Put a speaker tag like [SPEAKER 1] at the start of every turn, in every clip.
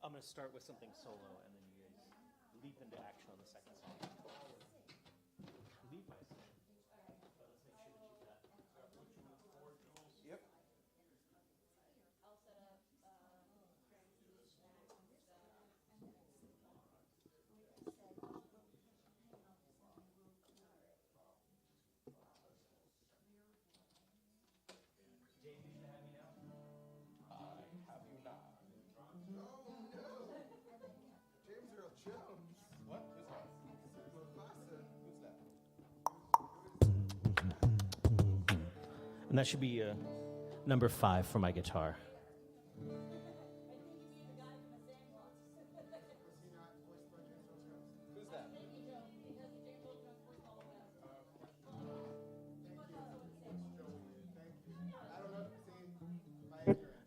[SPEAKER 1] I'm going to start with something solo, and then you guys leap into action on the second song. Leap, I say. But let's make sure that you got.
[SPEAKER 2] Yep.
[SPEAKER 3] I'll set up
[SPEAKER 1] Dave, you have me now?
[SPEAKER 2] I have you not. Oh, no. James Earl Jones. What? Who's that? Who's that?
[SPEAKER 1] And that should be number 5 for my guitar.
[SPEAKER 2] Who's that?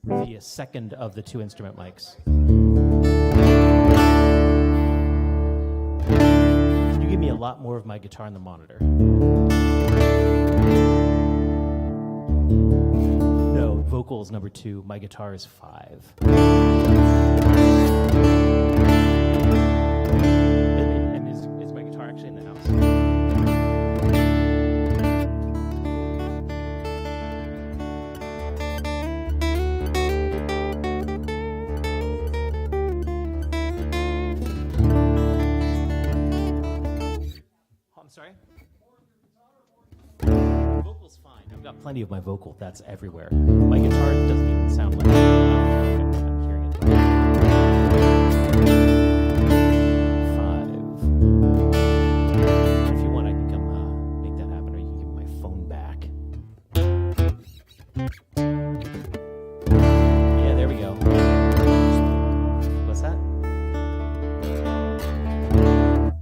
[SPEAKER 1] The second of the 2 instrument mics. You give me a lot more of my guitar on the monitor. No, vocals number 2, my guitar is 5. And is my guitar actually in the house? Sorry? Vocal's fine. I've got plenty of my vocal. That's everywhere. My guitar doesn't even sound like it. I'm hearing it. 5. If you want, I can come make that happen, or you can give me my phone back. Yeah, there we go. What's that?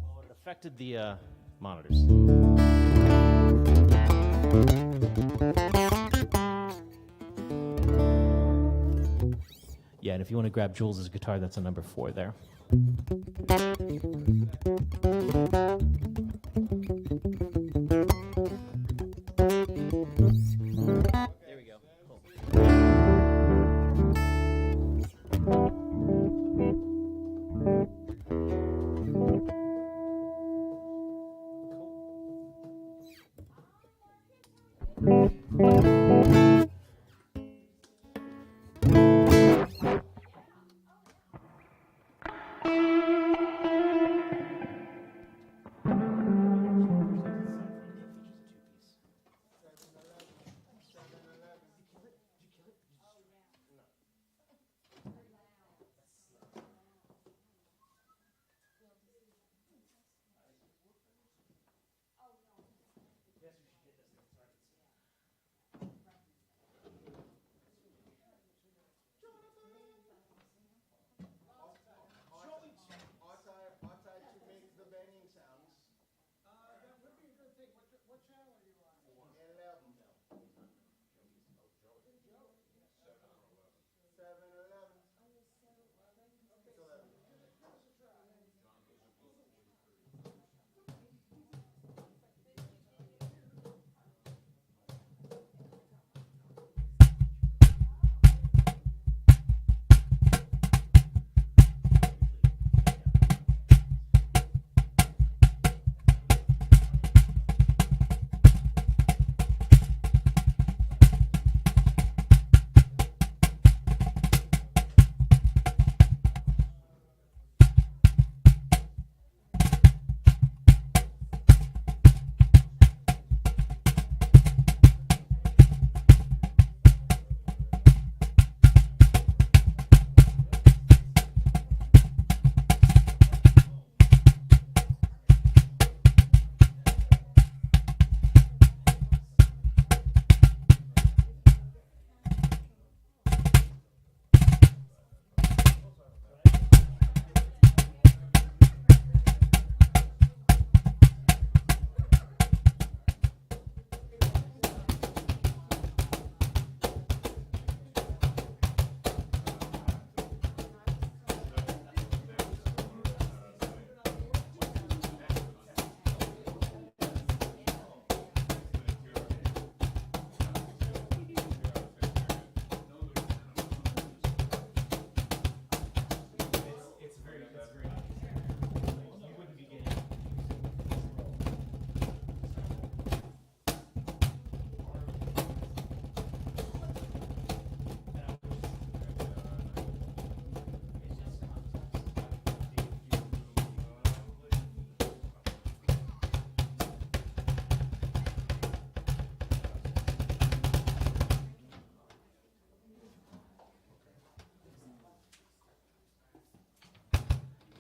[SPEAKER 1] Well, it affected the monitors. Yeah, and if you want to grab Jules' guitar, that's a number 4 there. There we go. Cool.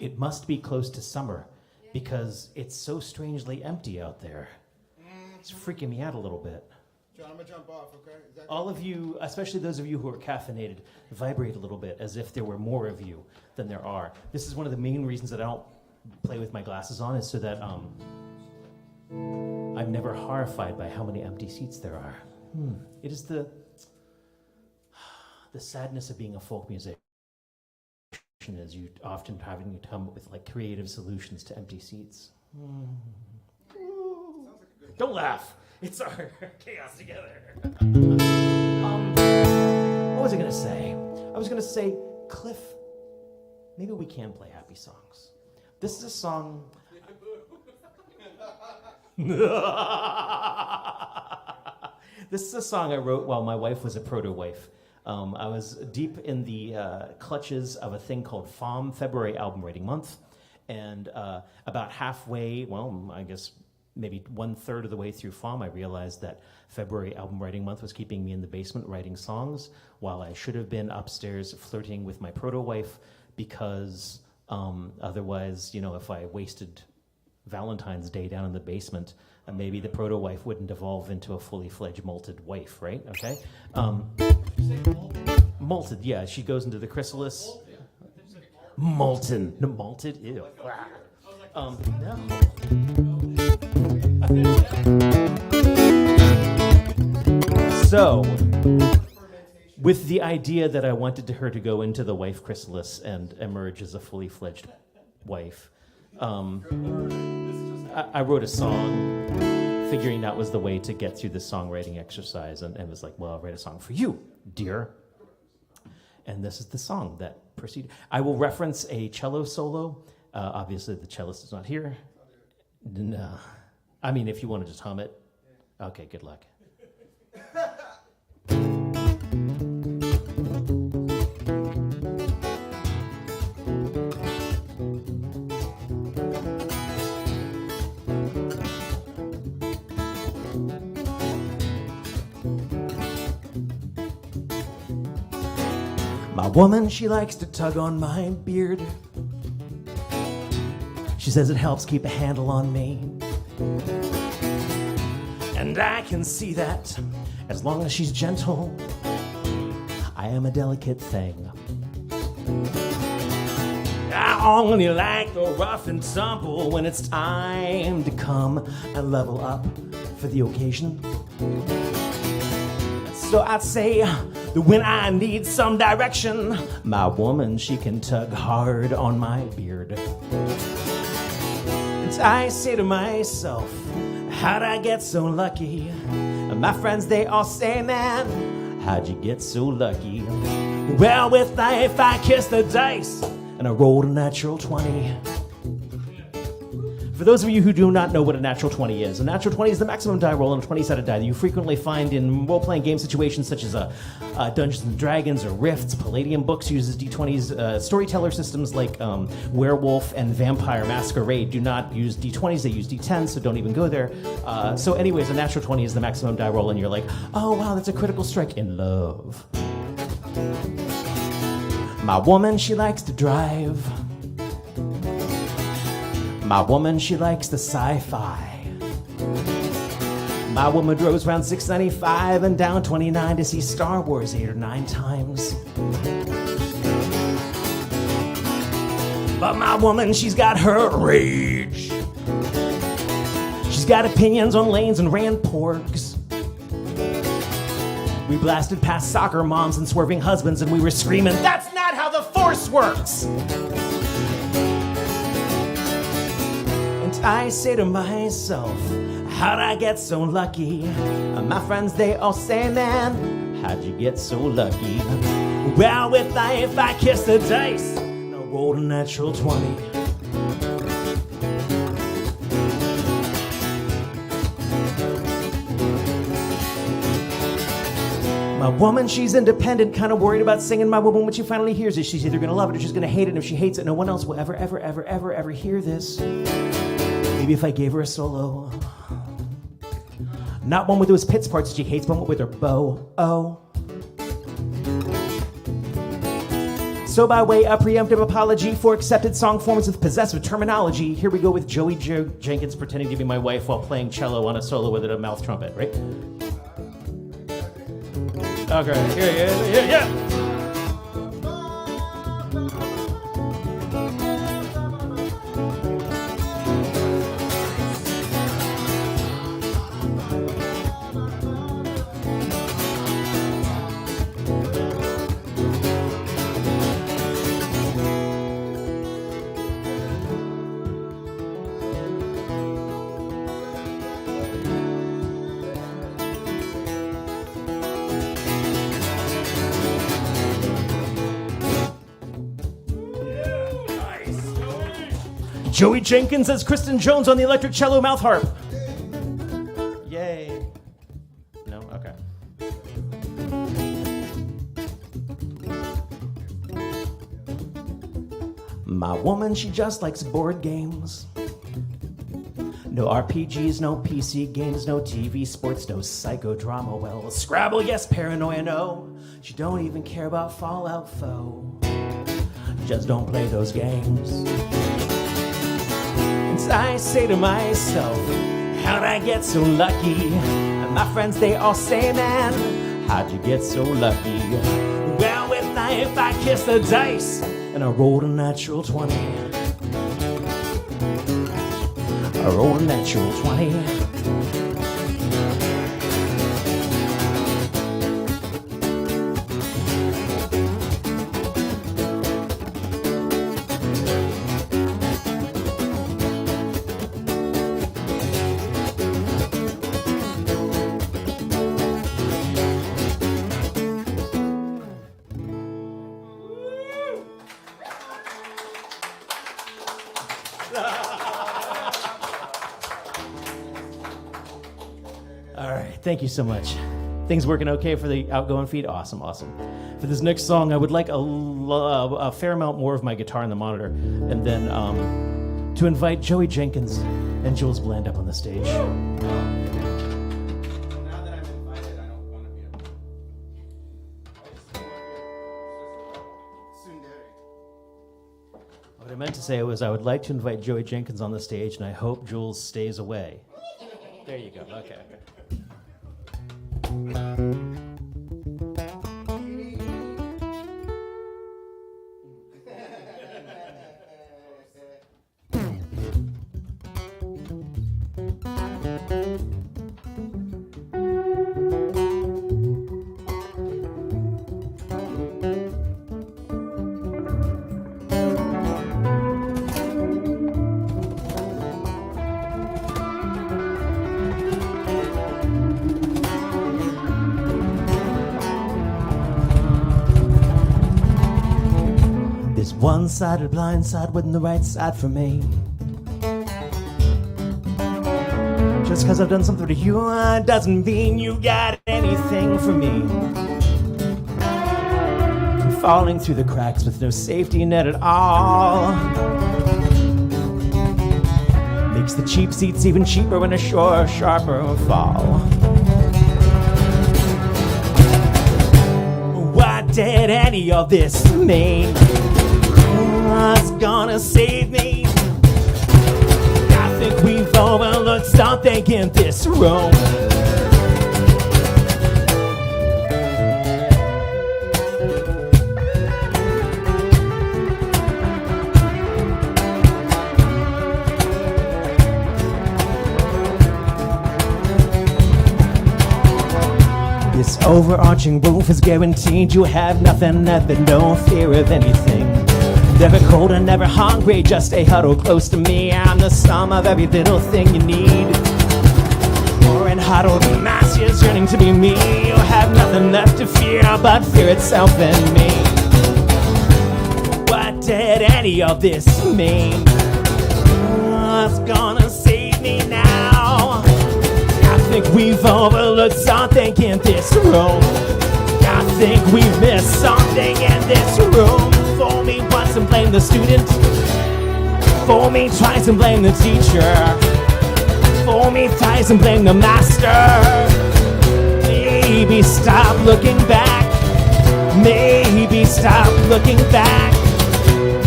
[SPEAKER 1] it must be close to summer because it's so strangely empty out there. It's freaking me out a little bit.
[SPEAKER 2] John, I'm gonna jump off, okay? Is that
[SPEAKER 1] All of you, especially those of you who are caffeinated, vibrate a little bit as if there were more of you than there are. This is one of the main reasons that I don't play with my glasses on, is so that I'm never horrified by how many empty seats there are. It is the sadness of being a folk musician, is you often having to come up with like creative solutions to empty seats. Don't laugh. It's our chaos together. What was I going to say? I was going to say, Cliff, maybe we can play happy songs. This is a song... This is a song I wrote while my wife was a proto-wife. I was deep in the clutches of a thing called FOM, February Album Writing Month, and about halfway, well, I guess maybe 1/3 of the way through FOM, I realized that February Album Writing Month was keeping me in the basement writing songs while I should have been upstairs flirting with my proto-wife, because otherwise, if I wasted Valentine's Day down in the basement, maybe the proto-wife wouldn't evolve into a fully fledged malted wife, right? Okay? Malted, yeah. She goes into the chrysalis. Molten. No, malted? Ew. No. So, with the idea that I wanted her to go into the wife chrysalis and emerge as a fully fledged wife, I wrote a song figuring that was the way to get through the songwriting exercise, and was like, well, I'll write a song for you, dear. And this is the song that proceeded. I will reference a cello solo. Obviously, the cellist is not here. No. I mean, if you want to just hum it. Okay, good luck. My woman, she likes to tug on my beard. She says it helps keep a handle on me. And I can see that as long as she's gentle, I am a delicate thing. I only like the rough and tumble when it's time to come and level up for the occasion. So I'd say that when I need some direction, my woman, she can tug hard on my beard. And I say to myself, how'd I get so lucky? And my friends, they all say, man, how'd you get so lucky? Well, with life, I kissed the dice, and I rolled a natural 20. For those of you who do not know what a natural 20 is, a natural 20 is the maximum die roll on a 20-sided die that you frequently find in role-playing game situations such as Dungeons & Dragons or Rifts. Palladium Books uses D20s. Storyteller systems like Werewolf and Vampire Masquerade do not use D20s, they use D10s, so don't even go there. So anyways, a natural 20 is the maximum die roll, and you're like, oh wow, that's a critical strike in love. My woman, she likes to drive. My woman, she likes the sci-fi. My woman drove around 695 and down 29 to see Star Wars 8 or 9 times. But my woman, she's got her rage. She's got opinions on lanes and ran porgs. We blasted past soccer moms and swerving husbands, and we were screaming, that's not how the Force works! I say to myself, how'd I get so lucky? And my friends, they all say, man, how'd you get so lucky? Well, with life, I kissed the dice, and I rolled a natural 20. My woman, she's independent, kind of worried about singing. My woman, when she finally hears it, she's either going to love it or she's going to hate it. And if she hates it, no one else will ever hear this. Maybe if I gave her a solo. Not one with those pits parts that she hates, but one with her bow. Oh. So by way of preemptive apology for accepted song forms with possessive terminology, here we go with Joey Jenkins pretending to be my wife while playing cello on a solo with a mouth trumpet, right? Okay, yeah. Joey Jenkins as Kristen Jones on the electric cello mouth harp. Yay. No? Okay. My woman, she just likes board games. No RPGs, no PC games, no TV sports, no psychodrama. Well, Scrabble, yes, paranoia, no. She don't even care about Fallout Foe. Just don't play those games. I say to myself, how'd I get so lucky? And my friends, they all say, man, how'd you get so lucky? Well, with life, I kissed the dice, and I rolled a natural 20. I rolled a natural 20. Thank you so much. Things working okay for the outgoing feed? Awesome. For this next song, I would like a fair amount more of my guitar in the monitor, and then to invite Joey Jenkins and Jules Bland up on the stage.
[SPEAKER 2] Now that I'm invited, I don't want to be up.
[SPEAKER 1] What I meant to say was I would like to invite Joey Jenkins on the stage, and I hope Jules stays away. There you go. Okay. One-sided blind side wasn't the right side for me. Just cause I've done something to you doesn't mean you got anything for me. I'm falling through the cracks with no safety net at all. Makes the cheap seats even cheaper when a sharper fall. What did any of this mean? What's gonna save me? I think we've overlooked something in this room. This overarching roof is guaranteed you have nothing, no fear of anything. Never cold and never hungry, just stay huddled close to me. I'm the sum of every little thing you need. More and huddled masses yearning to be me. You have nothing left to fear but fear itself in me. What did any of this mean? What's gonna save me now? I think we've overlooked something in this room. I think we've missed something in this room. For me once and blame the student. For me twice and blame the teacher. For me thrice and blame the master. Maybe stop looking back. Maybe stop looking back.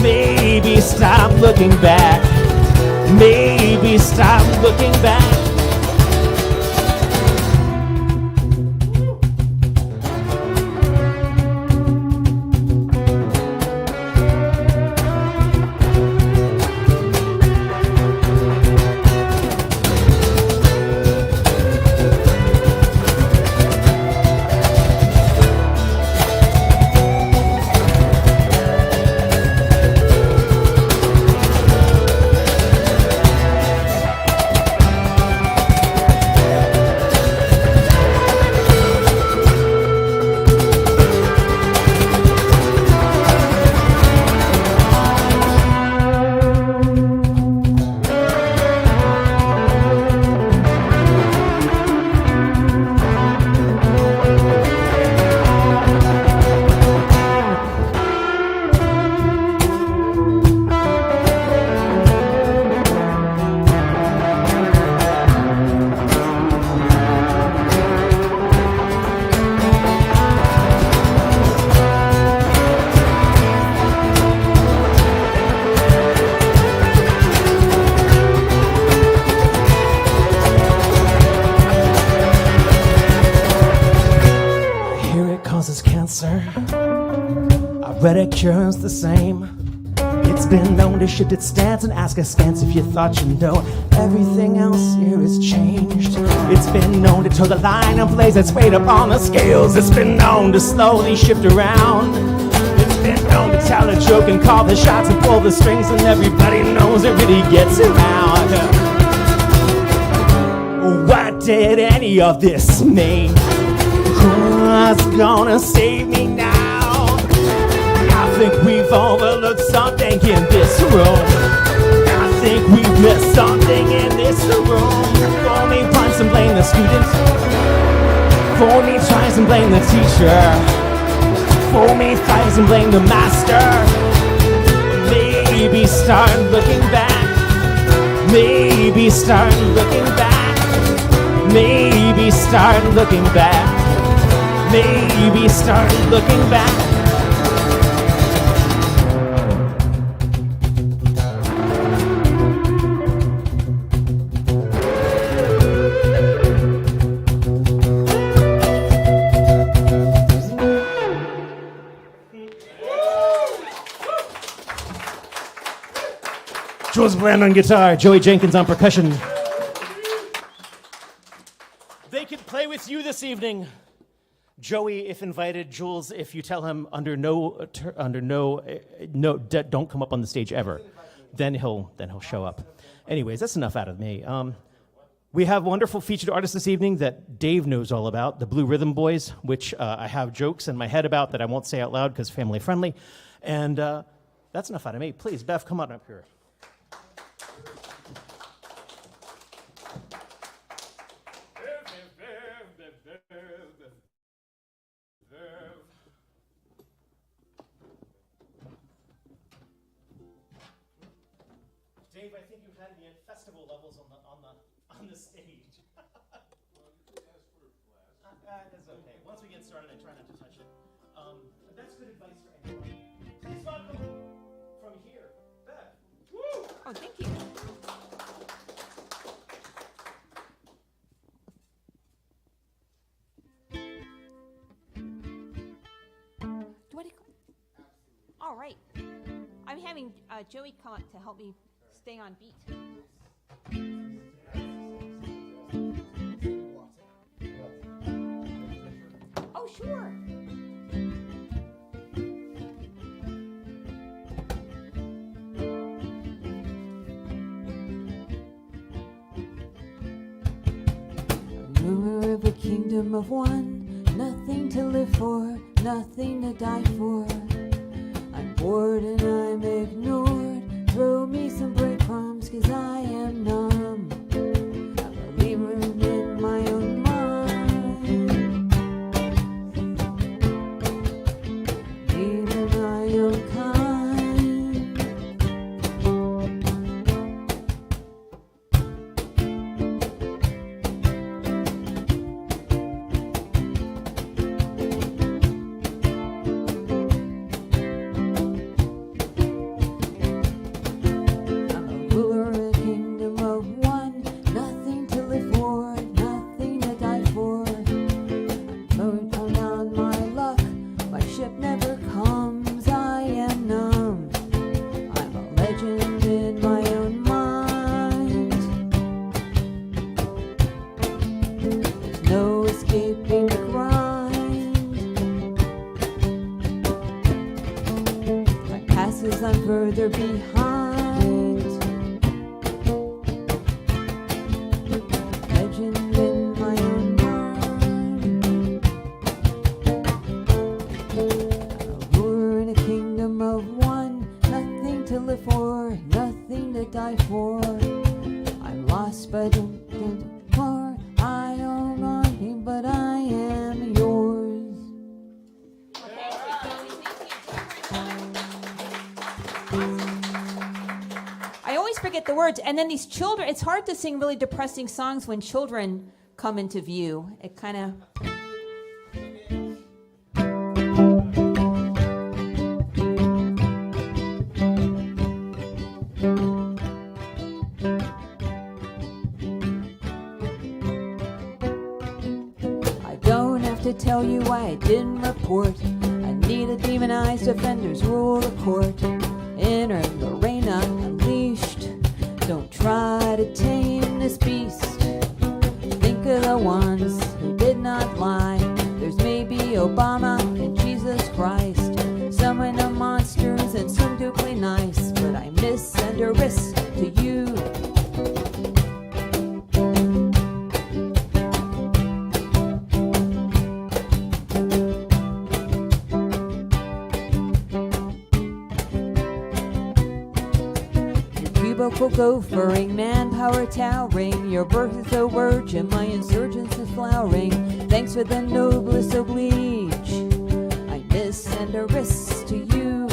[SPEAKER 1] Maybe stop looking back. Maybe stop looking back. Cures the same. It's been known to shift its stance and ask askance if you thought you know. Everything else here has changed. It's been known to toe the line and place its weight up on the scales. It's been known to slowly shift around. It's been known to tell a joke and call the shots and pull the strings, and everybody knows it really gets around. What did any of this mean? Who's gonna save me now? I think we've overlooked something in this room. I think we've missed something in this room. For me, punch and blame the student. For me, tries and blame the teacher. For me, fights and blame the master. Maybe start looking back. Maybe start looking back. Maybe start looking back. Maybe start looking back. Jules Bland on guitar, Joey Jenkins on percussion. They could play with you this evening. Joey, if invited. Jules, if you tell him don't come up on the stage ever, then he'll show up. Anyways, that's enough out of me. We have wonderful featured artists this evening that Dave knows all about, the Blue Rhythm Boys, which I have jokes in my head about that I won't say out loud because family friendly. And that's enough out of me. Please, Beth, come on up here. Dave, I think you had the festival levels on the stage.
[SPEAKER 2] Well, you could ask for a glass.
[SPEAKER 1] That's okay. Once we get started, I try not to touch it. But that's good advice for anyone. Please welcome from here, Beth. Woo!
[SPEAKER 4] Oh, thank you. Do I? All right. I'm having Joey come up to help me stay on beat. Oh, sure.
[SPEAKER 5] Ruler of a kingdom of one, nothing to live for, nothing to die for. I'm bored and I'm ignored. Throw me some breadcrumbs, 'cause I am numb. I'm a believer in my own mind. Even my own kind. places I'm further behind. Legend in my own mind. We're in a kingdom of one, nothing to live for, nothing to die for. I'm lost but more. I am longing, but I am yours.
[SPEAKER 4] I always forget the words. And then these children, it's hard to sing really depressing songs when children come into view. It kind of...
[SPEAKER 5] I don't have to tell you why I didn't report. I need a demonized offenders rule the court. Inner Lorena unleashed. Don't try to tame this beast. Think of the ones who did not lie. There's maybe Obama and Jesus Christ. Some in are monsters and some do play nice. But I miss and a risk to you. Gophering, manpower towering, your birth is a virgin, my insurgence is flowering. Thanks for the noblest oblige. I miss and a risk to you.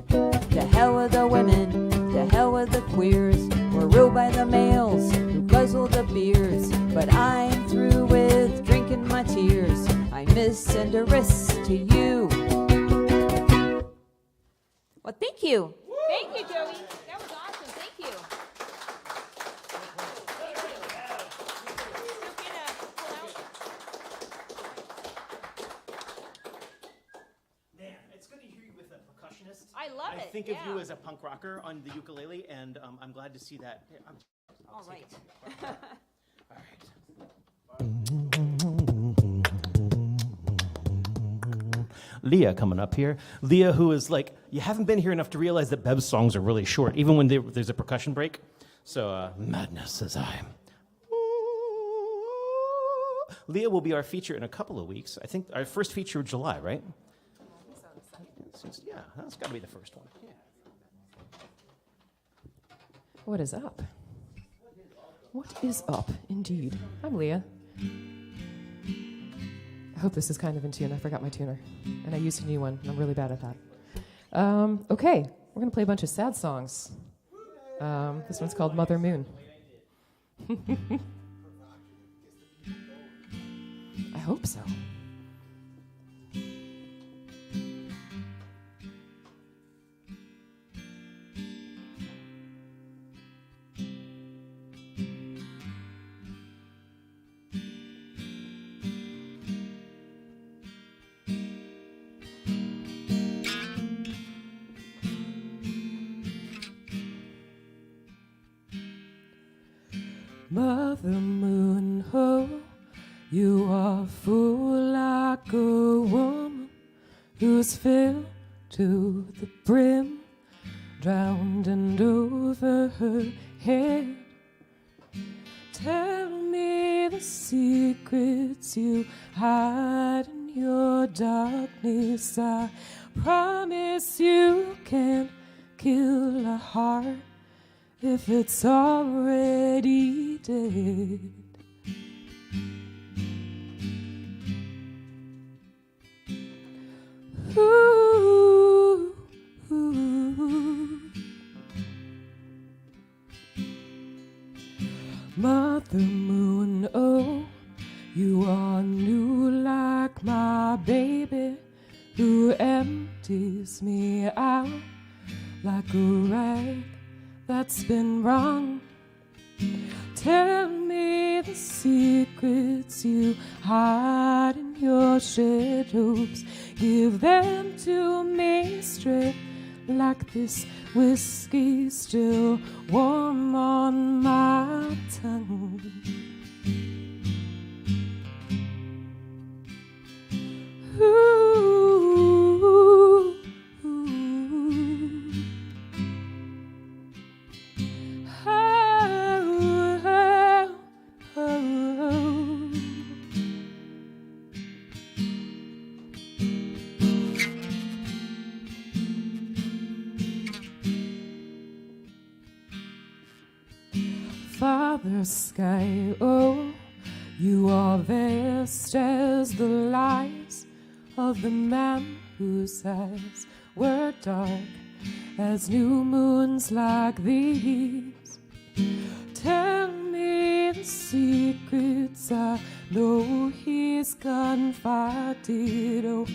[SPEAKER 5] To hell with the women, to hell with the queers. We're ruled by the males who guzzle the beers. But I'm through with drinking my tears. I miss and a risk to you.
[SPEAKER 4] Well, thank you. Thank you, Joey. That was awesome. Thank you.
[SPEAKER 1] Man, it's good to hear you with a percussionist.
[SPEAKER 4] I love it.
[SPEAKER 1] I think of
[SPEAKER 4] yeah.
[SPEAKER 1] you as a punk rocker on the ukulele, and I'm glad to see that. Here, I'll
[SPEAKER 4] All
[SPEAKER 1] take
[SPEAKER 4] right.
[SPEAKER 1] it. All right. Leah coming up here. Leah, who is like, you haven't been here enough to realize that Bev's songs are really short, even when there's a percussion break. So, madness as I am. Leah will be our feature in a couple of weeks. I think our first feature of July, right? Yeah, that's got to be the first one. Yeah.
[SPEAKER 6] What is up? What is up, indeed? I'm Leah. I hope this is kind of in tune. I forgot my tuner, and I used a new one, and I'm really bad at that. Okay, we're going to play a bunch of sad songs. This one's called Mother Moon. I hope so. Mother Moon, oh, you are full like a woman who's filled to the brim, drowned and over her head. Tell me the secrets you hide in your darkness. I promise you can't kill a heart if it's already dead. Ooh, ooh. Mother Moon, oh, you are new like my baby who empties me out like a rag that's been wrong. Tell me the secrets you hide in your shadows. Give them to me straight like this whiskey still warm on my tongue. Ooh, ooh. the sky. Oh, you are vast as the lies of the man whose eyes were dark as new moons like these. Tell me the secrets I know he's confided. Oh,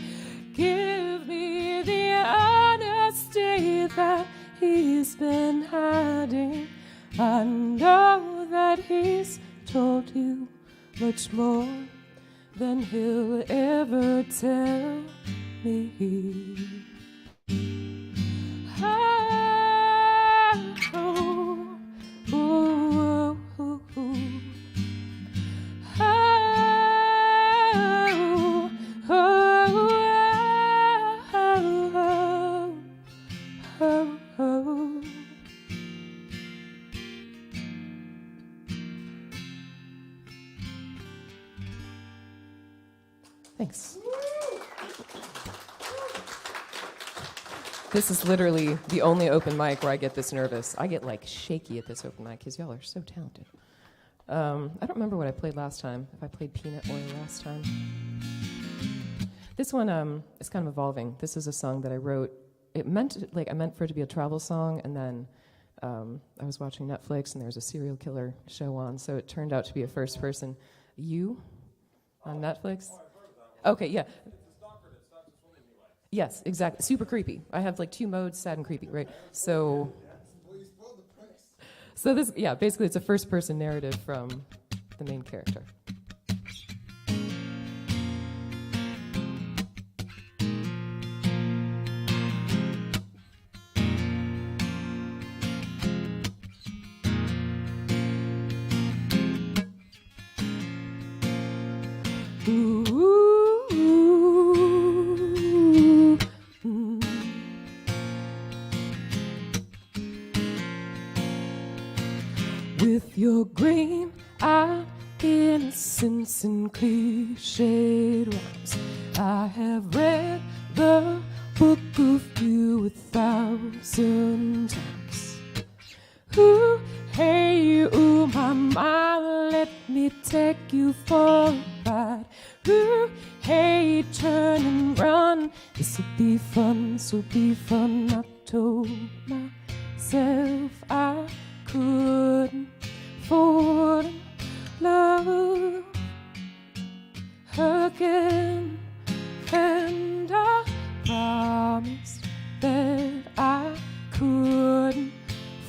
[SPEAKER 6] give me the honesty that he's been hiding. I know that he's told you much more than he'll ever tell me. Thanks. This is literally the only open mic where I get this nervous. I get like shaky at this open mic because y'all are so talented. I don't remember what I played last time. If I played Peanut Oil last time. This one is kind of evolving. This is a song that I wrote. I meant for it to be a travel song, and then I was watching Netflix and there was a serial killer show on, so it turned out to be a first person. You on Netflix? Okay, yeah. Yes, exactly. Super creepy. I have like 2 modes, sad and creepy, right? So this, yeah, basically it's a first-person narrative from the main character. With your green-eyed innocence and cliched rhymes, I have read the book of you 1,000 times. Ooh, hey, ooh, mama, let me take you for a ride. Ooh, hey, turn and run. This'll be fun, this'll be fun. I told myself I couldn't fall in love again, and I promised that I couldn't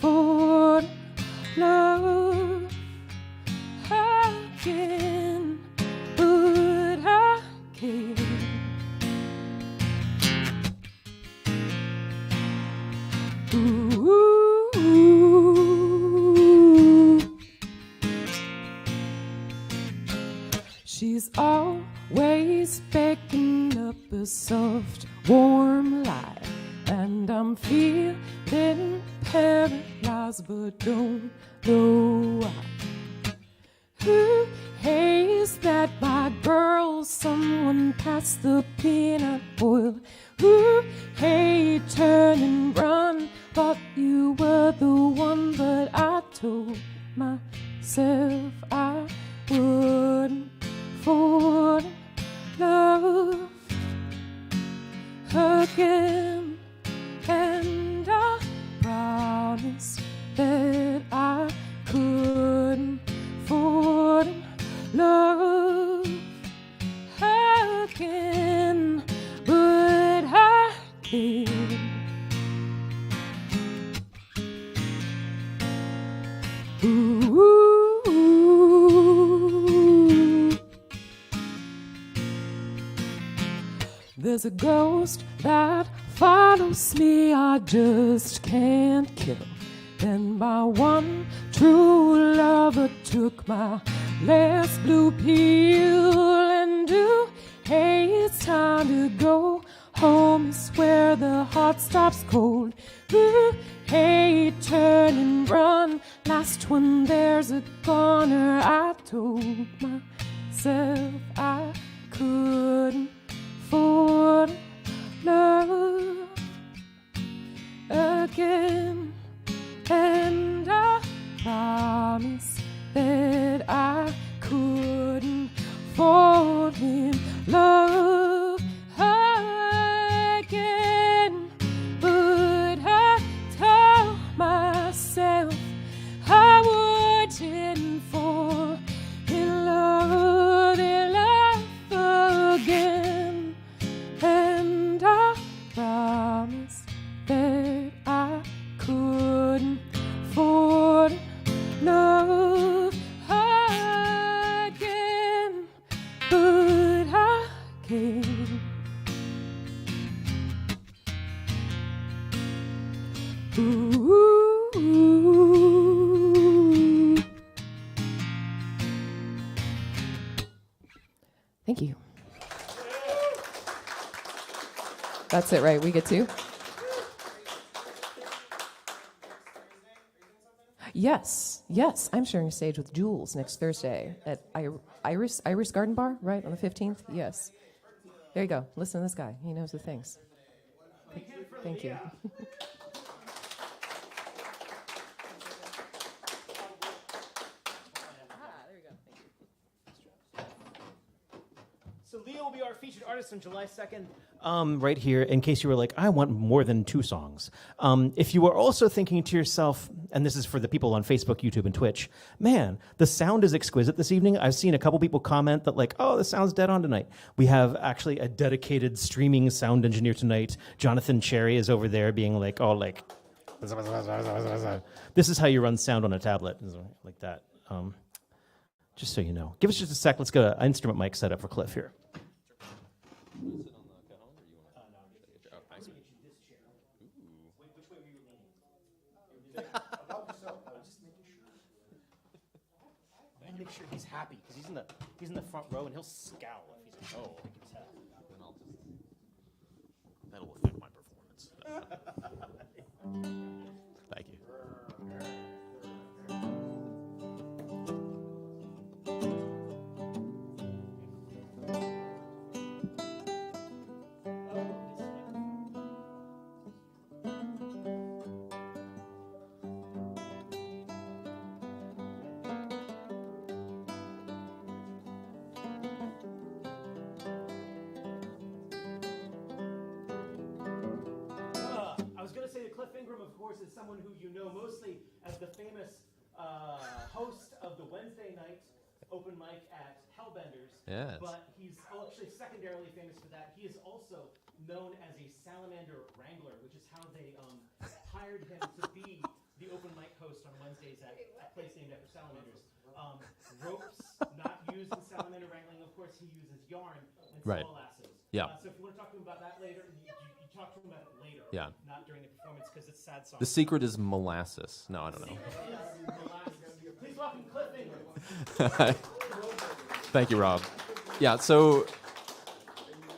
[SPEAKER 6] fall in love again, but I can't. Ooh. She's always baking up a soft, warm lie, and I'm feeling paralyzed but don't know why. Ooh, hey, is that my girl? Someone pass the peanut oil. Ooh, hey, turn and run. Thought you were the one, but I told myself I wouldn't fall in love again, and I promised that I couldn't fall in love again, but I did. Ooh. There's a ghost that follows me, I just can't kill. And my one true lover took my last blue pill. And ooh, hey, it's time to go home. It's where the heart stops cold. Ooh, hey, turn and run. Last one, there's a corner. I told myself I couldn't fall in love again, and I promise that I couldn't fall in love again. But I told myself I wouldn't fall in love again. And I promised that I couldn't fall in love again. But I can. Ooh. Thank you. That's it, right? We get to? Yes. I'm sharing a stage with Jules next Thursday at Iris Garden Bar, right, on the 15th? Yes. There you go. Listen to this guy. He knows the things. Thank you.
[SPEAKER 1] So Leo will be our featured artist on July 2nd. Right here, in case you were like, I want more than 2 songs. If you are also thinking to yourself, and this is for the people on Facebook, YouTube, and Twitch, man, the sound is exquisite this evening. I've seen a couple people comment that like, oh, the sound's dead on tonight. We have actually a dedicated streaming sound engineer tonight. Jonathan Cherry is over there being like, oh, like, this is how you run sound on a tablet, like that. Just so you know. Give us just a sec. Let's get an instrument mic set up for Cliff here. Make sure he's happy because he's in the front row and he'll scowl if he's like, oh, I can tell.
[SPEAKER 2] Then I'll just, that'll affect my performance. Thank you.
[SPEAKER 1] Is someone who you know mostly as the famous host of the Wednesday night open mic at Hellbenders.
[SPEAKER 2] Yes.
[SPEAKER 1] But he's actually secondarily famous for that. He is also known as a salamander wrangler, which is how they hired him to be the open mic host on Wednesdays at a place named after salamanders. Ropes not used in salamander wrangling. Of course, he uses yarn and
[SPEAKER 2] Right.
[SPEAKER 1] small lassos.
[SPEAKER 2] Yeah.
[SPEAKER 1] So if you want to talk to him about that later, you talk to him about it later.
[SPEAKER 2] Yeah.
[SPEAKER 1] Not during the performance because it's sad song.
[SPEAKER 2] The secret is molasses. No, I don't know.
[SPEAKER 1] Please welcome Cliff Ingram.
[SPEAKER 2] Thank you, Rob. Yeah, so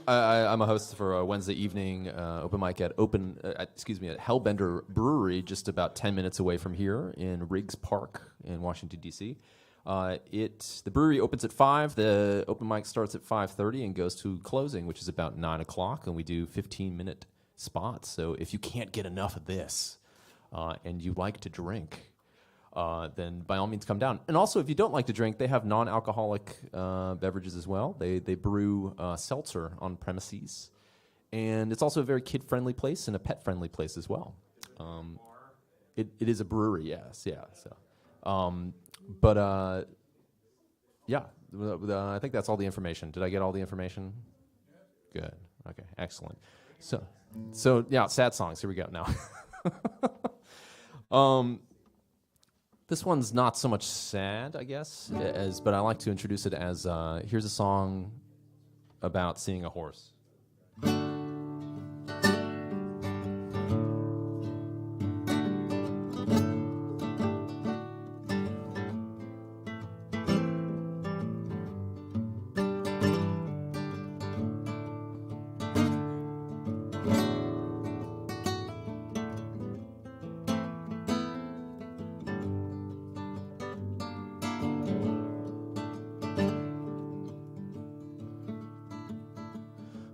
[SPEAKER 2] I'm a host for a Wednesday evening open mic at Hellbender Brewery, just about 10 minutes away from here in Riggs Park in Washington, D.C. The brewery opens at 5. The open mic starts at 5:30 and goes to closing, which is about 9 o'clock, and we do 15-minute spots. So if you can't get enough of this and you like to drink, then by all means come down. And also, if you don't like to drink, they have non-alcoholic beverages as well. They brew seltzer on premises. And it's also a very kid-friendly place and a pet-friendly place as well. It is a brewery, yes, yeah. So, I think that's all the information. Did I get all the information? Good. Okay, excellent. So yeah, sad songs. Here we go now. This one's not so much sad, I guess, but I like to introduce it as here's a song about seeing a horse.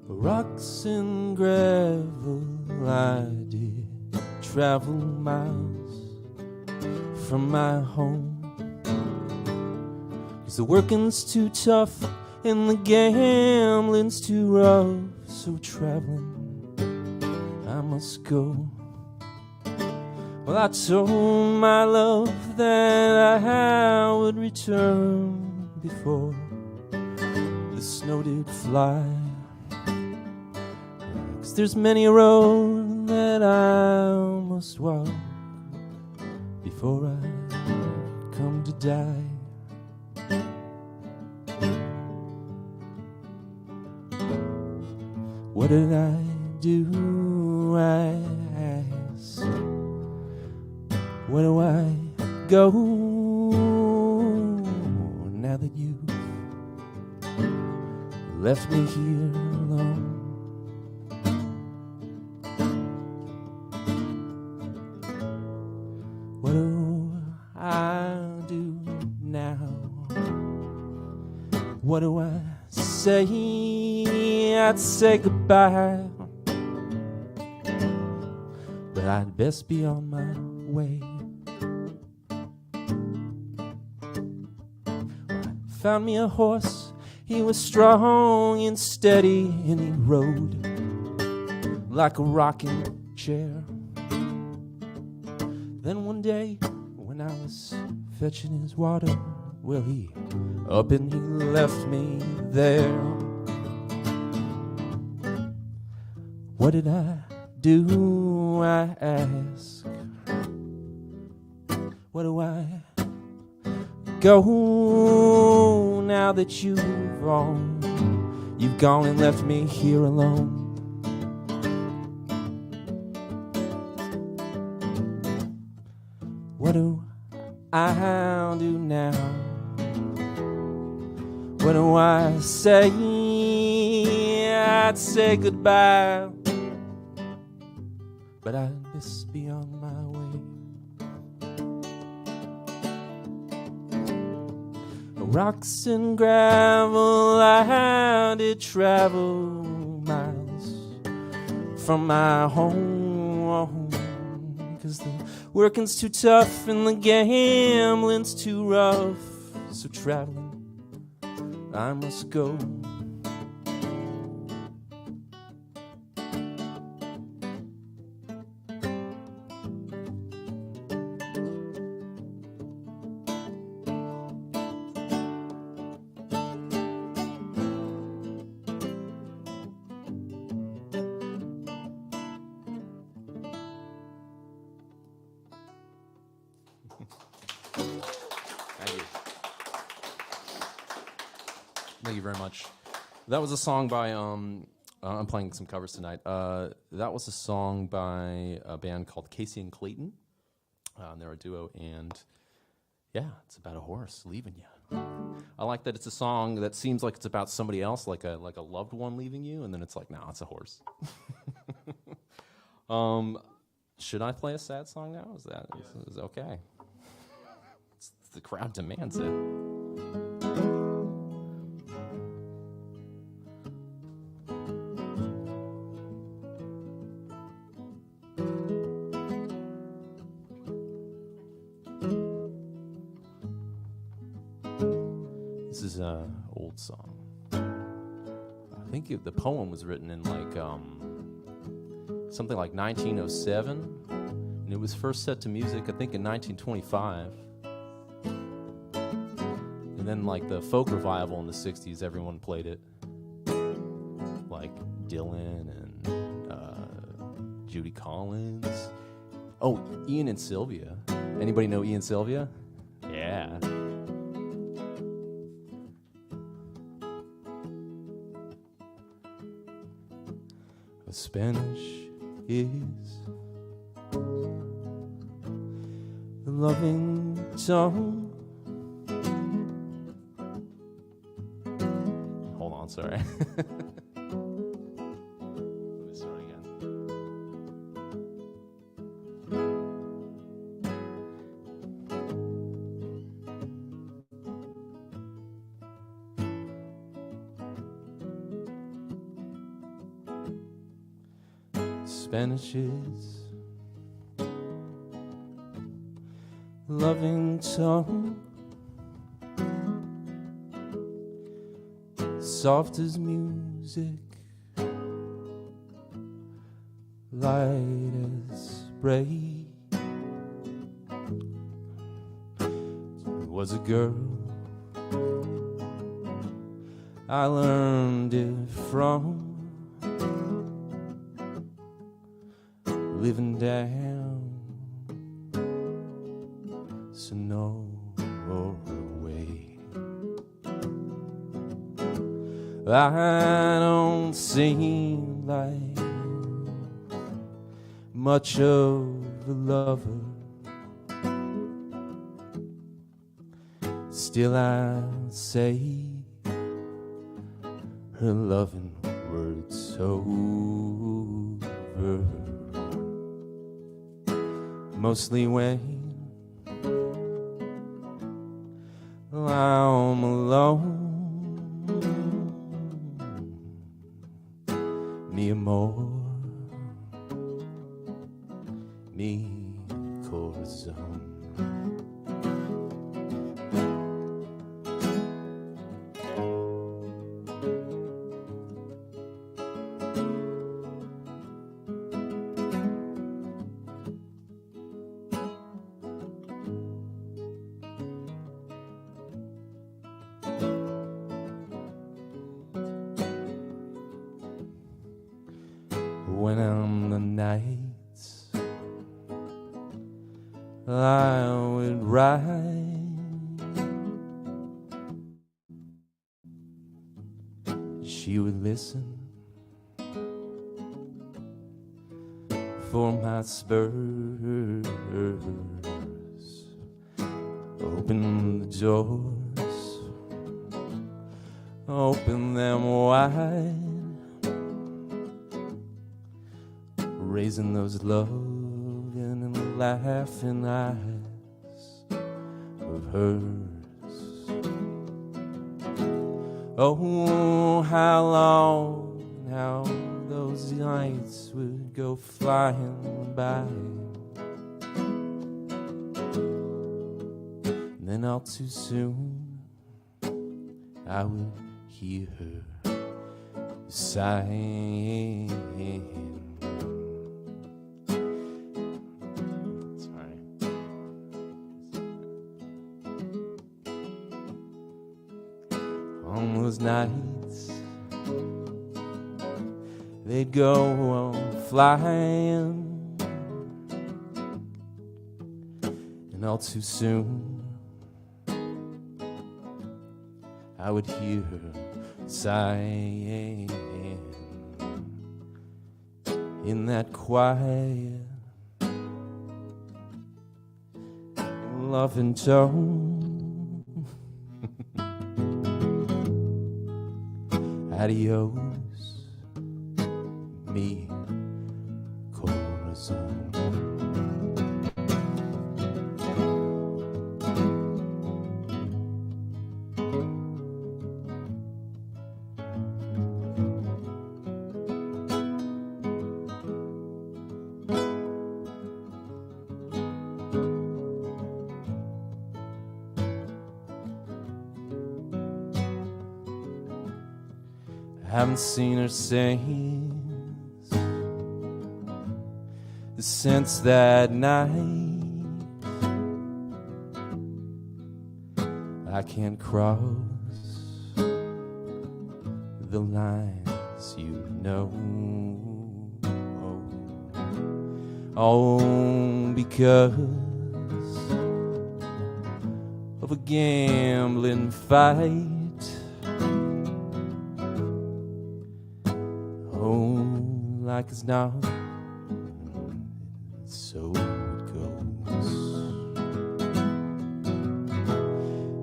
[SPEAKER 7] Rocks and gravel, I did travel miles from my home. 'cause the working's too tough and the gambling's too rough. So traveling, I must go. Well, I told my love that I would return before the snow did fly. 'Cause there's many a road that I must walk before I come to die. What did I do, I ask? Where do I go now that you've left me here alone? What do I do now? What do I say? I'd say goodbye, but I'd best be on my way. Found me a horse, he was strong and steady, and he rode like a rocking chair. Then one day, when I was fetching his water, well, he up and he left me there. What did I do, I ask? Where do I go now that you've gone and left me here alone? What do I do now? What do I say? I'd say goodbye, but I'd just be on my way. Rocks and gravel, I did travel miles from my home, 'cause the working's too tough and the gambling's too rough. So traveling, I must go.
[SPEAKER 2] Thank you very much. That was a song by, I'm playing some covers tonight. That was a song by a band called Casey and Clayton. They're a duo, and yeah, it's about a horse leaving you. I like that it's a song that seems like it's about somebody else, like a loved one leaving you, and then it's like, no, it's a horse. Should I play a sad song now? Is okay? The crowd demands it. This is an old song. I think the poem was written in like something like 1907, and it was first set to music, I think, in 1925. And then, like, the folk revival in the 60s, everyone played it. Like Dylan and Judy Collins. Oh, Ian and Sylvia. Anybody know Ian Sylvia? Yeah. Spanish is the loving tongue. Hold on, sorry. Let me start again. Spanish is loving tongue.
[SPEAKER 7] soft as music, light as spray. It was a girl, I learned it from living down Sonora way. I don't seem like much of a lover, still I say her loving words over. Mostly when I'm alone, mi amor, mi corazón. When on the nights I would ride, she would listen for my spurs, open the doors, open them wide, raising those loving and laughing eyes of hers. Oh, how long, how those nights would go flying by, and then all too soon I would hear her sighing. On those nights they'd go on flying, and all too soon I would hear her sighing in that quiet loving tone. Adios, mi corazón. Haven't seen her since that night. I can't cross the lines, you know. Oh, because of a gambling fight. Like it's not, so it goes.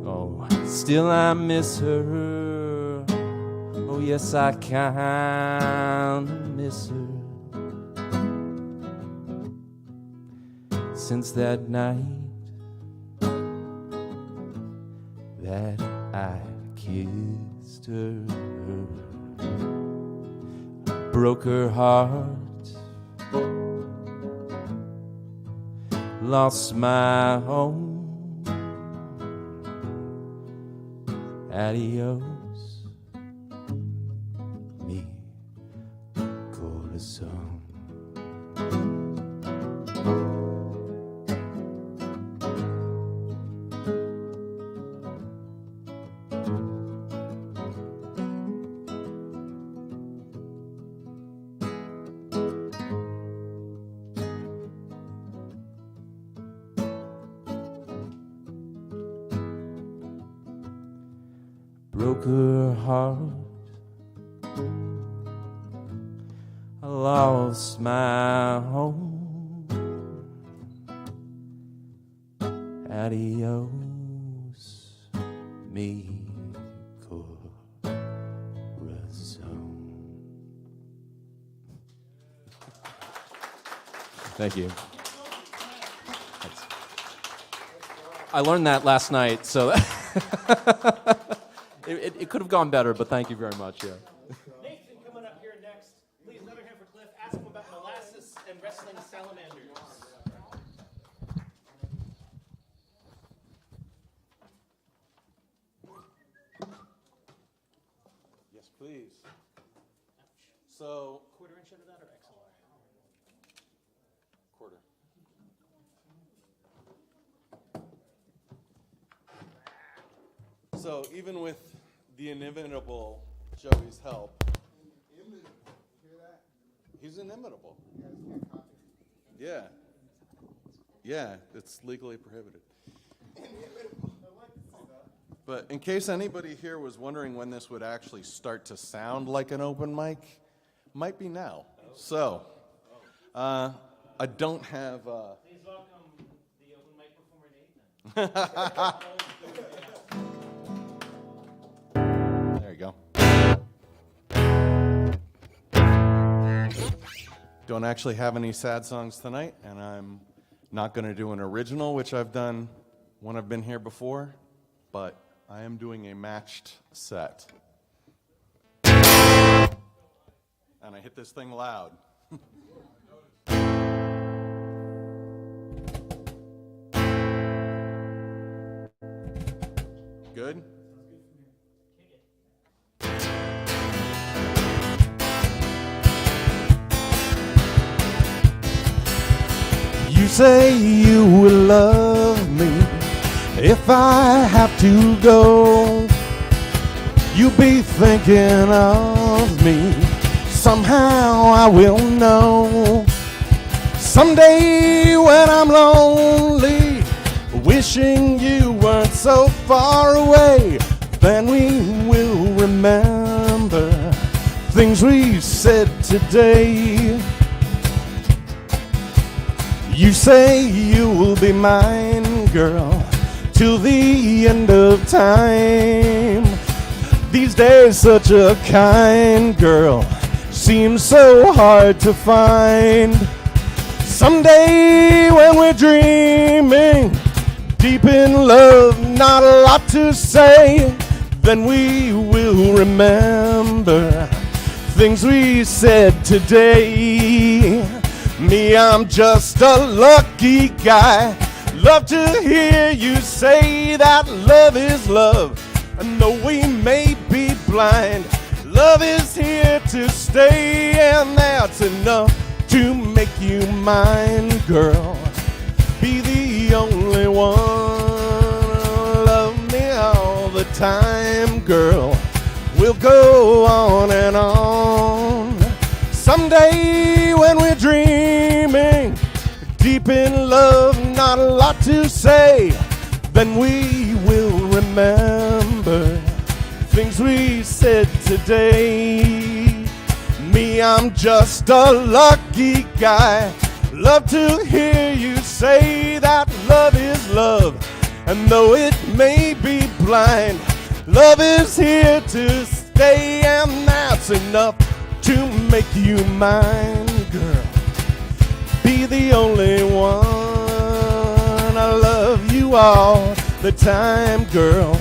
[SPEAKER 7] Oh, still I miss her. Oh, yes, I kinda miss her. Since that night that I kissed her, broke her heart, lost my home. Adios, Broke her heart. I lost my home. Adios, mi corazón. Thank you. Thanks. I learned that last night, so it could have gone better, but thank you very much. Yeah.
[SPEAKER 1] Nathan coming up here next. Please, another hand for Cliff. Ask him about molasses and wrestling salamanders.
[SPEAKER 8] Yes, please. So,
[SPEAKER 1] Quarter inch under that or XLR?
[SPEAKER 8] quarter. So, even with the inimitable Joey's help, he's inimitable. Yeah. Yeah, it's legally prohibited. But in case anybody here was wondering when this would actually start to sound like an open mic, might be now. So, I don't have...
[SPEAKER 1] Please welcome the open mic performer, Nathan.
[SPEAKER 8] There you go. Don't actually have any sad songs tonight, and I'm not going to do an original, which I've done when I've been here before, but I am doing a matched set. And I hit this thing loud. Good? You say you will love me if I have to go. You be thinking of me. Somehow I will know. Someday when I'm lonely, wishing you weren't so far away, then we will remember things we said today. You say you will be mine, girl, till the end of time. These days such a kind girl seems so hard to find. Someday when we're dreaming, deep in love, not a lot to say, then we will remember things we said today. Me, I'm just a lucky guy. Love to hear you say that love is love. And though we may be blind, love is here to stay, and that's enough to make you mine, girl. Be the only one. Love me all the time, girl. We'll go on and on. Someday when we're dreaming, deep in love, not a lot to say, then we will remember things we said today. Me, I'm just a lucky guy. Love to hear you say that love is love. And though it may be blind, love is here to stay, and that's enough to make you mine, girl. Be the only one. I love you all the time, girl.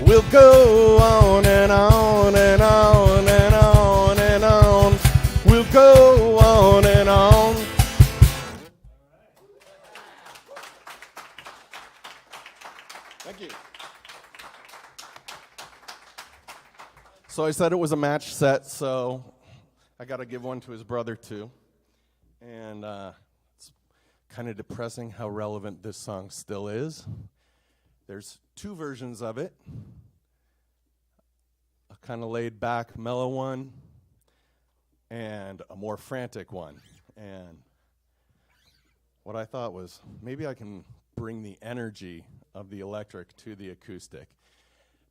[SPEAKER 8] We'll go on and on and on and on and on. We'll go on and on. Thank you. So I said it was a match set, so I got to give one to his brother too. And it's kind of depressing how relevant this song still is. There's two versions of it. A kind of laid back, mellow one, and a more frantic one. And what I thought was, maybe I can bring the energy of the electric to the acoustic.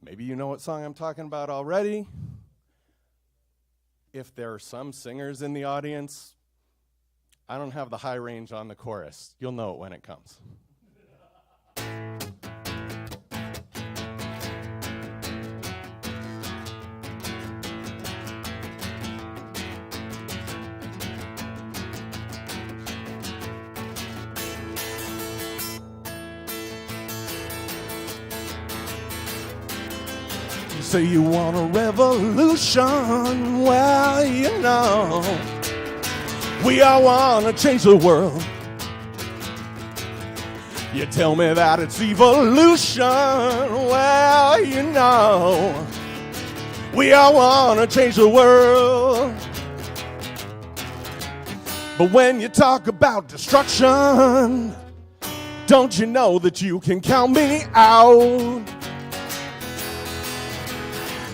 [SPEAKER 8] Maybe you know what song I'm talking about already. If there are some singers in the audience, I don't have the high range on the chorus. You'll know it when it comes. Say you want a revolution, well, you know, we all want to change the world. You tell me that it's evolution, well, you know, we all want to change the world. But when you talk about destruction, don't you know that you can count me out?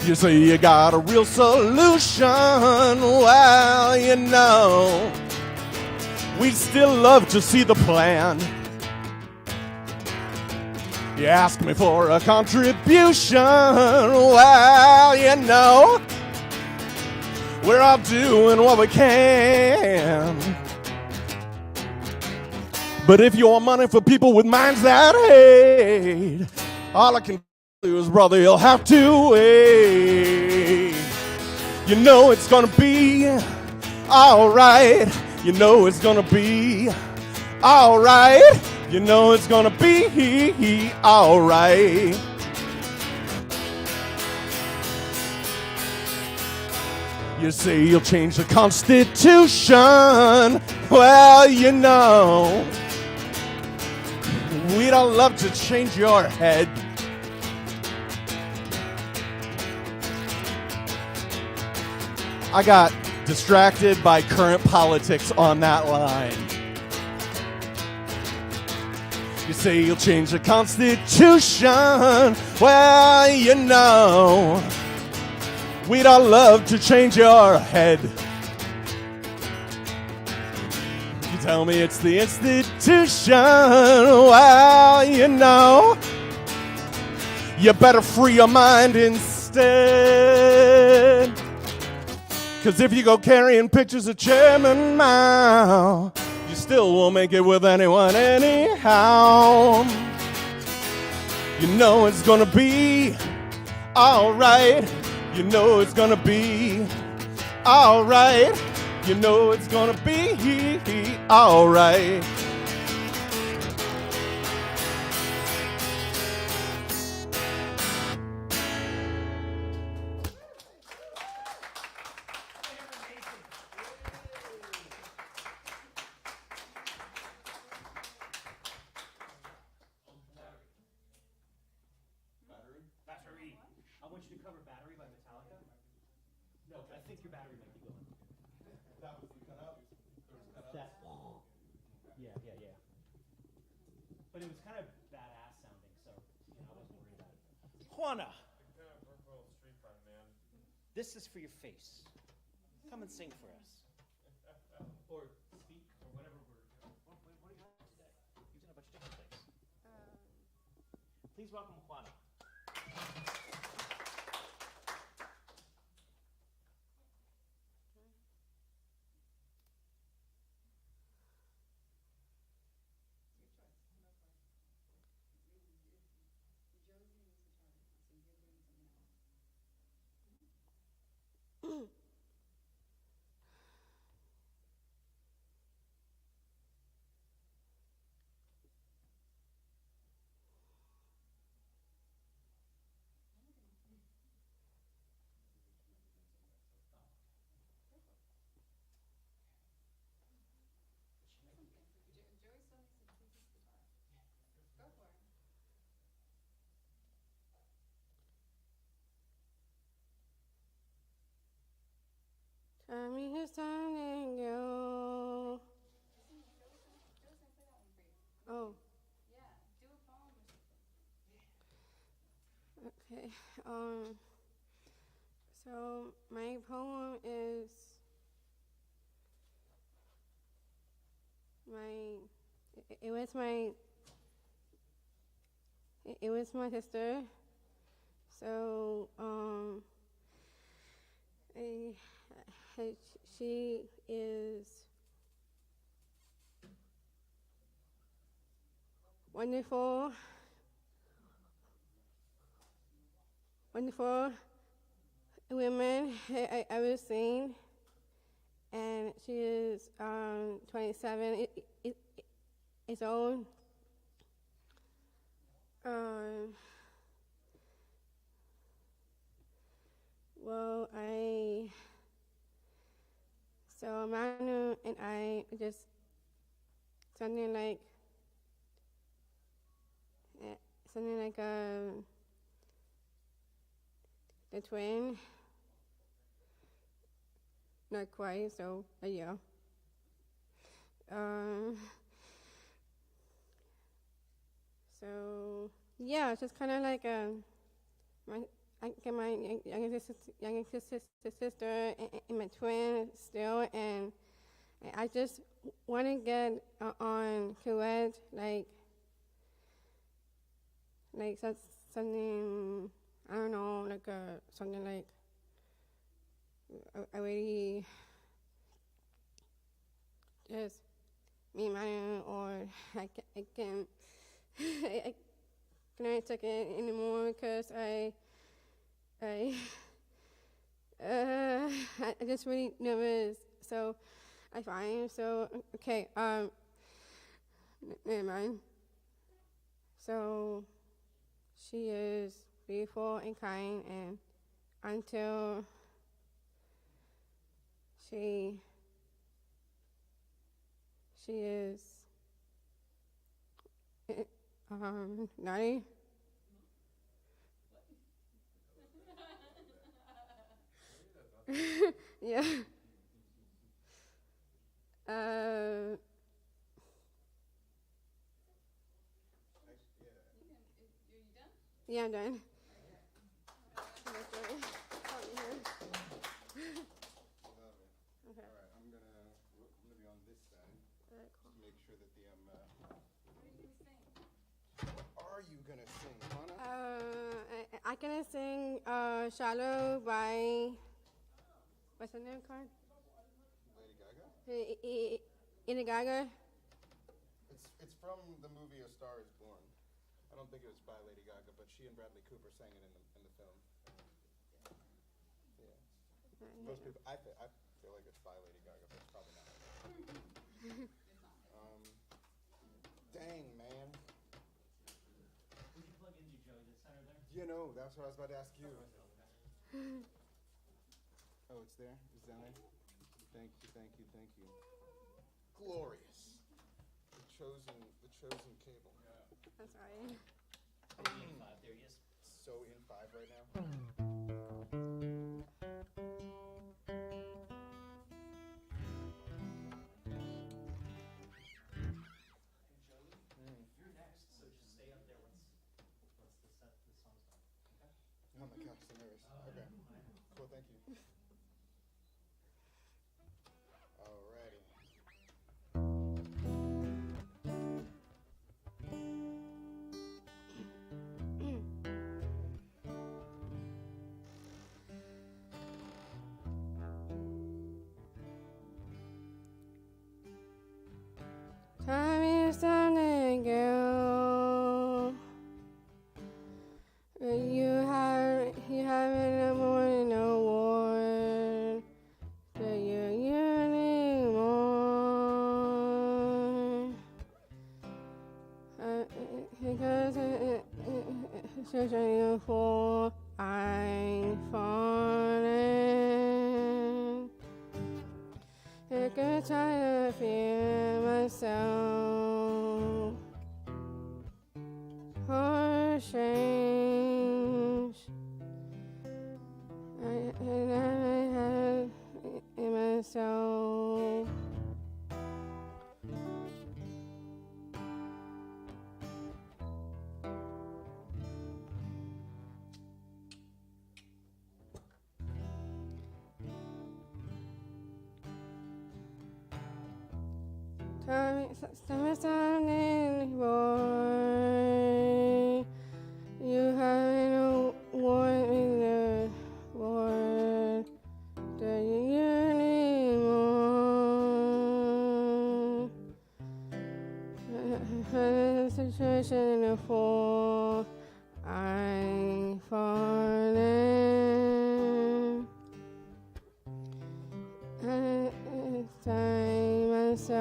[SPEAKER 8] You say you got a real solution, well, you know, we'd still love to see the plan. You ask me for a contribution, well, you know, we're all doing what we can. But if you want money for people with minds that hate, all I can do is, brother, you'll have to wait. You know it's gonna be alright. You know it's gonna be alright. You know it's gonna be alright. You say you'll change the Constitution. Well, you know, we'd all love to change your head. I got distracted by current politics on that line. You say you'll change the Constitution. Well, you know, we'd all love to change your head. You tell me it's the institution. Well, you know, you better free your mind instead. 'Cause if you go carrying pictures of Chairman Mao, you still won't make it with anyone anyhow. You know it's gonna be alright. You know it's gonna be alright. You know it's gonna be alright.
[SPEAKER 1] But it was kind of badass sounding, so I wasn't worried about it.
[SPEAKER 9] Juana, this is for your face. Come and sing for us.
[SPEAKER 1] Or speak, or whatever we're doing. What do you have today?
[SPEAKER 9] Using a bunch of different things.
[SPEAKER 1] Please welcome Juana.
[SPEAKER 6] Tell me who's turning you.
[SPEAKER 3] Okay. So my poem is it was my sister. So she is wonderful women I ever seen, and she is 27 years old. Well, so Manu and I just something like the twin. Not quite, so yeah. So yeah, just kind of like my younger sister and my twin still, and I just want to get on Kuwait, like something, I don't know, like something like I really just me and Manu, or I can't take it anymore because I just really nervous. So I find okay. Never mind. So she is beautiful and kind, and until she is naughty. Yeah. Yeah, I'm done. Okay.
[SPEAKER 8] All right, I'm gonna be on this side just to make sure that the What are you gonna sing, Hannah?
[SPEAKER 3] I can sing "Shallow" by what's the name called?
[SPEAKER 8] Lady Gaga?
[SPEAKER 3] Lady Gaga.
[SPEAKER 8] It's from the movie A Star Is Born. I don't think it was by Lady Gaga, but she and Bradley Cooper sang it in the film. Yeah. Most people, I feel like it's by Lady Gaga, but it's probably not. Dang, man.
[SPEAKER 1] Would you plug into Joey, the center there?
[SPEAKER 8] You know, that's what I was about to ask you. Oh, it's there? It's down there? Thank you. Glorious. The chosen cable.
[SPEAKER 3] I'm sorry.
[SPEAKER 1] There he is.
[SPEAKER 8] So in 5 right now.
[SPEAKER 1] You're next, so just stay up there once the song's done. Okay?
[SPEAKER 8] Oh my gosh, so nervous. Okay. Cool, thank you. Alrighty.
[SPEAKER 3] Time is standing girl. You haven't no more no war. Do you anymore? Because searching you for I'm falling. You're good trying to feel myself. For change. I have in myself. Something boy, you haven't warned me the Lord that you anymore. The situation in the fall, I'm falling. It's time myself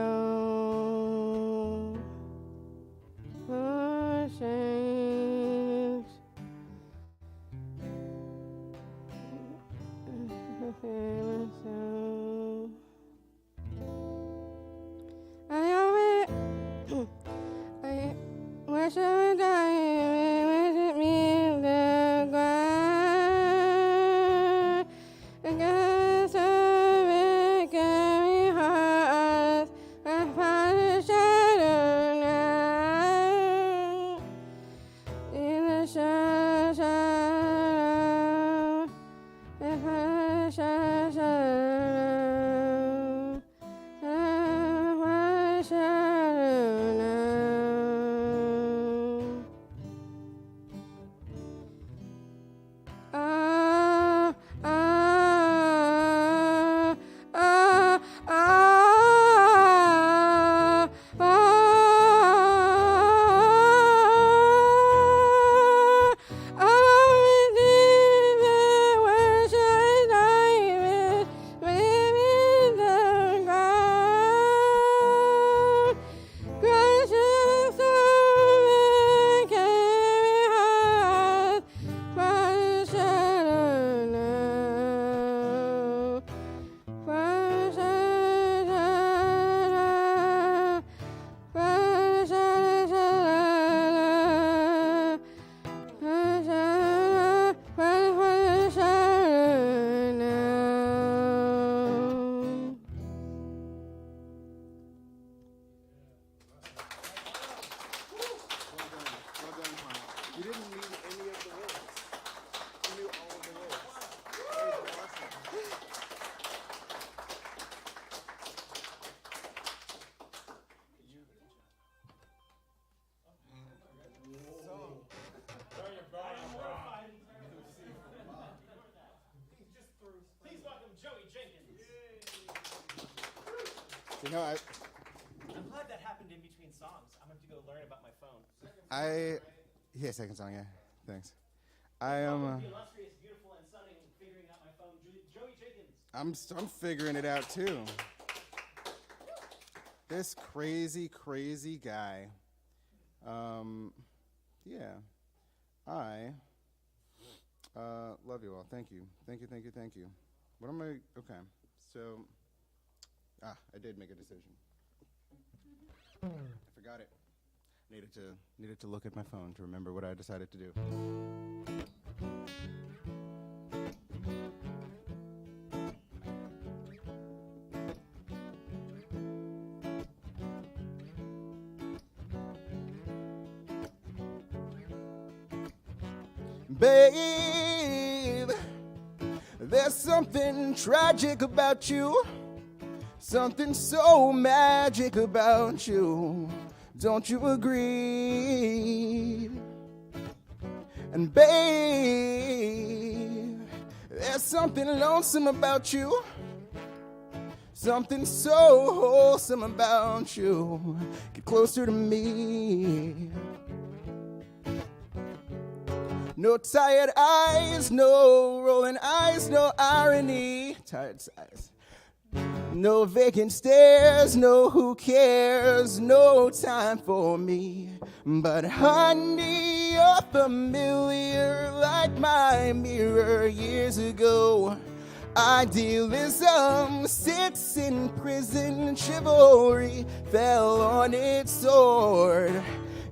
[SPEAKER 3] for change. Myself. I wish I would die with me the ground. Because of it gave me heart. I found a shadow now. In the shadow. I found a shadow. I found a shadow now.
[SPEAKER 10] You didn't need any of the words. You knew all of the words. That was awesome.
[SPEAKER 1] Please welcome Joey Jenkins.
[SPEAKER 10] You know,
[SPEAKER 1] I'm glad that happened in between songs. I'm going to go learn about my phone.
[SPEAKER 10] yeah, second song, yeah. Thanks. I am.
[SPEAKER 1] The illustrious, beautiful, and stunning figuring out my phone, Joey Jenkins.
[SPEAKER 10] I'm figuring it out too. This crazy guy. Yeah. I love you all. Thank you. What am I? Okay. So, I did make a decision. I forgot it. Needed to look at my phone to remember what I decided to do. Babe, there's something tragic about you, something so magic about you. Don't you agree? And babe, there's something lonesome about you, something so wholesome about you. Get closer to me. No tired eyes, no rolling eyes, no irony. Tired eyes. No vacant stares, no who cares, no time for me. But honey, you're familiar like my mirror years ago. Idealism sits in prison, chivalry fell on its sword.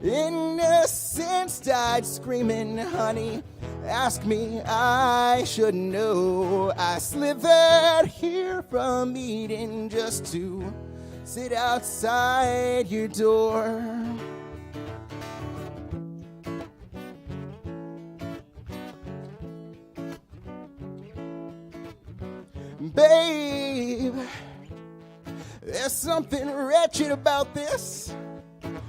[SPEAKER 10] Innocence died screaming, honey, ask me, I should know. I slithered here from Eden just to sit outside your door. Babe, There's something wretched about this,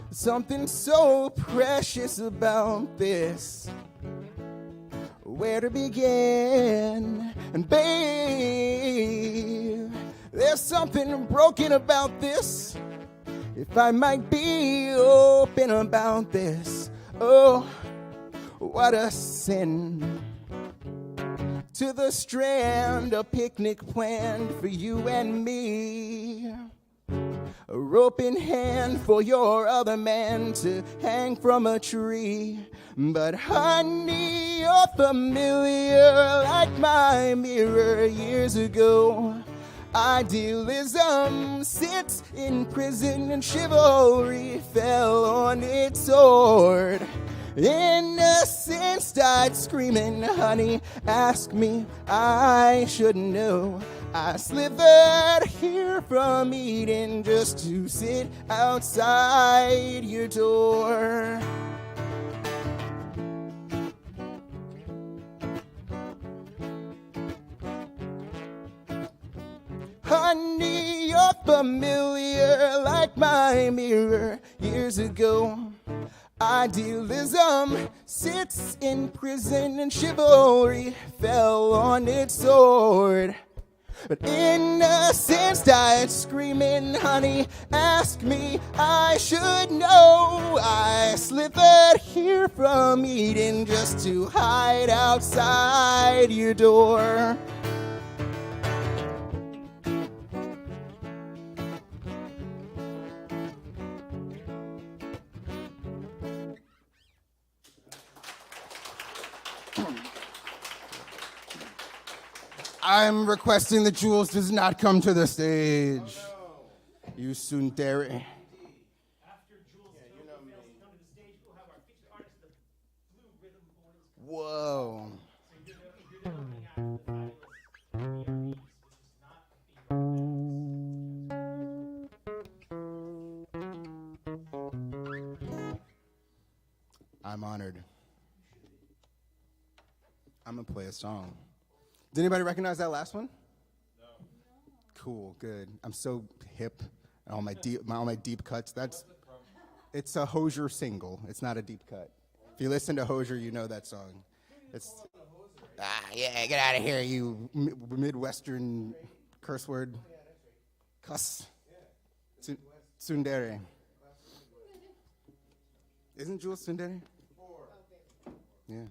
[SPEAKER 10] something so precious about this. Where to begin? And babe, there's something broken about this. If I might be open about this, oh, what a sin. To the Strand, a picnic planned for you and me. A rope in hand for your other man to hang from a tree. But honey, you're familiar like my mirror years ago. Idealism sits in prison and chivalry fell on its sword. Innocence died screaming, honey, ask me, I should know. I slithered here from Eden just to sit outside your door. Honey, you're familiar like my mirror years ago. Idealism sits in prison and chivalry fell on its sword. But innocence died screaming, honey, ask me, I should know. I slithered here from Eden just to hide outside your door. I'm requesting that Jules does not come to the stage. Oh, no. You tsundere.
[SPEAKER 1] After Jules fails to come to the stage, we'll have our featured artist, the Blue Rhythm Boys.
[SPEAKER 10] Whoa.
[SPEAKER 1] So you're looking at the fabulous which is not
[SPEAKER 10] I'm honored. I'm gonna play a song. Did anybody recognize that last one? No. Cool, good. I'm so hip. All my deep cuts. It's a Hozier single. It's not a deep cut. If you listen to Hozier, you know that song. It's yeah, get out of here, you Midwestern curse word. Cuss. Tsundere. Isn't Jules tsundere? Yeah.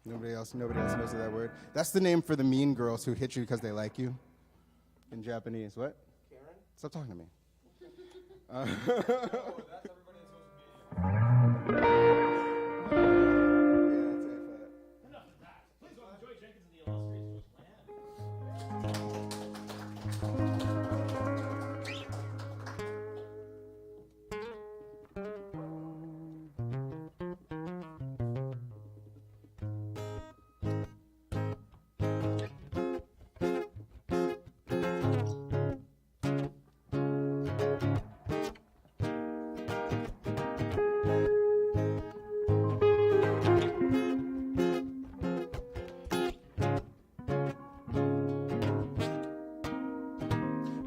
[SPEAKER 10] Nobody else knows that word. That's the name for the mean girls who hit you because they like you. In Japanese, what? Karen? Stop talking to me.
[SPEAKER 2] That's everybody
[SPEAKER 1] Enough of that. Please welcome Joy Jenkins and the illustrious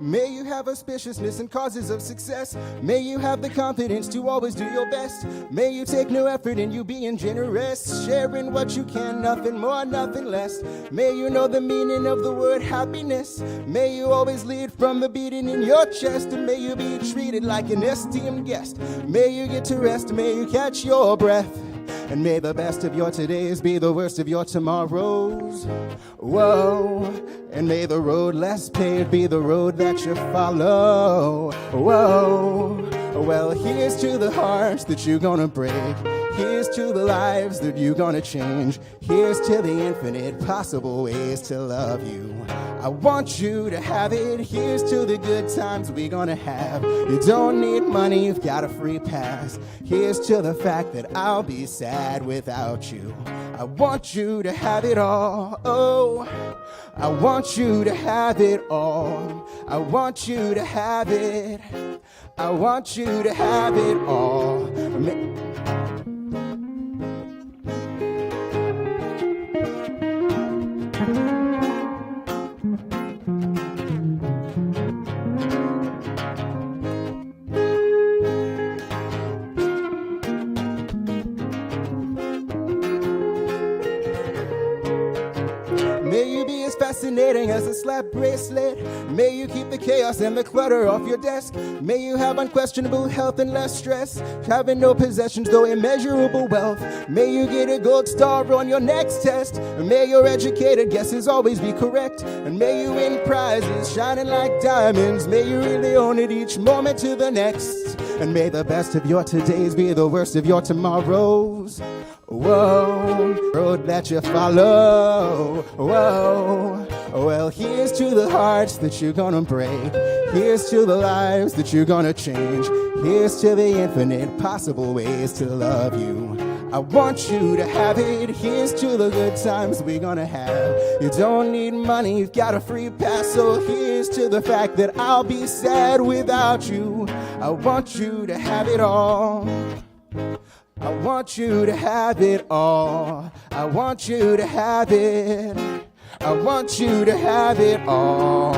[SPEAKER 10] May you have auspiciousness and causes of success. May you have the confidence to always do your best. May you take no effort in you being generous, sharing what you can, nothing more, nothing less. May you know the meaning of the word happiness. May you always lead from the beating in your chest. And may you be treated like an esteemed guest. May you get to rest, may you catch your breath. And may the best of your todays be the worst of your tomorrows. Whoa. And may the road less paved be the road that you follow. Whoa. Well, here's to the hearts that you're gonna break. Here's to the lives that you're gonna change. Here's to the infinite possible ways to love you. I want you to have it. Here's to the good times we're gonna have. You don't need money, you've got a free pass. Here's to the fact that I'll be sad without you. I want you to have it all. Oh, I want you to have it all. I want you to have it. I want you to have it all. fascinating as a slap bracelet. May you keep the chaos and the clutter off your desk. May you have unquestionable health and less stress. Having no possessions, though immeasurable wealth. May you get a gold star on your next test. May your educated guesses always be correct. And may you win prizes shining like diamonds. May you really own it each moment to the next. And may the best of your todays be the worst of your tomorrows. Whoa, road that you follow. Whoa, well, here's to the hearts that you're gonna break. Here's to the lives that you're gonna change. Here's to the infinite possible ways to love you. I want you to have it. Here's to the good times we're gonna have. You don't need money, you've got a free pass. So here's to the fact that I'll be sad without you. I want you to have it all. I want you to have it all. I want you to have it. I want you to have it all.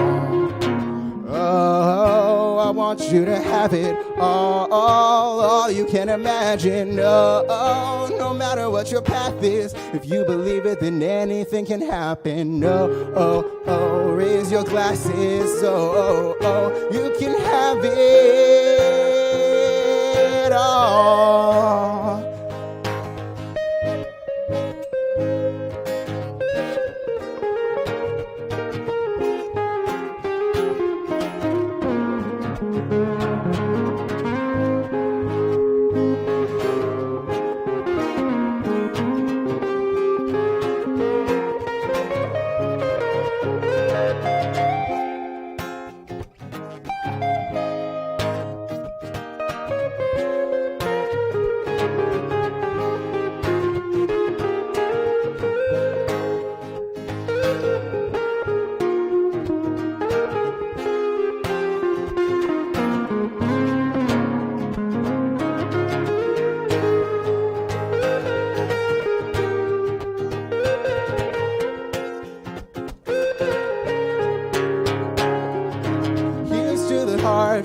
[SPEAKER 10] Oh, I want you to have it all you can imagine. Oh, no matter what your path is, if you believe it, then anything can happen. Oh, raise your glasses. Oh, you can have it all.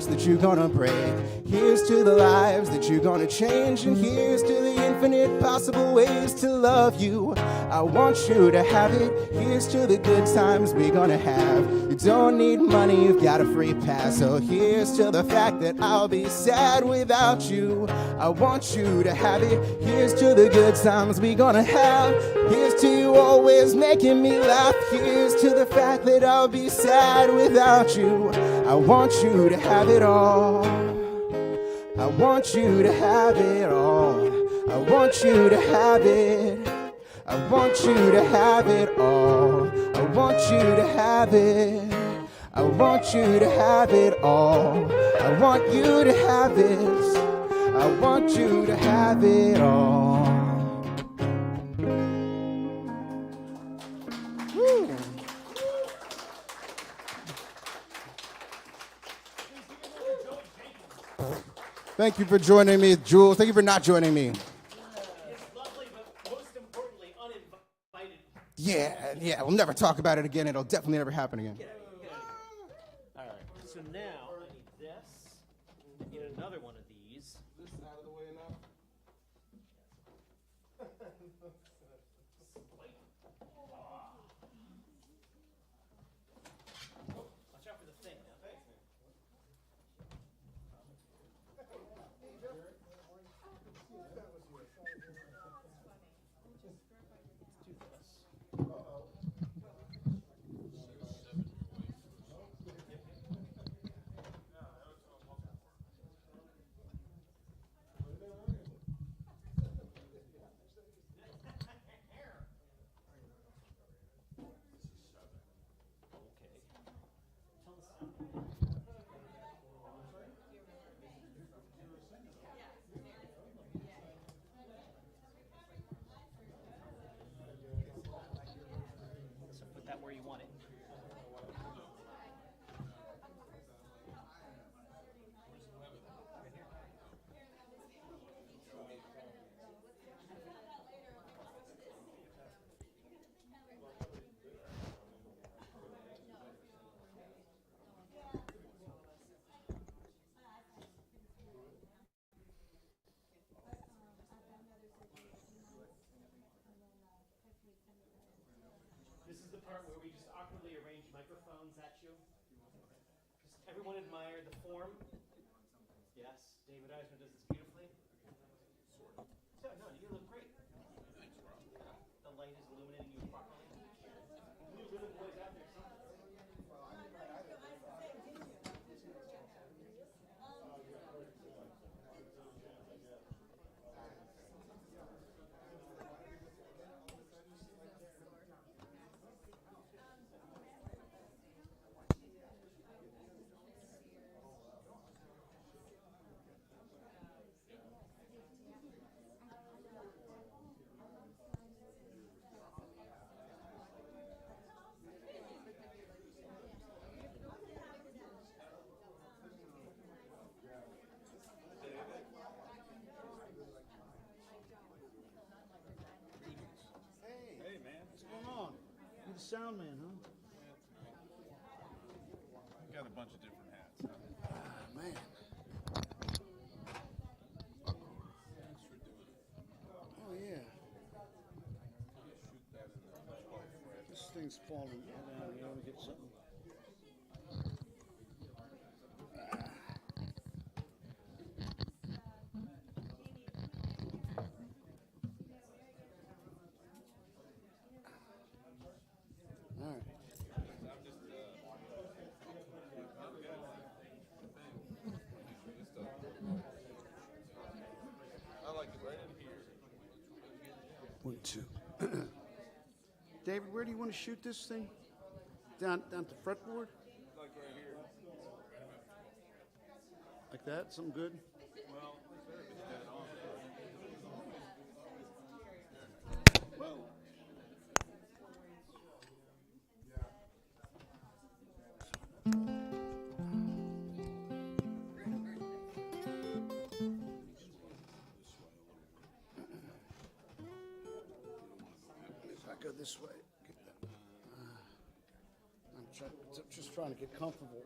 [SPEAKER 10] That you're gonna break. Here's to the lives that you're gonna change. And here's to the infinite possible ways to love you. I want you to have it. Here's to the good times we're gonna have. You don't need money, you've got a free pass. So here's to the fact that I'll be sad without you. I want you to have it. Here's to the good times we're gonna have. Here's to you always making me laugh. Here's to the fact that I'll be sad without you. I want you to have it all. I want you to have it all. I want you to have it. I want you to have it all. I want you to have it. I want you to have it all. I want you to have it. I want you to have it all. Thank you for joining me, Jules. Thank you for not joining me.
[SPEAKER 1] It's lovely, but most importantly, uninvited.
[SPEAKER 10] Yeah, we'll never talk about it again. It'll definitely never happen again.
[SPEAKER 1] All right, so now I need this. I need another one of these.
[SPEAKER 10] This out of the way enough?
[SPEAKER 1] Watch out for the thing. Thanks, man. Everyone admire the form. Yes, David Eisner does this beautifully. So, no, you look great. Thanks, Rob. The light is illuminating you properly. Blue Ribbon Boys out there.
[SPEAKER 11] Hey, man, what's going on? You're the sound man, huh?
[SPEAKER 12] Got a bunch of different hats.
[SPEAKER 11] Ah, man. Oh, yeah. This thing's falling down. You want to get something? All right.
[SPEAKER 12] I like it right in here.
[SPEAKER 11] 1, 2. David, where do you want to shoot this thing? Down at the fretboard?
[SPEAKER 12] Like right here.
[SPEAKER 11] Like that? Something good?
[SPEAKER 12] Well, it's dead on.
[SPEAKER 11] Whoa. If I go this way, get that. Just trying to get comfortable.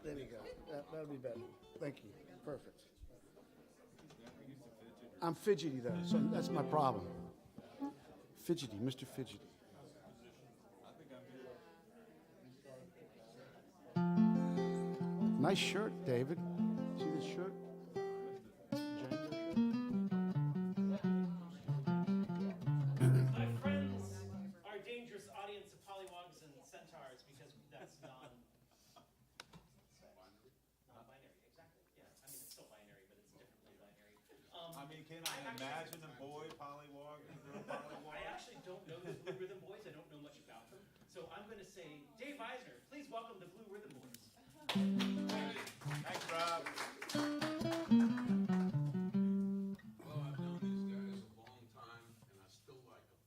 [SPEAKER 11] There you go. That'll be better. Thank you. Perfect. I'm fidgety though, so that's my problem. Fidgety, Mr. Fidgety. Nice shirt, David. See this shirt? Django shirt?
[SPEAKER 1] My friends are dangerous audience of pollywogs and centaurs because that's non-binary, exactly. Yeah, I mean it's still binary, but it's differently binary.
[SPEAKER 12] I mean, can I imagine a boy pollywog and a girl pollywog?
[SPEAKER 1] I actually don't know the Blue Rhythm Boys. I don't know much about them, so I'm going to say, Dave Eisner, please welcome the Blue Rhythm Boys.
[SPEAKER 12] Thanks, Rob.
[SPEAKER 13] Well, I've known these guys a long time, and I still like them.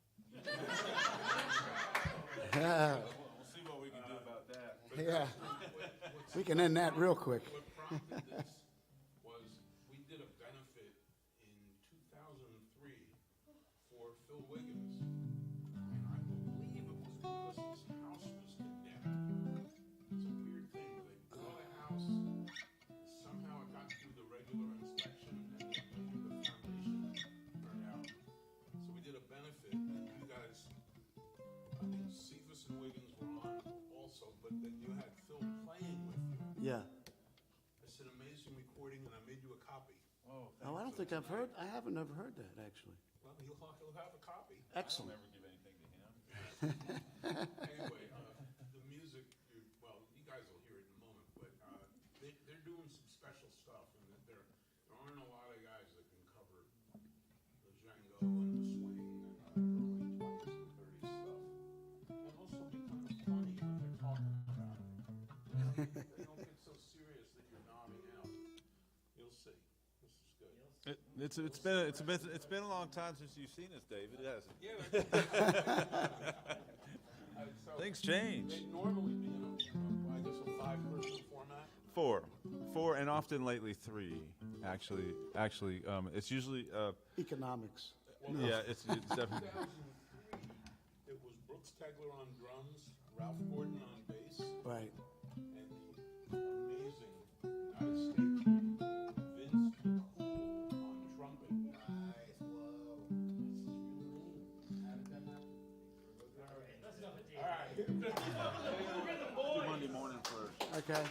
[SPEAKER 12] We'll see what we can do about that.
[SPEAKER 11] Yeah. We can end that real quick.
[SPEAKER 13] What prompted this was we did a benefit in 2003 for Phil Wiggins. And I believe it was because his house was condemned. It's a weird thing. They bought a house, somehow it got through the regular inspection, and the foundation turned out. So we did a benefit, and you guys, I think Cephas and Wiggins were on also, but then you had Phil playing with you.
[SPEAKER 11] Yeah.
[SPEAKER 13] It's an amazing recording, and I made you a copy.
[SPEAKER 12] Oh,
[SPEAKER 11] Oh, I don't think I've heard. I haven't ever heard that actually.
[SPEAKER 13] Well, he'll have a copy.
[SPEAKER 11] Excellent.
[SPEAKER 12] never give anything to him.
[SPEAKER 13] Anyway, the music, well, you guys will hear it in a moment, but they're doing some special stuff, and there aren't a lot of guys that can cover the Django and the swing and early 20s and 30s stuff. And also be kind of funny when they're talking about it. They don't get so serious that you're nodding out. You'll see. This is good.
[SPEAKER 12] It's been a long time since you've seen us, David, hasn't it?
[SPEAKER 13] Yeah, so
[SPEAKER 12] Things change.
[SPEAKER 13] they normally be in I guess a 5-person format.
[SPEAKER 12] Four, and often lately 3. Actually, it's usually
[SPEAKER 11] Economics.
[SPEAKER 12] yeah, it's definitely.
[SPEAKER 13] 2003, it was Brooks Tegler on drums, Ralph Gordon on bass,
[SPEAKER 11] Right.
[SPEAKER 13] and the amazing United States Vince McCool on trumpet.
[SPEAKER 1] Nice, whoa.
[SPEAKER 13] How did that happen?
[SPEAKER 1] That's enough of Dave.
[SPEAKER 13] All right.
[SPEAKER 1] Blue Rhythm Boys.
[SPEAKER 12] Monday morning first.
[SPEAKER 11] Okay.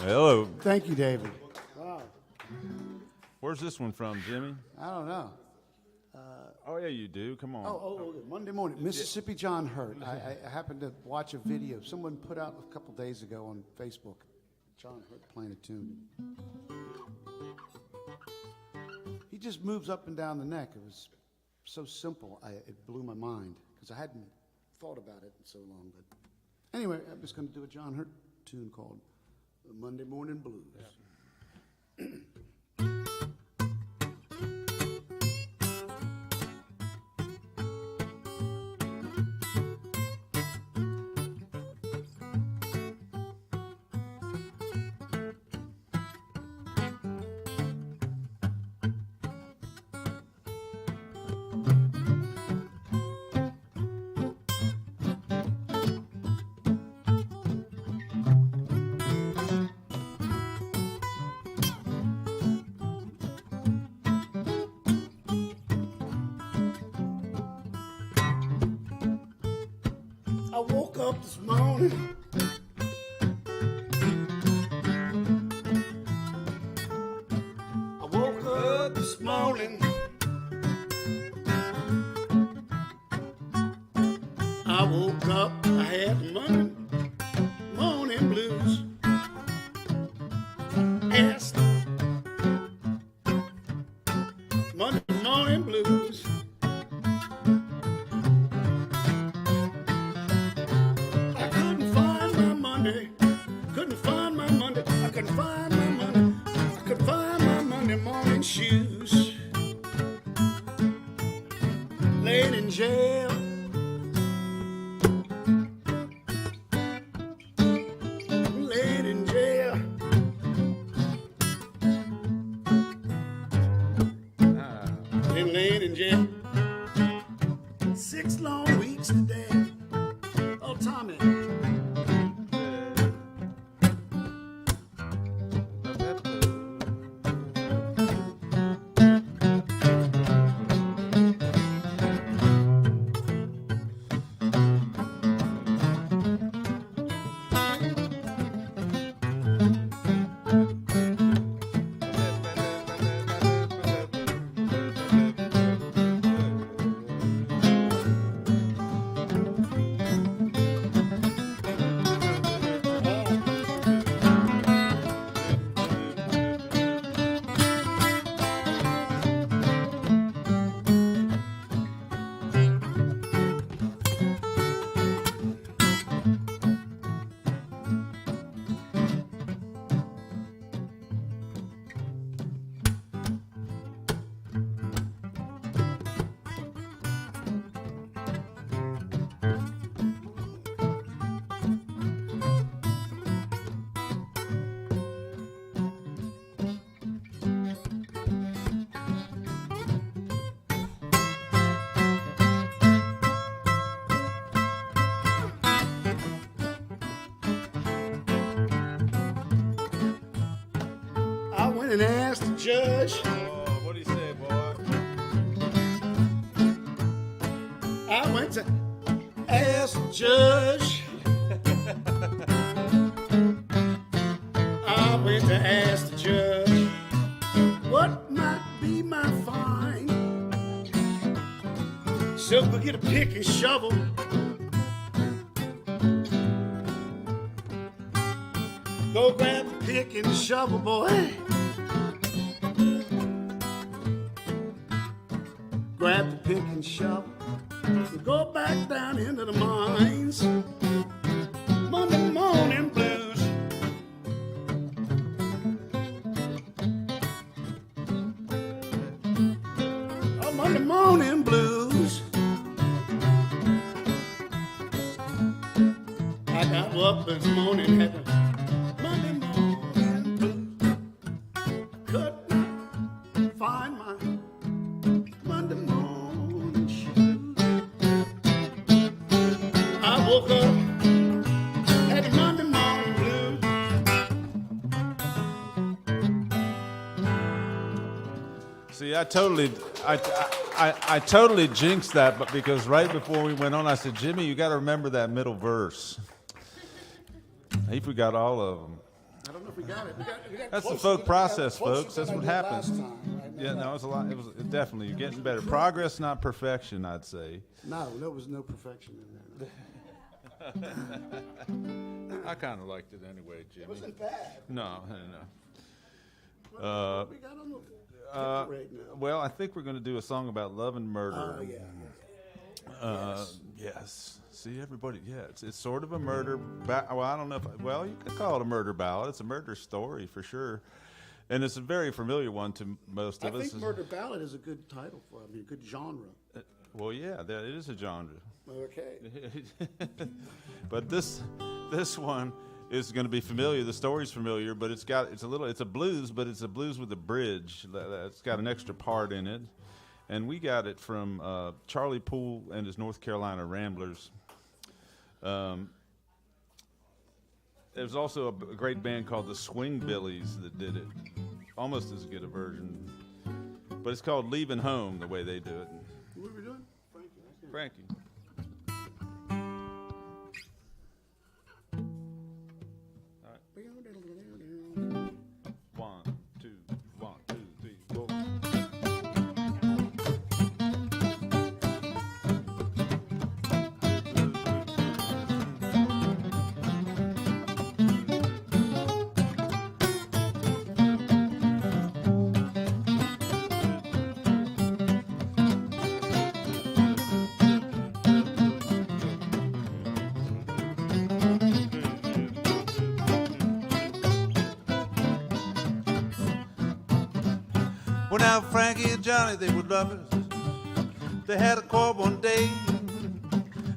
[SPEAKER 12] Hello.
[SPEAKER 11] Thank you, David. Wow.
[SPEAKER 12] Where's this one from, Jimmy?
[SPEAKER 11] I don't know.
[SPEAKER 12] Oh, yeah, you do. Come on.
[SPEAKER 11] Oh, Monday morning, Mississippi John Hurt. I happened to watch a video someone put out a couple days ago on Facebook. John Hurt playing a tune. He just moves up and down the neck. It was so simple. It blew my mind because I hadn't thought about it in so long. But anyway, I'm just going to do a John Hurt tune called The Monday Morning Blues. Yeah. I woke up this morning. I woke up this morning. I woke up, I had the morning blues. Asked Monday morning blues. Shoes, laid in jail, laid in jail. Been laid in jail 6 long weeks today. Oh, Tommy. And asked the judge.
[SPEAKER 12] Oh, what do you say, boy?
[SPEAKER 11] I went to ask the judge. I went to ask the judge what might be my fine. So go get a pick and shovel. Go grab the pick and shovel, boy. Grab the pick and shovel, go back down into the mines. Monday morning blues. Oh, Monday morning blues. I got up this morning, had the Monday morning blues. Could not find my Monday morning shoes. I woke up, had the Monday morning blues.
[SPEAKER 12] See, I totally jinxed that, but because right before we went on, I said, Jimmy, you got to remember that middle verse. He forgot all of them.
[SPEAKER 11] I don't know if we got it. We got
[SPEAKER 12] That's the
[SPEAKER 11] closer
[SPEAKER 12] folk
[SPEAKER 11] than-
[SPEAKER 12] process,
[SPEAKER 11] closer
[SPEAKER 12] folks.
[SPEAKER 11] than
[SPEAKER 12] That's
[SPEAKER 11] I
[SPEAKER 12] what
[SPEAKER 11] did
[SPEAKER 12] happens.
[SPEAKER 11] last time, right?
[SPEAKER 12] Yeah, no, it was a lot. It was definitely, you're getting better. Progress, not perfection, I'd say.
[SPEAKER 11] No, there was no perfection in there.
[SPEAKER 12] I kind of liked it anyway, Jimmy.
[SPEAKER 11] It wasn't bad.
[SPEAKER 12] No.
[SPEAKER 11] We got on the kicker right now.
[SPEAKER 12] Well, I think we're going to do a song about love and murder.
[SPEAKER 11] Oh, yeah.
[SPEAKER 12] Yes. See, everybody, yeah, it's sort of a murder. Well, I don't know if, you could call it a murder ballad. It's a murder story for sure. And it's a very familiar one to most of us.
[SPEAKER 11] I think murder ballad is a good title for it. I mean, a good genre.
[SPEAKER 12] Well, yeah, it is a genre.
[SPEAKER 11] Okay.
[SPEAKER 12] But this one is going to be familiar. The story's familiar, but it's a blues, but it's a blues with a bridge. It's got an extra part in it. And we got it from Charlie Poole and his North Carolina Ramblers. There's also a great band called the Swing Billies that did it. Almost as good a version. But it's called Leaving Home, the way they do it.
[SPEAKER 11] What are we doing?
[SPEAKER 12] Frankie. All right. 1, 2, 1, 2, 3, 4. Well, now Frankie and Johnny, they were lovers. They had a quarrel one day.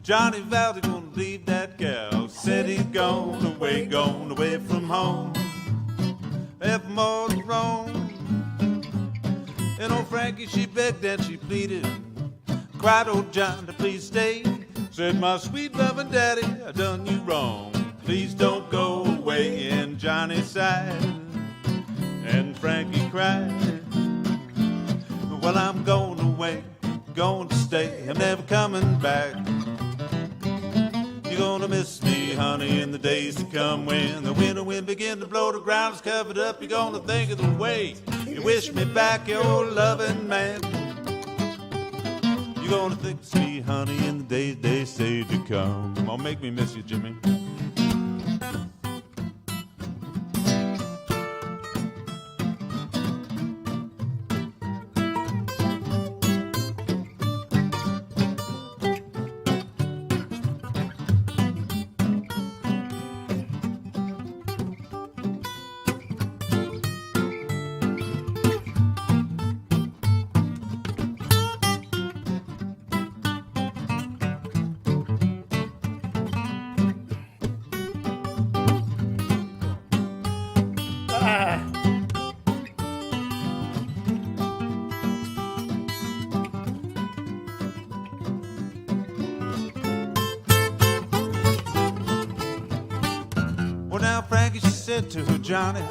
[SPEAKER 12] Johnny vowed he gonna leave that gal. Said he'd gone away from home. Evermore to roam. And old Frankie, she begged and she pleaded. Cried, old John, to please stay. Said, my sweet loving daddy, I done you wrong. Please don't go away. And Johnny sighed. And Frankie cried. Well, I'm going away, going to stay, I'm never coming back. You're gonna miss me, honey, in the days to come when the winter wind begin to blow, the ground is covered up. You're gonna think of the way you wish me back, your loving man. You're gonna think of me, honey, in the days say to come. Come on, make me miss you, Jimmy. To Johnny,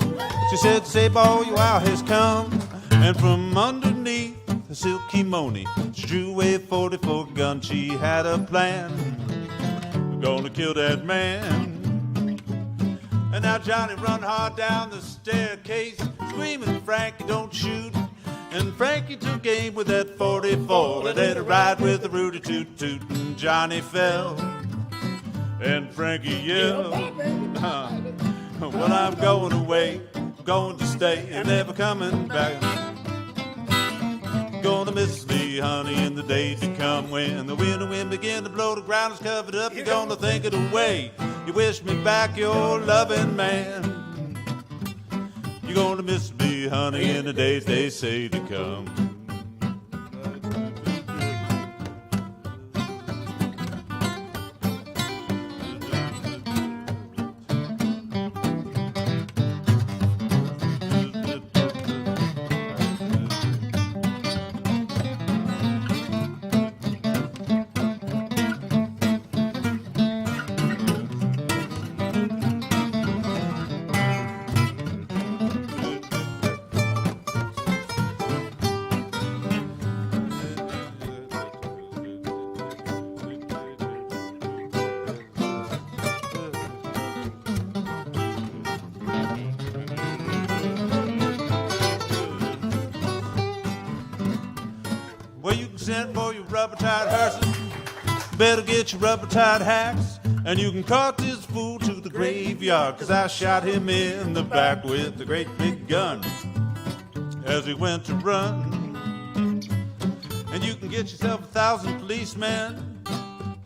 [SPEAKER 12] she said, say, boy, your hour has come. And from underneath the silky money, she drew a 44 gun. She had a plan, we're gonna kill that man. And now Johnny run hard down the staircase, screaming, Frankie, don't shoot. And Frankie took aim with that 44 and let her ride with the Rudy toot toot. And Johnny fell, and Frankie yelled, well, I'm going away, going to stay, and never coming back. Gonna miss me, honey, in the days to come when the winter wind begin to blow, the ground is covered up. You're gonna think of the way you wish me back, your loving man. You're gonna miss me, honey, in the days they say to come. sent for your rubber-tied hearses. Better get your rubber-tied hacks, and you can cart this fool to the graveyard, 'cause I shot him in the back with a great big gun as he went to run. And you can get yourself 1,000 policemen,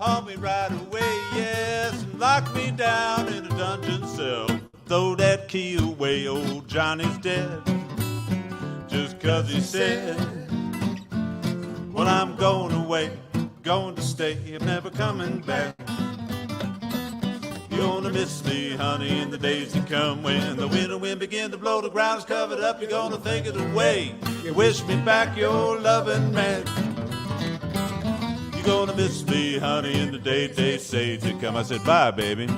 [SPEAKER 12] haul me right away, yes, and lock me down in a dungeon cell. Throw that key away, old Johnny's dead, just 'cause he said, well, I'm going away, going to stay, I'm never coming back. You're gonna miss me, honey, in the days to come, when the winter wind begin to blow, the ground's covered up, you're gonna think it away. You wish me back your loving man. You're gonna miss me, honey, in the day say to come. I said, bye, baby.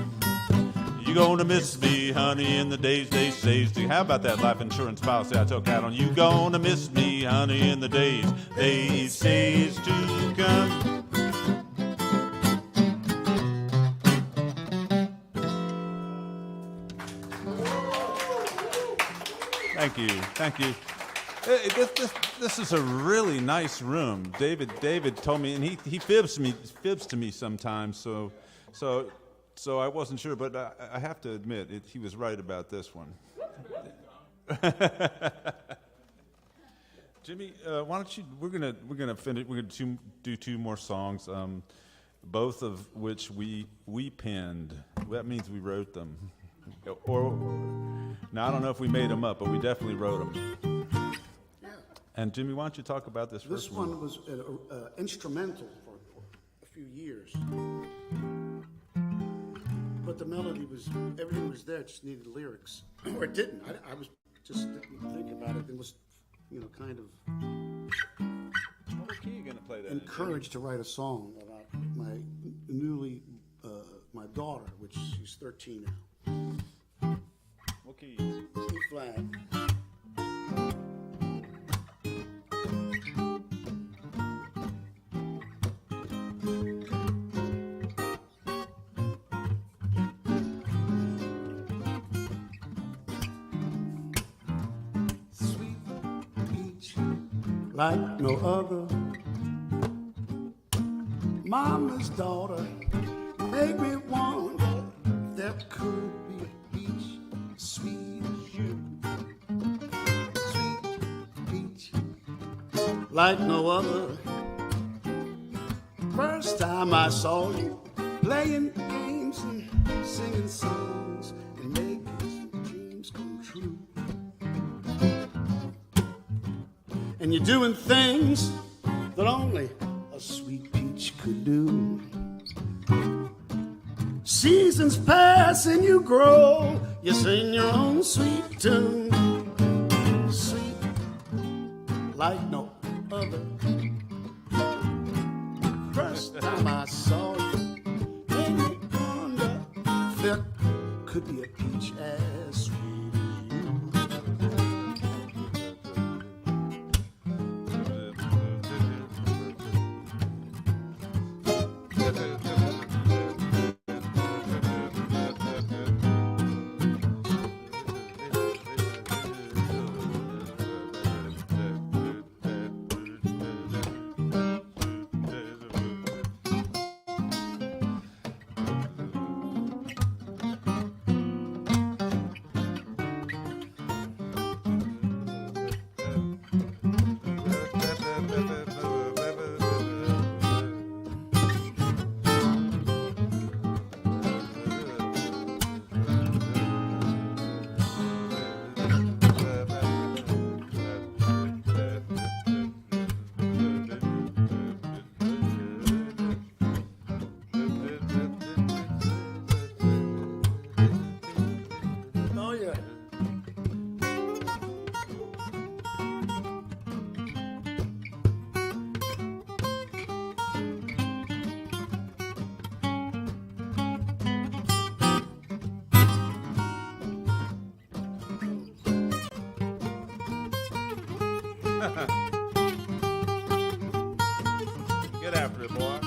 [SPEAKER 12] You're gonna miss me, honey, in the days they say to. How about that life insurance policy I took out on you? Gonna miss me, honey, in the days they say to come. Thank you, thank you. This is a really nice room. David told me, and he fibs to me sometimes. So I wasn't sure, but I have to admit he was right about this one. Jimmy, why don't you? We're gonna finish. We're gonna do two more songs, both of which we penned. That means we wrote them. Or now I don't know if we made them up, but we definitely wrote them.
[SPEAKER 11] Yeah.
[SPEAKER 12] And Jimmy, why don't you talk about this first one?
[SPEAKER 11] This one was instrumental for a few years, but the melody was, everything was there, it just needed lyrics, or it didn't. I was just didn't think about it. It was, kind of
[SPEAKER 12] What key are you gonna play that?
[SPEAKER 11] encouraged to write a song about my daughter, which she's 13 now.
[SPEAKER 12] What key?
[SPEAKER 11] E flat. Sweet peach, like no other. Mama's daughter, make me wonder if there could be a peach sweet as you. Sweet peach, like no other. First time I saw you playing games and singing songs and making dreams come true. And you're doing things that only a sweet peach could do. Seasons pass and you grow, you sing your own sweet tune. Sweet like no other. First time I saw you, made me wonder if there could be a peach as sweet
[SPEAKER 12] Get after it, boy.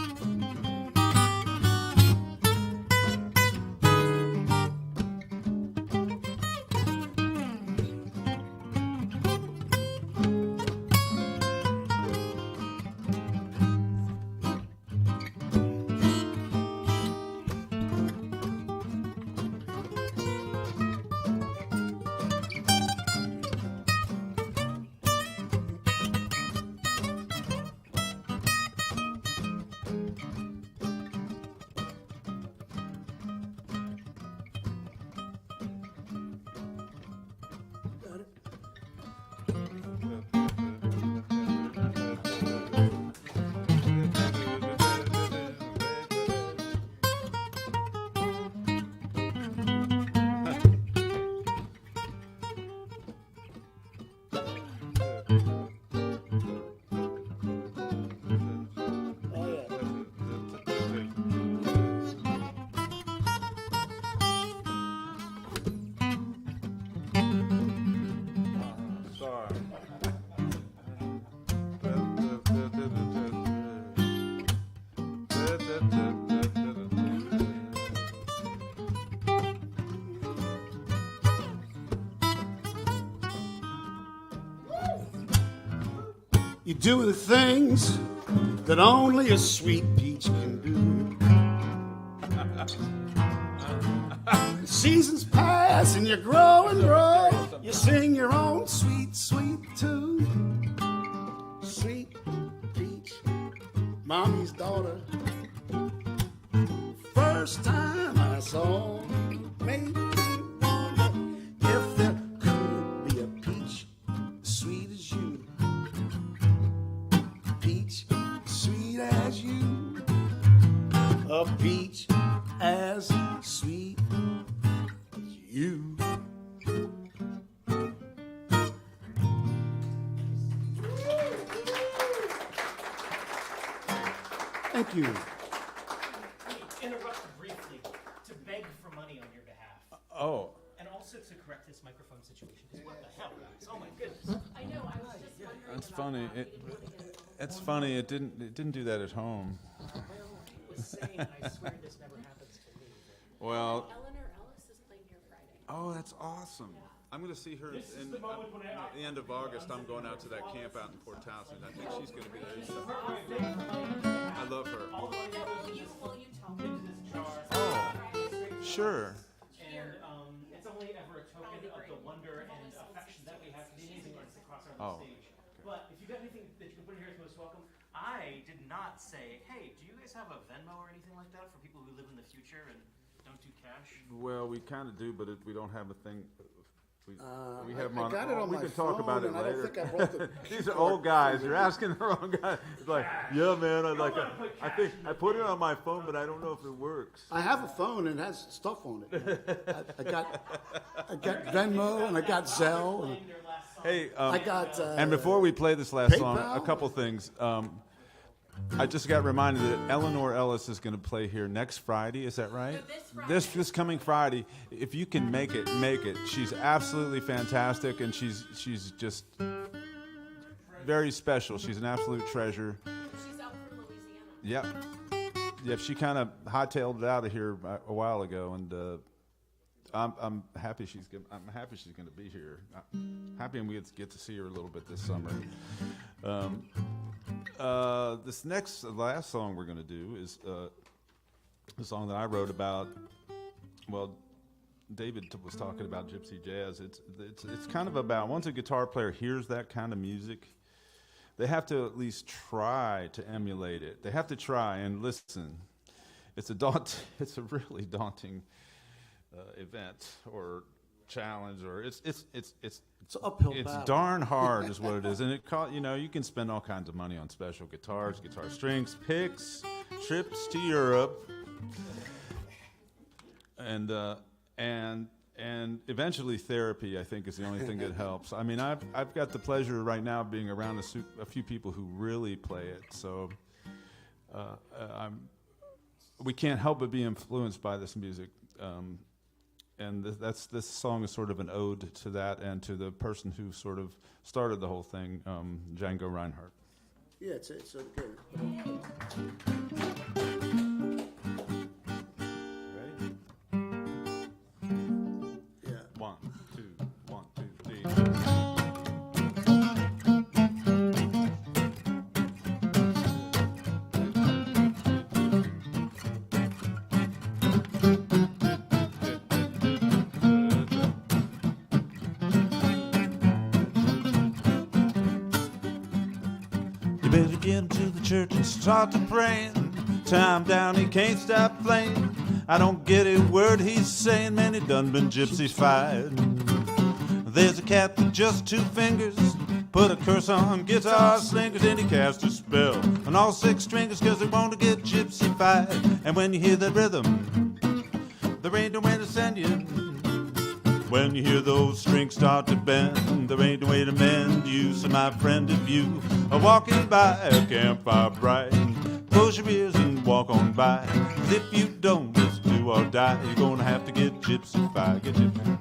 [SPEAKER 11] You do the things that only a sweet peach can do. Seasons pass and you grow and grow. You sing your own sweet, sweet tune. Sweet peach, mommy's daughter. First time I saw, made me wonder if there could be a peach as sweet as you. Peach sweet as you. A peach as sweet as you. Thank you.
[SPEAKER 1] Interrupt briefly to beg for money on your behalf.
[SPEAKER 12] Oh.
[SPEAKER 1] And also to correct this microphone situation. Because what the hell, guys? Oh my goodness.
[SPEAKER 3] I know. I was just wondering.
[SPEAKER 12] That's funny. It's funny. It didn't do that at home.
[SPEAKER 1] Well, he was saying, I swear this never happens to me.
[SPEAKER 12] Well.
[SPEAKER 3] Eleanor Ellis is playing here Friday.
[SPEAKER 12] Oh, that's awesome. I'm going to see her at the end of August. I'm going out to that camp out in Port Townsend. I think she's going to be there. I love her.
[SPEAKER 3] Will you tell me?
[SPEAKER 12] Oh, sure.
[SPEAKER 1] And it's only ever a token of the wonder and affection that we have for the amazing artists across our stage. But if you got anything that you can put in here, it's most welcome. I did not say, hey, do you guys have a Venmo or anything like that for people who live in the future and don't do cash?
[SPEAKER 12] Well, we kind of do, but we don't have a thing. We have
[SPEAKER 11] I got it on
[SPEAKER 12] we
[SPEAKER 11] my
[SPEAKER 12] can talk about it
[SPEAKER 11] phone, and
[SPEAKER 12] later.
[SPEAKER 11] I don't think I brought the
[SPEAKER 12] These are old guys. You're asking the wrong guy. It's like, yeah, man. I think I put it on my phone, but I don't know if it works.
[SPEAKER 11] I have a phone and it has stuff on it. I got Venmo and I got Zelle. And
[SPEAKER 12] Hey,
[SPEAKER 11] I got.
[SPEAKER 12] and before we play this last song,
[SPEAKER 11] PayPal?
[SPEAKER 12] a couple things. I just got reminded that Eleanor Ellis is going to play here next Friday. Is that right?
[SPEAKER 3] No,
[SPEAKER 12] This coming Friday. If you can make it, make it. She's absolutely fantastic, and she's just very special. She's an absolute treasure.
[SPEAKER 3] She's up from Louisiana.
[SPEAKER 12] Yep. She kind of hightailed it out of here a while ago, and I'm happy she's going to be here. I'm happy we get to see her a little bit this summer. This last song we're going to do is the song that I wrote about. Well, David was talking about gypsy jazz. It's kind of about, once a guitar player hears that kind of music, they have to at least try to emulate it. They have to try and listen. It's a really daunting event or challenge, or it's
[SPEAKER 11] uphill
[SPEAKER 12] it's
[SPEAKER 11] battle.
[SPEAKER 12] darn hard is what it is. And you can spend all kinds of money on special guitars, guitar strings, picks, trips to Europe, and eventually therapy, I think, is the only thing that helps. I mean, I've got the pleasure right now of being around a few people who really play it, so we can't help but be influenced by this music. And this song is sort of an ode to that and to the person who sort of started the whole thing, Django Reinhardt.
[SPEAKER 11] Yeah, it's okay.
[SPEAKER 12] Ready?
[SPEAKER 11] Yeah.
[SPEAKER 12] 1, 2, 1, 2, 3. You better get him to the church and start to praying. Time down, he can't stop playing. I don't get a word he's saying, man, he done been gypsy-fied. There's a cat with just 2 fingers, put a curse on guitar slingers, and he cast a spell on all 6 stringers, cause they want to get gypsy-fied. And when you hear that rhythm, there ain't no way to send you. When you hear those strings start to bend, there ain't no way to mend you. So my friend, if you are walking by a campfire bright, close your ears and walk on by. 'Cause if you don't, it's do or die. You're gonna have to get gypsy-fied, get gypsy.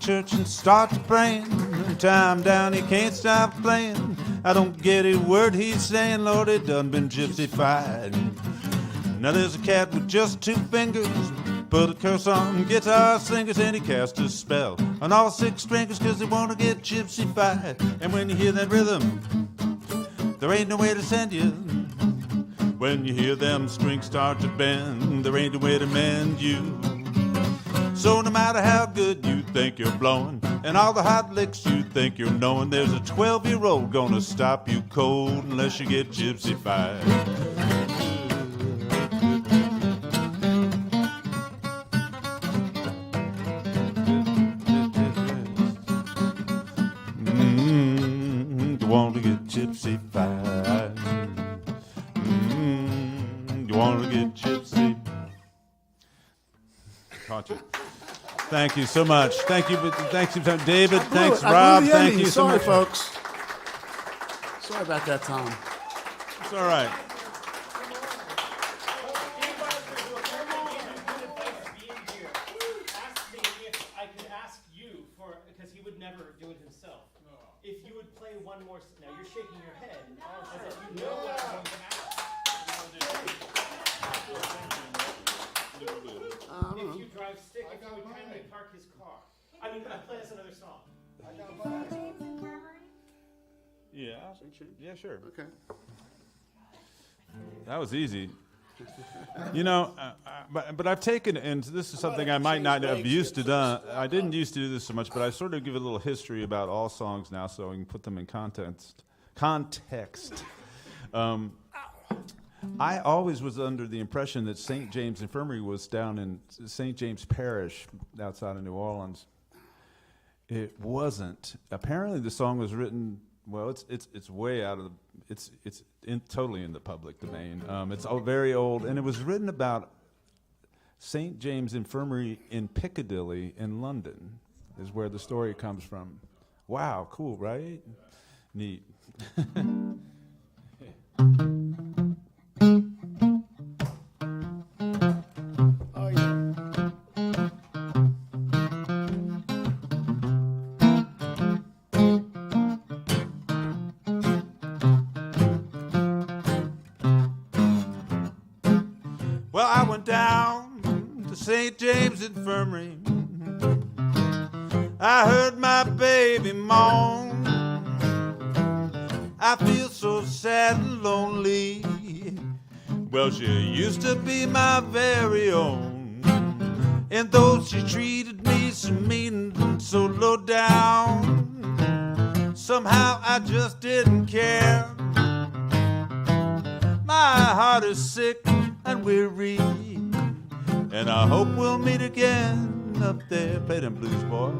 [SPEAKER 12] church and start to praying. Time down, he can't stop playing. I don't get a word he's saying, Lord, it done been gypsy-fied. Now there's a cat with just 2 fingers, put a curse on guitar slingers, and he cast a spell on all 6 stringers, 'cause they wanna get gypsy-fied. And when you hear that rhythm, there ain't no way to send you. When you hear them strings start to bend, there ain't no way to mend you. So no matter how good you think you're blowing, and all the hot licks you think you're knowing, there's a 12-year-old gonna stop you cold unless you get gypsy-fied. You want to get gypsy-fied. You want to get gypsy. Caught you. Thank you so much. Thank you, David. Thanks, Rob. Thank you so much,
[SPEAKER 11] folks. Sorry about that, Tom.
[SPEAKER 12] It's all right.
[SPEAKER 1] If you would play one more, now you're shaking your head, as if you know what I'm going to ask. If you drive stick, if you would kindly park his car. I mean, play us another song.
[SPEAKER 12] Yeah. Yeah, sure.
[SPEAKER 11] Okay.
[SPEAKER 12] That was easy. You know, but I've taken, and this is something I might not have used to do. I didn't used to do this so much, but I sort of give a little history about all songs now, so I can put them in context. I always was under the impression that St. James Infirmary was down in St. James Parish outside of New Orleans. It wasn't. Apparently, the song was written. Well, it's way out of the. It's totally in the public domain. It's very old, and it was written about St. James Infirmary in Piccadilly in London, is where the story comes from. Wow, cool, right? Neat.
[SPEAKER 11] Oh, yeah.
[SPEAKER 12] Well, I went down to St. James Infirmary. I heard my baby moan. I feel so sad and lonely. Well, she used to be my very own. And though she treated me so mean and so low down, somehow I just didn't care. My heart is sick and weary, and I hope we'll meet again up there. Play them blues, boy.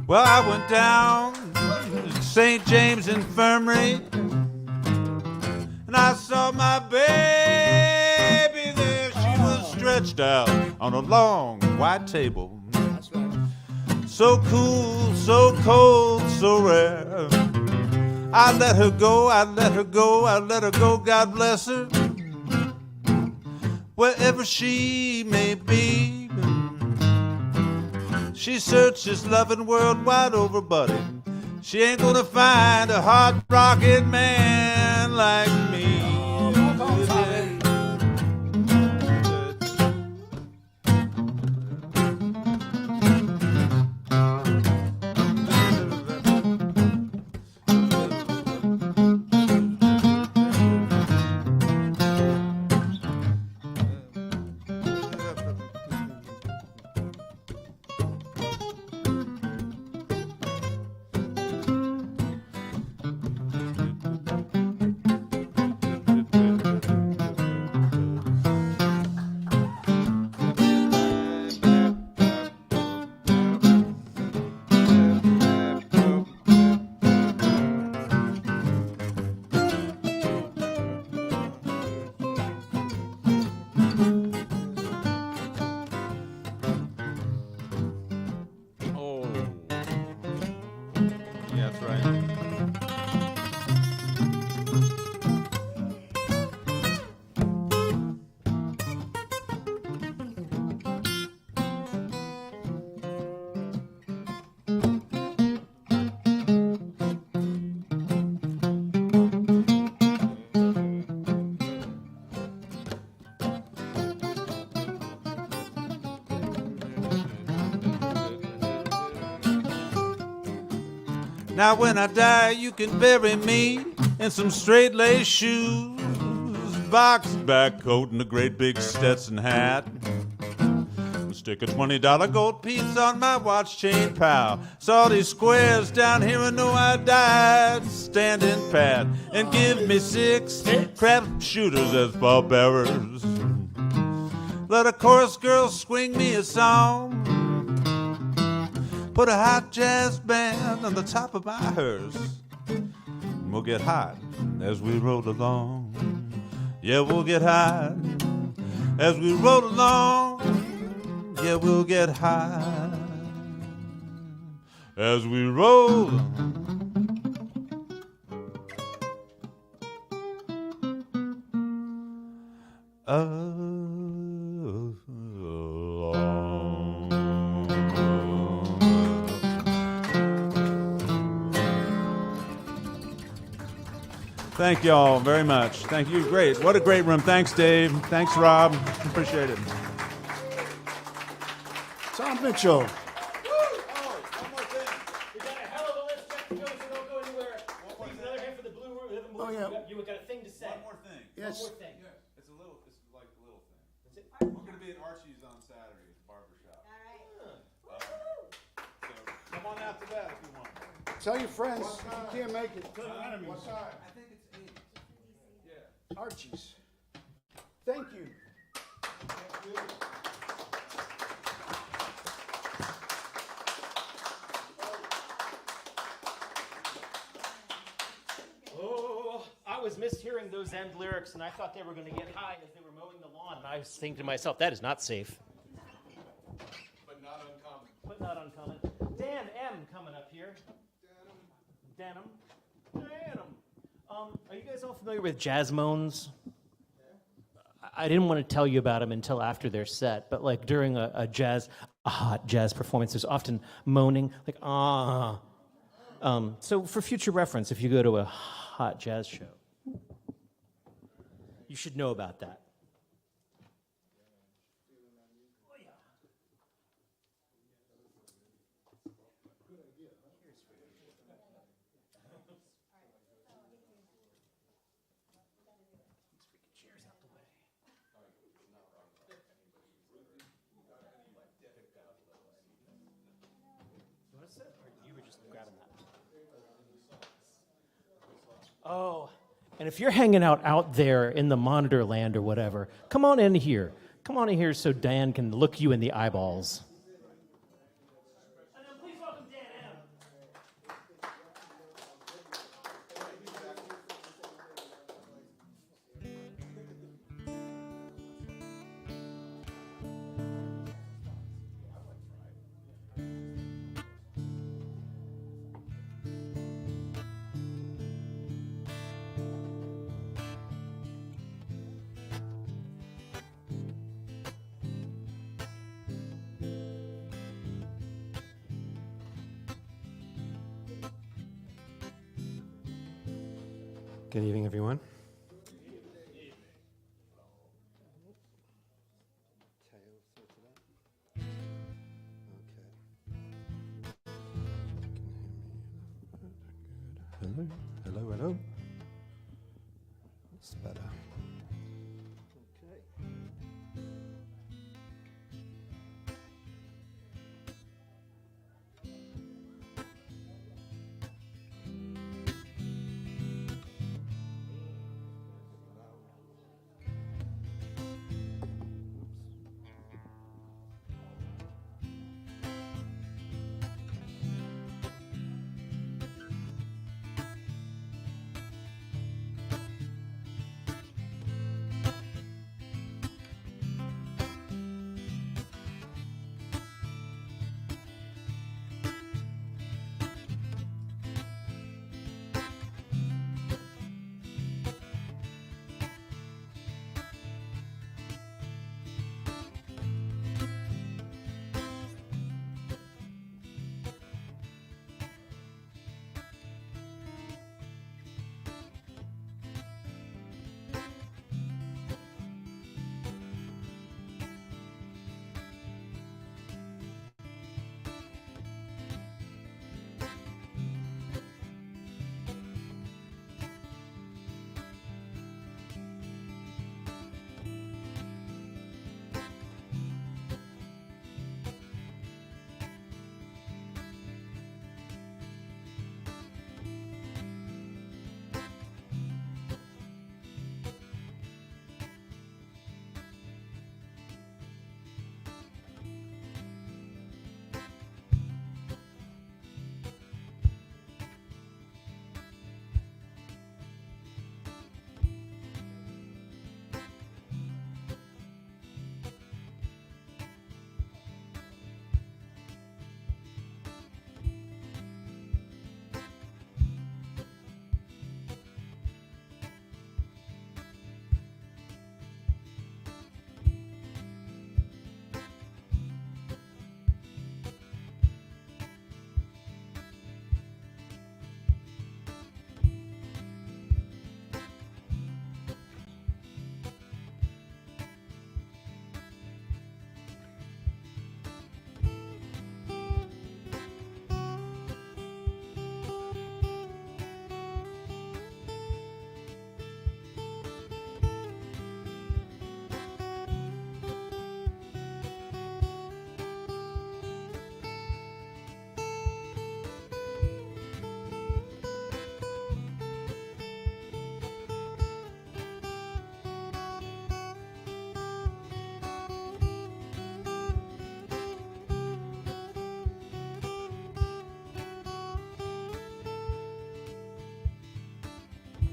[SPEAKER 12] Well, I went down to St. James Infirmary, and I saw my baby there. She was stretched out on a long white table.
[SPEAKER 11] That's right.
[SPEAKER 12] So cool, so cold, so rare. I let her go, I let her go, I let her go, God bless her. Wherever she may be, she searched this loving world wide over, buddy. She ain't gonna find a hard-rocking man like me. Now when I die, you can bury me in some straight lace shoes, box back coat, and a great big Stetson hat. Stick a $20 gold piece on my watch chain, pal. Saw these squares down here and know I died standing pat. And give me 6 crap shooters as pallbearers. Let a chorus girl swing me a song. Put a hot jazz band on the top of my hearse. And we'll get hot as we roll along. Yeah, we'll get hot as we roll along. Yeah, we'll get high as we roll. Thank you all very much. Thank you. Great. What a great room. Thanks, Dave. Thanks, Rob. Appreciate it.
[SPEAKER 11] Tom Mitchell.
[SPEAKER 1] Oh, yeah. You got a thing to say.
[SPEAKER 12] One more thing.
[SPEAKER 11] Yes.
[SPEAKER 1] One more thing.
[SPEAKER 12] Yeah, it's like a little thing. That's it. We're going to be at Archie's on Saturday at the barbershop. All right. So come on out to that if you want.
[SPEAKER 11] Tell your friends if you can't make it. Tell your enemies.
[SPEAKER 12] What time? I think it's 8. Yeah.
[SPEAKER 11] Archie's. Thank you.
[SPEAKER 12] Thank you.
[SPEAKER 1] Oh, I was mishearing those end lyrics, and I thought they were going to get high as they were mowing the lawn. And I was thinking to myself, that is not safe.
[SPEAKER 12] But not uncommon.
[SPEAKER 1] But not uncommon. Dan M. coming up here. Denim. Are you guys all familiar with jazz moans? I didn't want to tell you about them until after their set, but like during a hot jazz performance, there's often moaning, like ah. So for future reference, if you go to a hot jazz show, you should know about that. Oh, and if you're hanging out there in the monitor land or whatever, come on in here. Come on in here so Dan can look you in the eyeballs. Please welcome Dan M.
[SPEAKER 14] Good evening, everyone. Hello, hello, hello. It's better.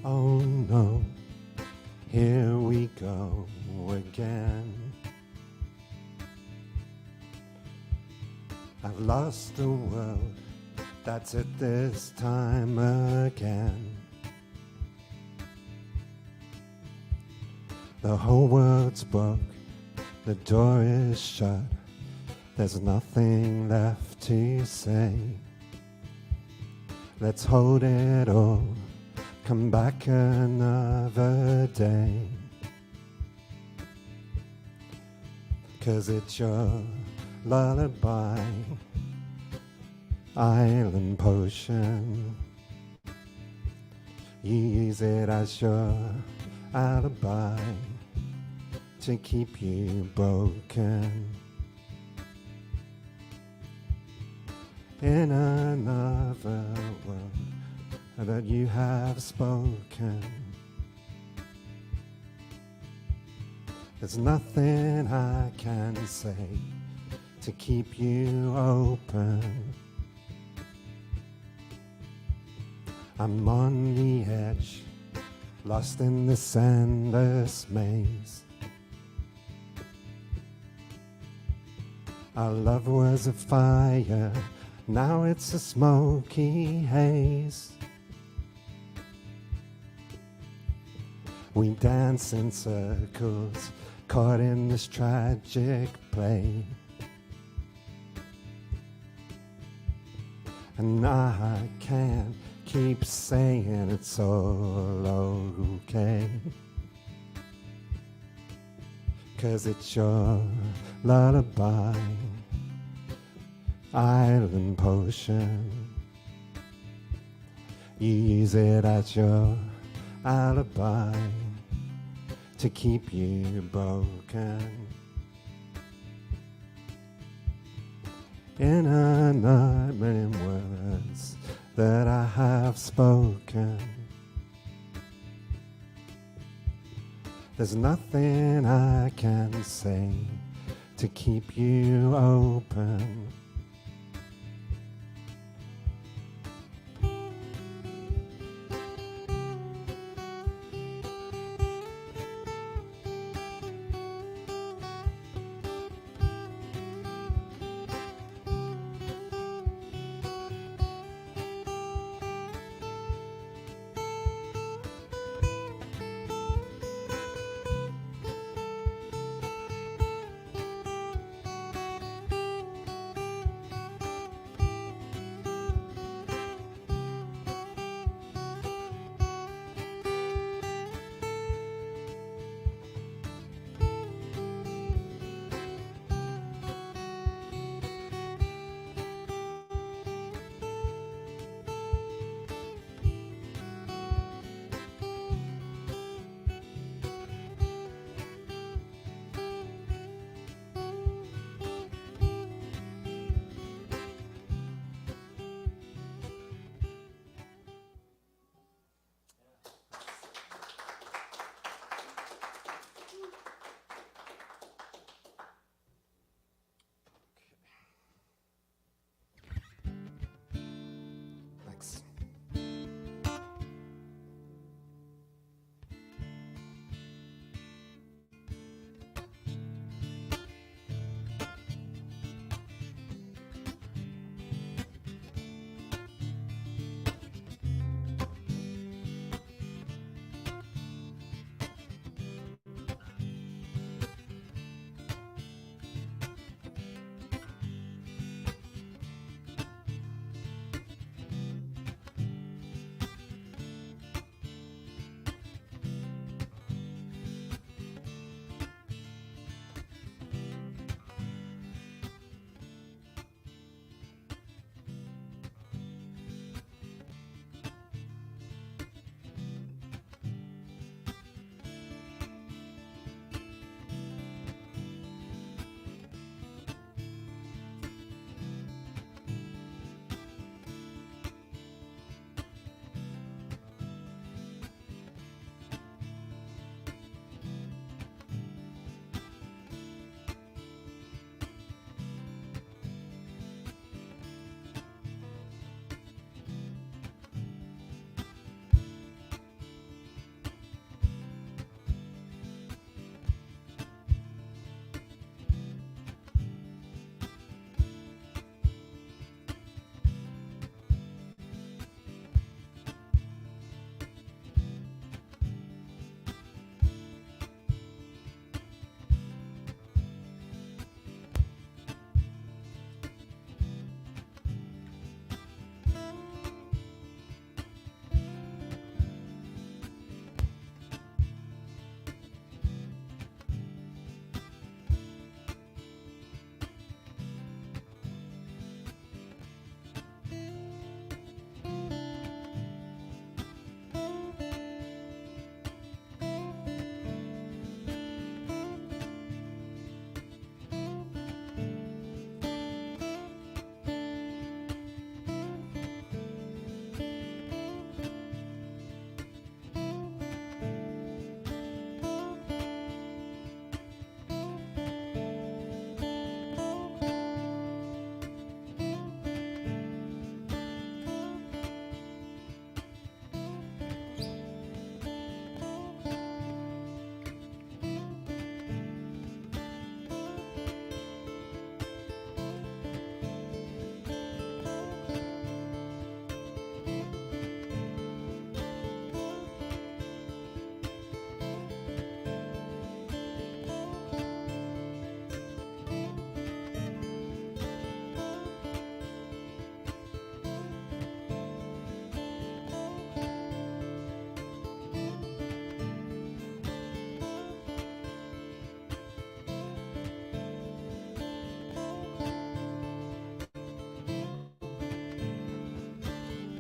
[SPEAKER 14] Oh no, here we go again. I've lost the world, that's it this time again. The whole world's broke, the door is shut, there's nothing left to say. Let's hold it all, come back another day. 'Cause it's your lullaby, island potion. You use it as your alibi to keep you broken. In another world that you have spoken, there's nothing I can say to keep you open. I'm on the edge, lost in this endless maze. Our love was a fire, now it's a smoky haze. We dance in circles, caught in this tragic play. And I can't keep saying it's all okay. 'Cause it's your lullaby, island potion. You use it as your alibi to keep you broken. In a million words that I have spoken, there's nothing I can say to keep you open.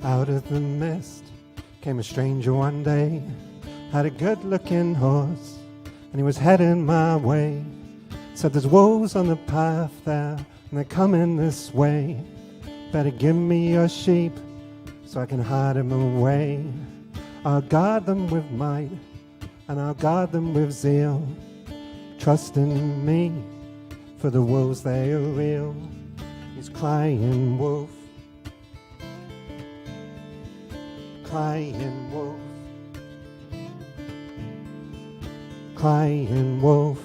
[SPEAKER 14] Out of the mist came a stranger one day, had a good-looking horse, and he was heading my way. Said there's wolves on the path there, and they're coming this way. Better give me your sheep, so I can hide them away. I'll guard them with might, and I'll guard them with zeal. Trust in me, for the wolves they are real. He's crying wolf, crying wolf, crying wolf,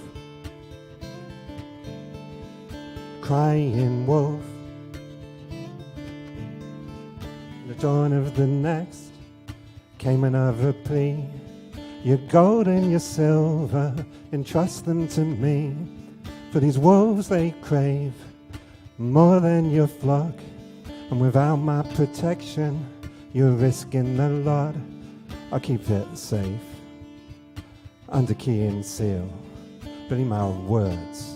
[SPEAKER 14] crying wolf. The dawn of the next came another plea. Your gold and your silver, entrust them to me. For these wolves they crave more than your flock, and without my protection you're risking a lot. I'll keep it safe under key and seal. Believe my words,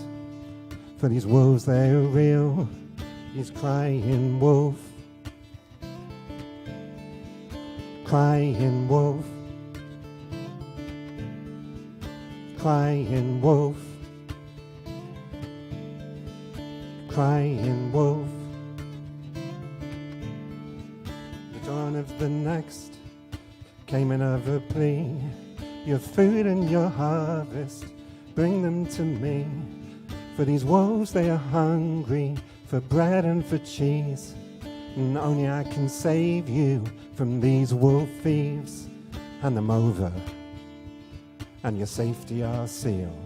[SPEAKER 14] for these wolves they are real. He's crying wolf, crying wolf, crying wolf, crying wolf. The dawn of the next came another plea. Your food and your harvest, bring them to me. For these wolves they are hungry for bread and for cheese, and only I can save you from these wolf thieves. Hand them over, and your safety I'll seal.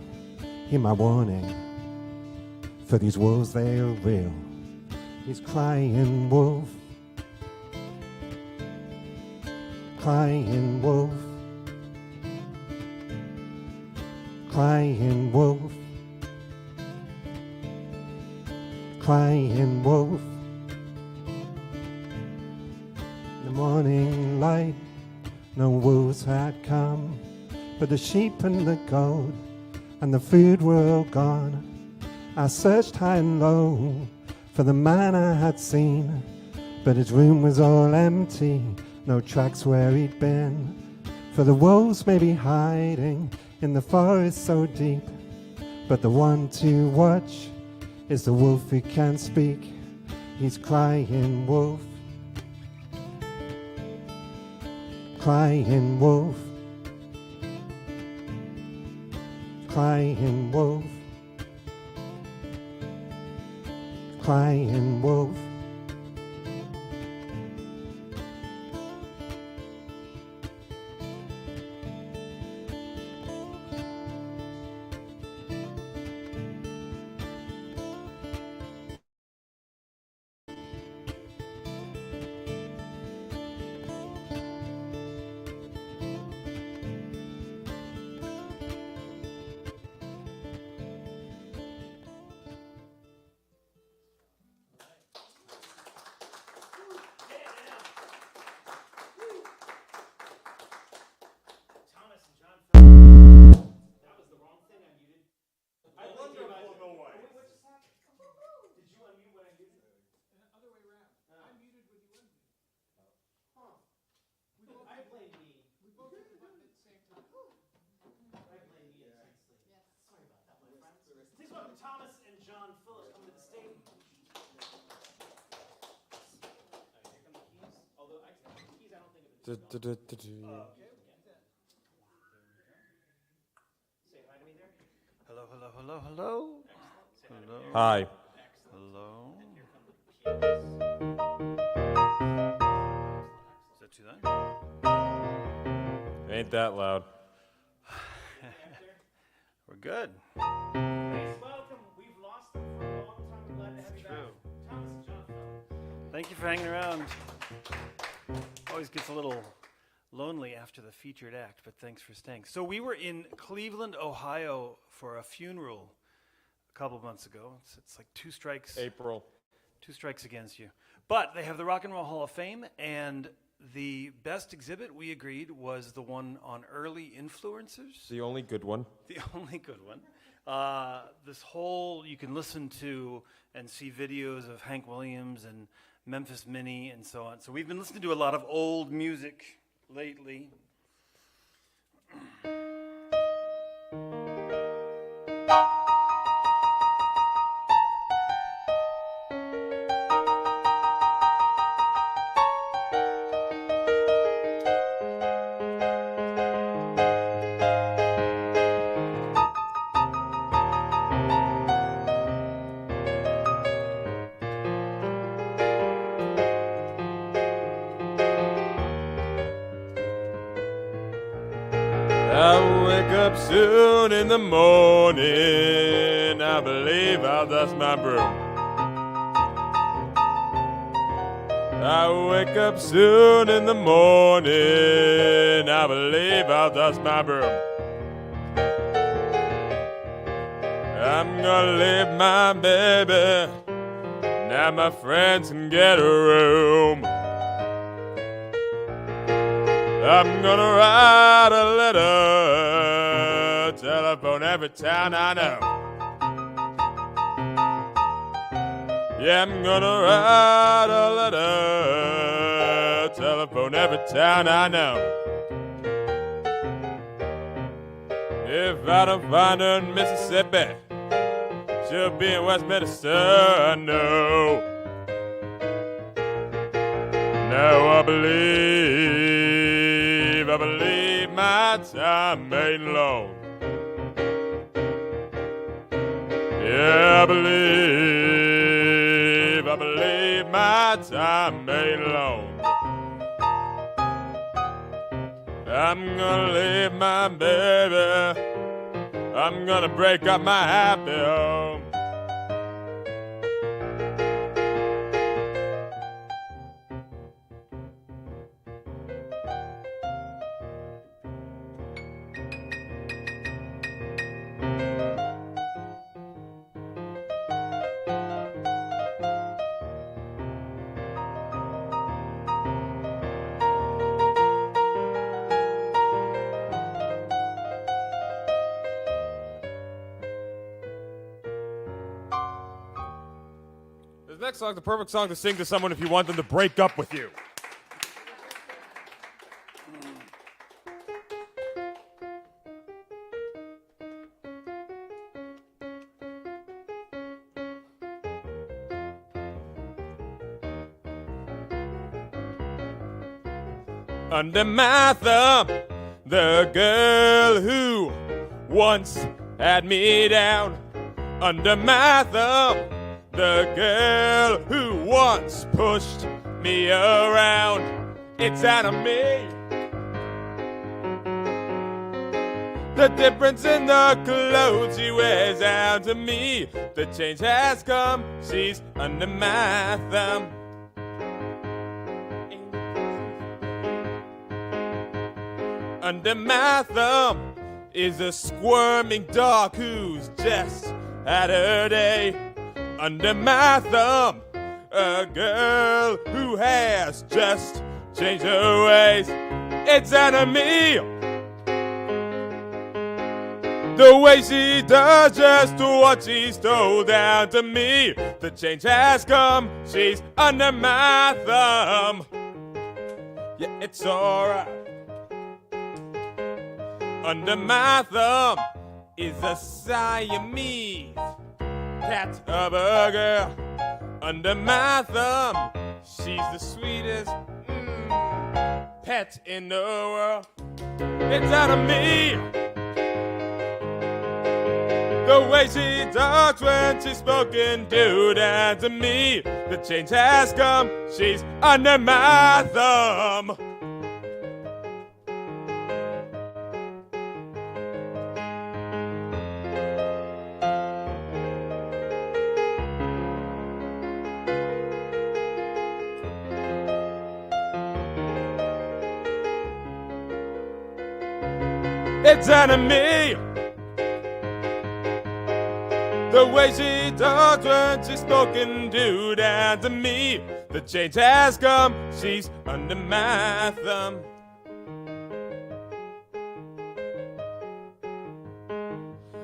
[SPEAKER 14] Hear my warning, for these wolves they are real. He's crying wolf, crying wolf, crying wolf, crying wolf. In the morning light, no wolves had come, but the sheep and the gold and the food were all gone. I searched high and low for the man I had seen, but his room was all empty, no tracks where he'd been. For the wolves may be hiding in the forest so deep, but the one to watch is the wolf who can't speak. He's crying wolf, crying wolf, crying wolf, crying wolf.
[SPEAKER 1] Please welcome Thomas and John Phillips coming to the stage. Here come the keys. Although I the keys, I don't think of it. Say hi to me there.
[SPEAKER 15] Hello, hello, hello, hello. Hello.
[SPEAKER 7] Hi.
[SPEAKER 15] Hello. Is that too loud?
[SPEAKER 7] Ain't that loud.
[SPEAKER 15] We're good.
[SPEAKER 1] Please welcome. We've lost them for a long time. We're glad to have you back. Thomas and John Phillips.
[SPEAKER 15] Thank you for hanging around. Always gets a little lonely after the featured act, but thanks for staying. So we were in Cleveland, Ohio for a funeral a couple of months ago. It's like two strikes.
[SPEAKER 7] April.
[SPEAKER 15] 2 strikes against you. But they have the Rock and Roll Hall of Fame, and the best exhibit, we agreed, was the one on early influencers.
[SPEAKER 7] The only good one.
[SPEAKER 15] The only good one. This whole, you can listen to and see videos of Hank Williams and Memphis Minnie, and so on. So we've been listening to a lot of old music lately.
[SPEAKER 8] I wake up soon in the morning. I believe I'll dust my broom. I wake up soon in the morning. I believe I'll dust my broom. I'm gonna leave my baby. Now my friends can get a room. I'm gonna write a letter, telephone every town I know. Yeah, I'm gonna write a letter, telephone every town I know. If I don't find her in Mississippi, she'll be in Westminster, no. Now I believe my time ain't long. Yeah, I believe my time ain't long. I'm gonna leave my baby. I'm gonna break up my happy home. This next song's the perfect song to sing to someone if you want them to break up with you. Under my thumb, the girl who once had me down. Under my thumb, the girl who once pushed me around. It's out of me. The difference in the clothes she wears out to me. The change has come, she's under my thumb. Under my thumb is a squirming dog who's just had her day. Under my thumb, a girl who has just changed her ways. It's under me. The way she does just what she's told down to me. The change has come, she's under my thumb. Yeah, it's alright. Under my thumb is a Siamese cat of a girl. Under my thumb, she's the sweetest pet in the world. It's out of me. The way she talks when she's spoken to down to me. The change has come, she's under my thumb. It's under me. The way she talks when she's spoken to down to me. The change has come, she's under my thumb.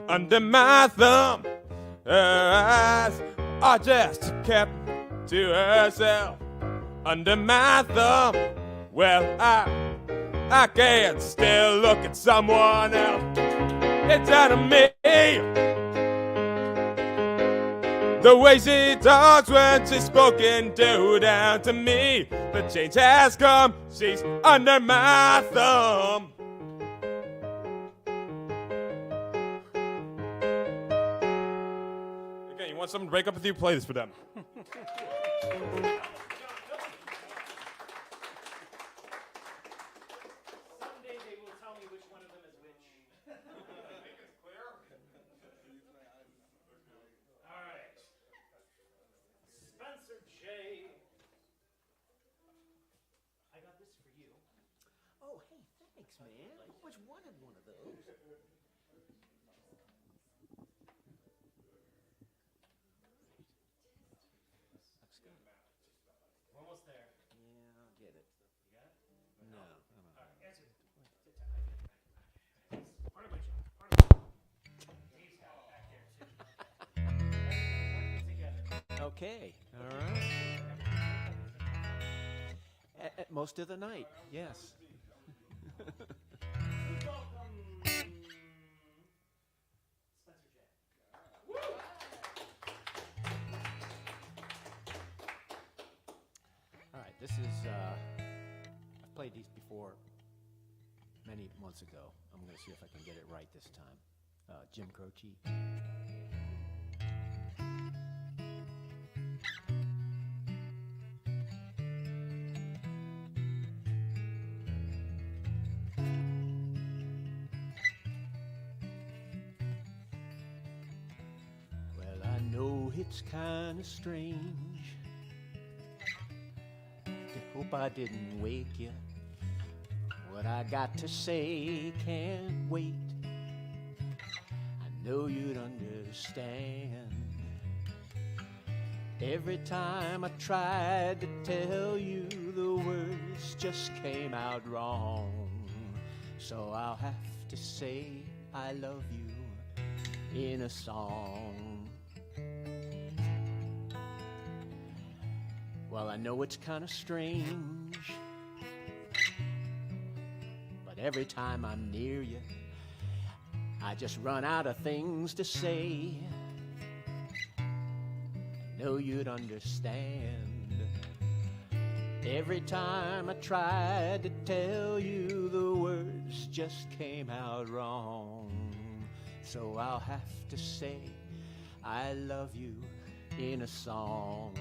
[SPEAKER 8] Under my thumb, her eyes are just kept to herself. under my thumb. Well, I can't still look at someone else. It's out of me. The way she talks when she's spoken to down to me. The change has come, she's under my thumb. Okay, you want someone to break up with you? Play this for them.
[SPEAKER 1] Someday they will tell me which one of them is which. Make it clear. All right. Spencer J. I got this for you.
[SPEAKER 9] Oh, hey, thanks, man. I always wanted one of those. Looks good.
[SPEAKER 1] We're almost there.
[SPEAKER 9] Yeah, I'll get it.
[SPEAKER 1] You got it?
[SPEAKER 9] No, I don't know.
[SPEAKER 1] All right, answer. Part of my job. Part of my job. He's got it back there, too. Working together.
[SPEAKER 9] Okay, all right. At most of the night, yes.
[SPEAKER 1] Spencer J.
[SPEAKER 9] All right, this is, I've played these before many months ago. I'm going to see if I can get it right this time. Jim Croce. Well, I know it's kind of strange. I hope I didn't wake you. What I got to say can't wait. I know you'd understand. Every time I tried to tell you, the words just came out wrong. So I'll have to say I love you in a song. Well, I know it's kind of strange, but every time I'm near you, I just run out of things to say. I know you'd understand. Every time I tried to tell you, the words just came out wrong. So I'll have to say I love you in a song.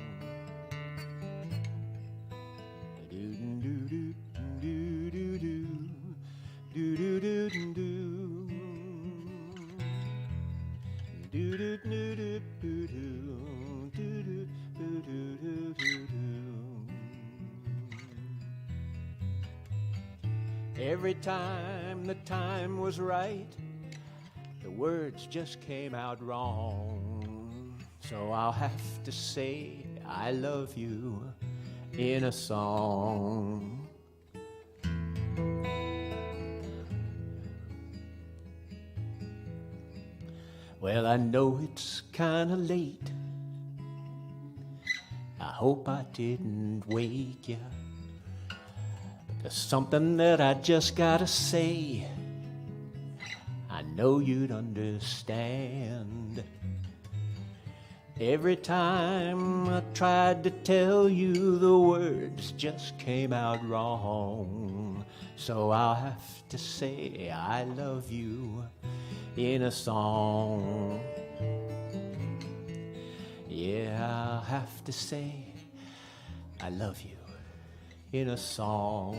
[SPEAKER 9] Every time the time was right, the words just came out wrong. So I'll have to say I love you in a song. Well, I know it's kinda late. I hope I didn't wake you. There's something that I just gotta say. I know you'd understand. Every time I tried to tell you, the words just came out wrong. So I'll have to say I love you in a song. Yeah, I'll have to say I love you in a song.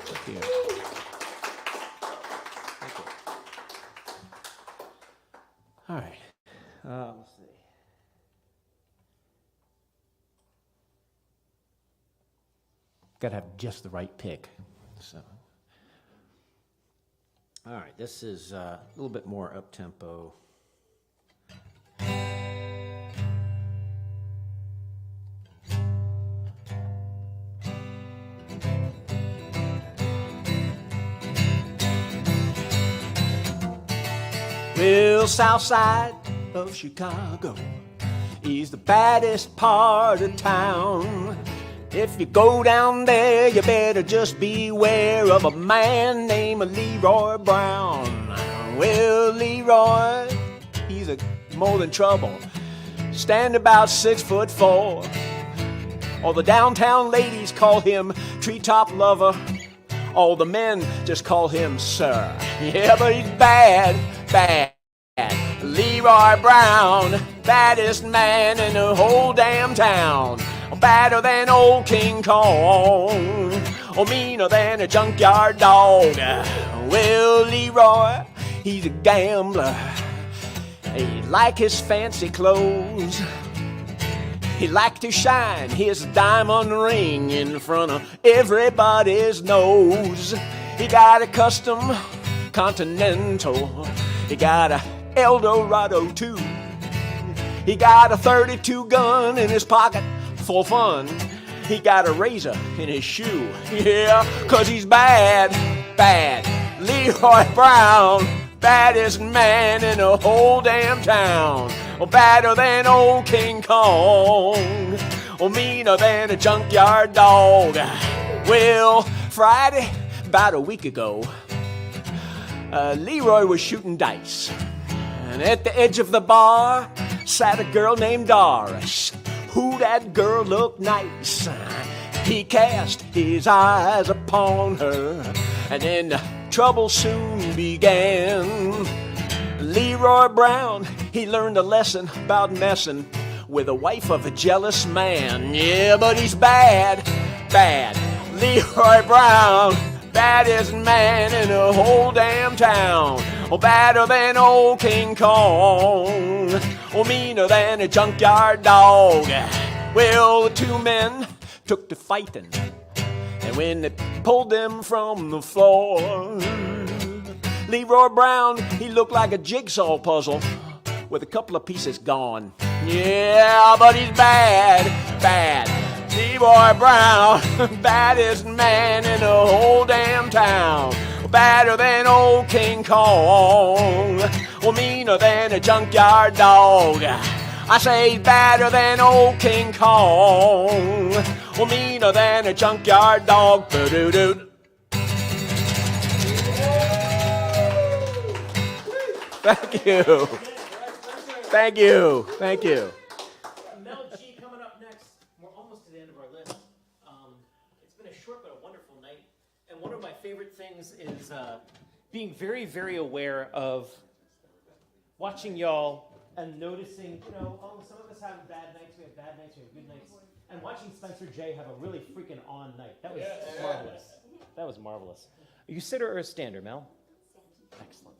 [SPEAKER 9] Thank you. Thank you. All right. Let's see. Got to have just the right pick. So, All right, this is a little bit more up-tempo. Well, south side of Chicago is the baddest part of town. If you go down there, you better just beware of a man named Leroy Brown. Well, Leroy, he's more than trouble. Stand about 6'4". All the downtown ladies call him treetop lover. All the men just call him sir. Yeah, but he's bad, bad. Leroy Brown, baddest man in the whole damn town. Badder than old King Kong, or meaner than a junkyard dog. Well, Leroy, he's a gambler. He like his fancy clothes. He like to shine his diamond ring in front of everybody's nose. He got a custom Continental. He got a Eldorado too. He got a 32 gun in his pocket for fun. He got a razor in his shoe. Yeah, 'cause he's bad, bad. Leroy Brown, baddest man in the whole damn town. Oh, badder than old King Kong. Oh, meaner than a junkyard dog. Well, Friday, about a week ago, Leroy was shooting dice. And at the edge of the bar sat a girl named Doris. Who that girl looked nice. He cast his eyes upon her, and then the trouble soon began. Leroy Brown, he learned a lesson about messing with the wife of a jealous man. Yeah, but he's bad, bad. Leroy Brown, baddest man in the whole damn town. Oh, badder than old King Kong. Oh, meaner than a junkyard dog. Well, the two men took to fighting, and when they pulled them from the floor, Leroy Brown, he looked like a jigsaw puzzle with a couple of pieces gone. Yeah, but he's bad, bad. Leroy Brown, baddest man in the whole damn town. Badder than old King Kong, or meaner than a junkyard dog. I say badder than old King Kong, or meaner than a junkyard dog. Ba-doo-doo. Thank you. Thank you. Thank you.
[SPEAKER 1] Mel G coming up next. We're almost to the end of our list. It's been a short but a wonderful night. And one of my favorite things is being very, very aware of watching y'all and noticing, some of us have bad nights, we have bad nights, we have good nights. And watching Spencer J have a really freaking on night. That was marvelous. That was marvelous. Are you a sitter or a stander, Mel? Excellent.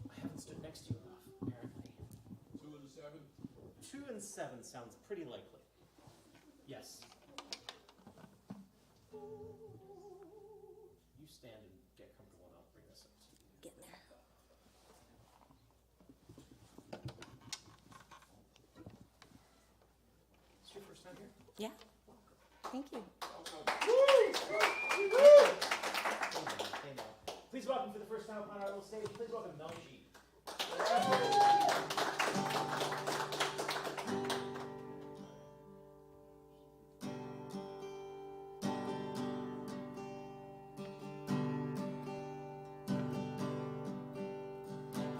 [SPEAKER 1] I haven't stood next to you enough, apparently.
[SPEAKER 13] 2 and 7?
[SPEAKER 1] 2 and 7 sounds pretty likely. Yes. You stand and get comfortable, and I'll bring this up to you.
[SPEAKER 5] Get there.
[SPEAKER 1] Is your first time here?
[SPEAKER 5] Yeah. Thank you.
[SPEAKER 1] Please welcome for the first time upon our little stage. Please welcome Mel G.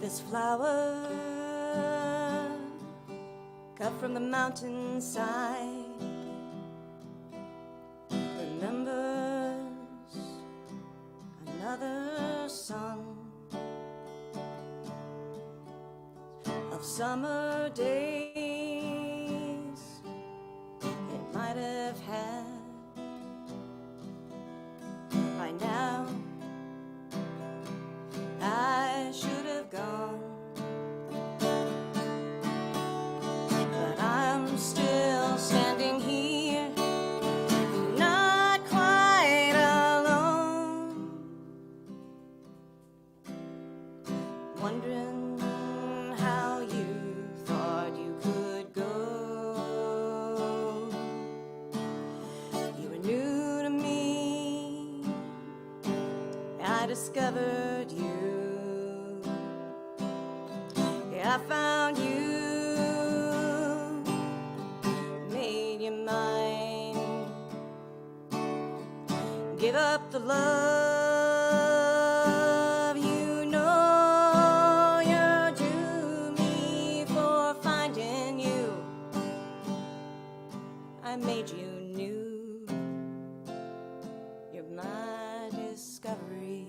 [SPEAKER 5] This flower cut from the mountainside remembers another song of summer days it might have had. By now I should have gone, but I'm still standing here, not quite discovered you. Yeah, I found you, made you mine. Give up the love you know you're due me for finding you. I made you new. You're my discovery.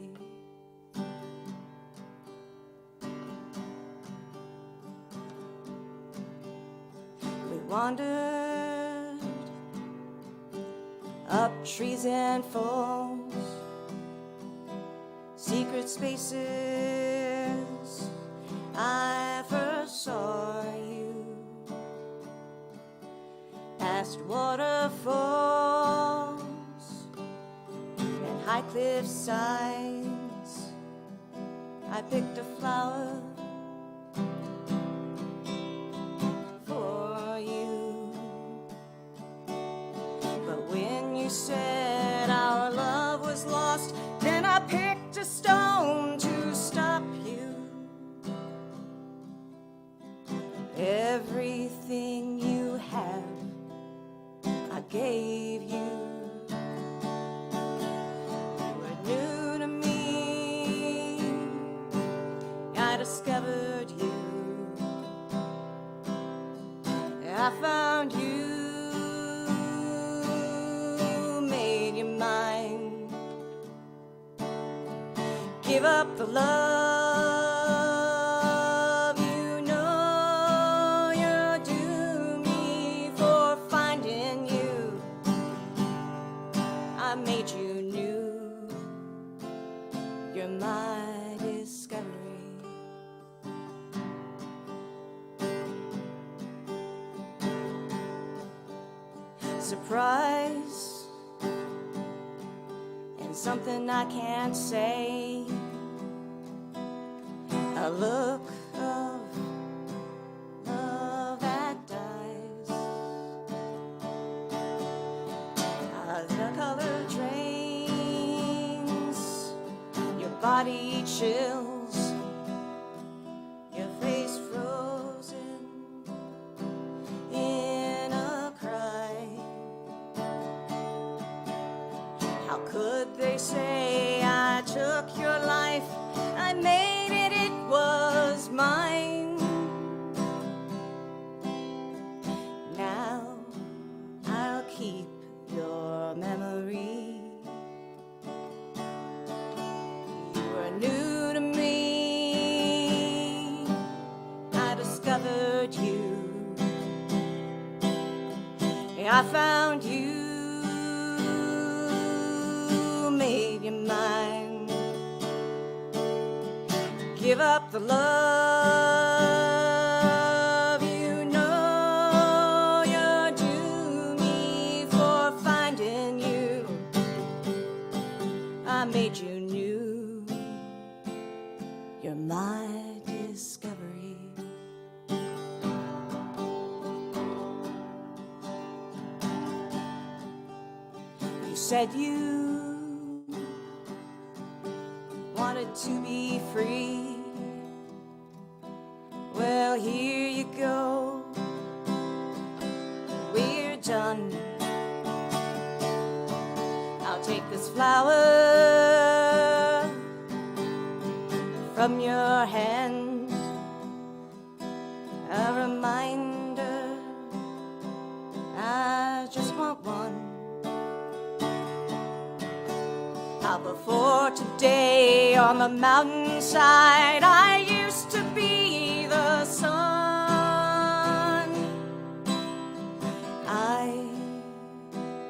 [SPEAKER 5] We wandered up trees and falls, secret spaces. I first saw you, past waterfalls and high cliff sides. I picked a flower for you, but when you said our love was lost, then I picked a stone to stop you. Everything you have, I gave you. You were new to me. I discovered you. I found you, made you mine. Give up the love you know you're due me for finding you. I made you new. You're my discovery. Surprise and something I can't say. A look of love that dies. The color drains, your body chills, your face frozen in a cry. How could they say I took your life? I made it, it was mine. Now I'll keep your memory. You were new to me. I discovered you. I found you, made you mine. Give up the love you know you're due me for finding you. I made you new. You're my discovery. You said you wanted to be free. Well, here you go. We're done. I'll take this flower from your hand, a reminder. I just want one. How before today on the mountainside I used to be the sun. I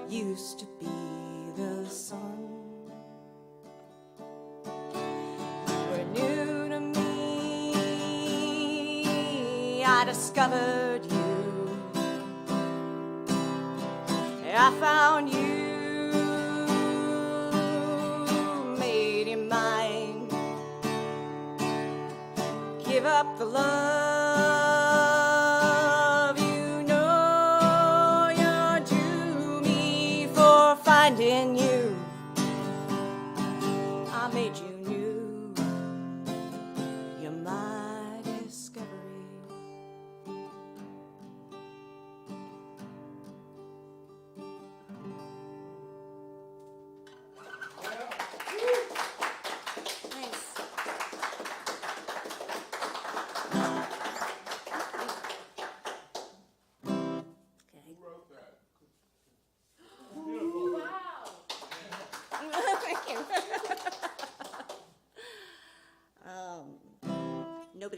[SPEAKER 5] used to be the sun. You were new to me. I discovered you. I found you. Give up the love you know you're due me for finding you. I made you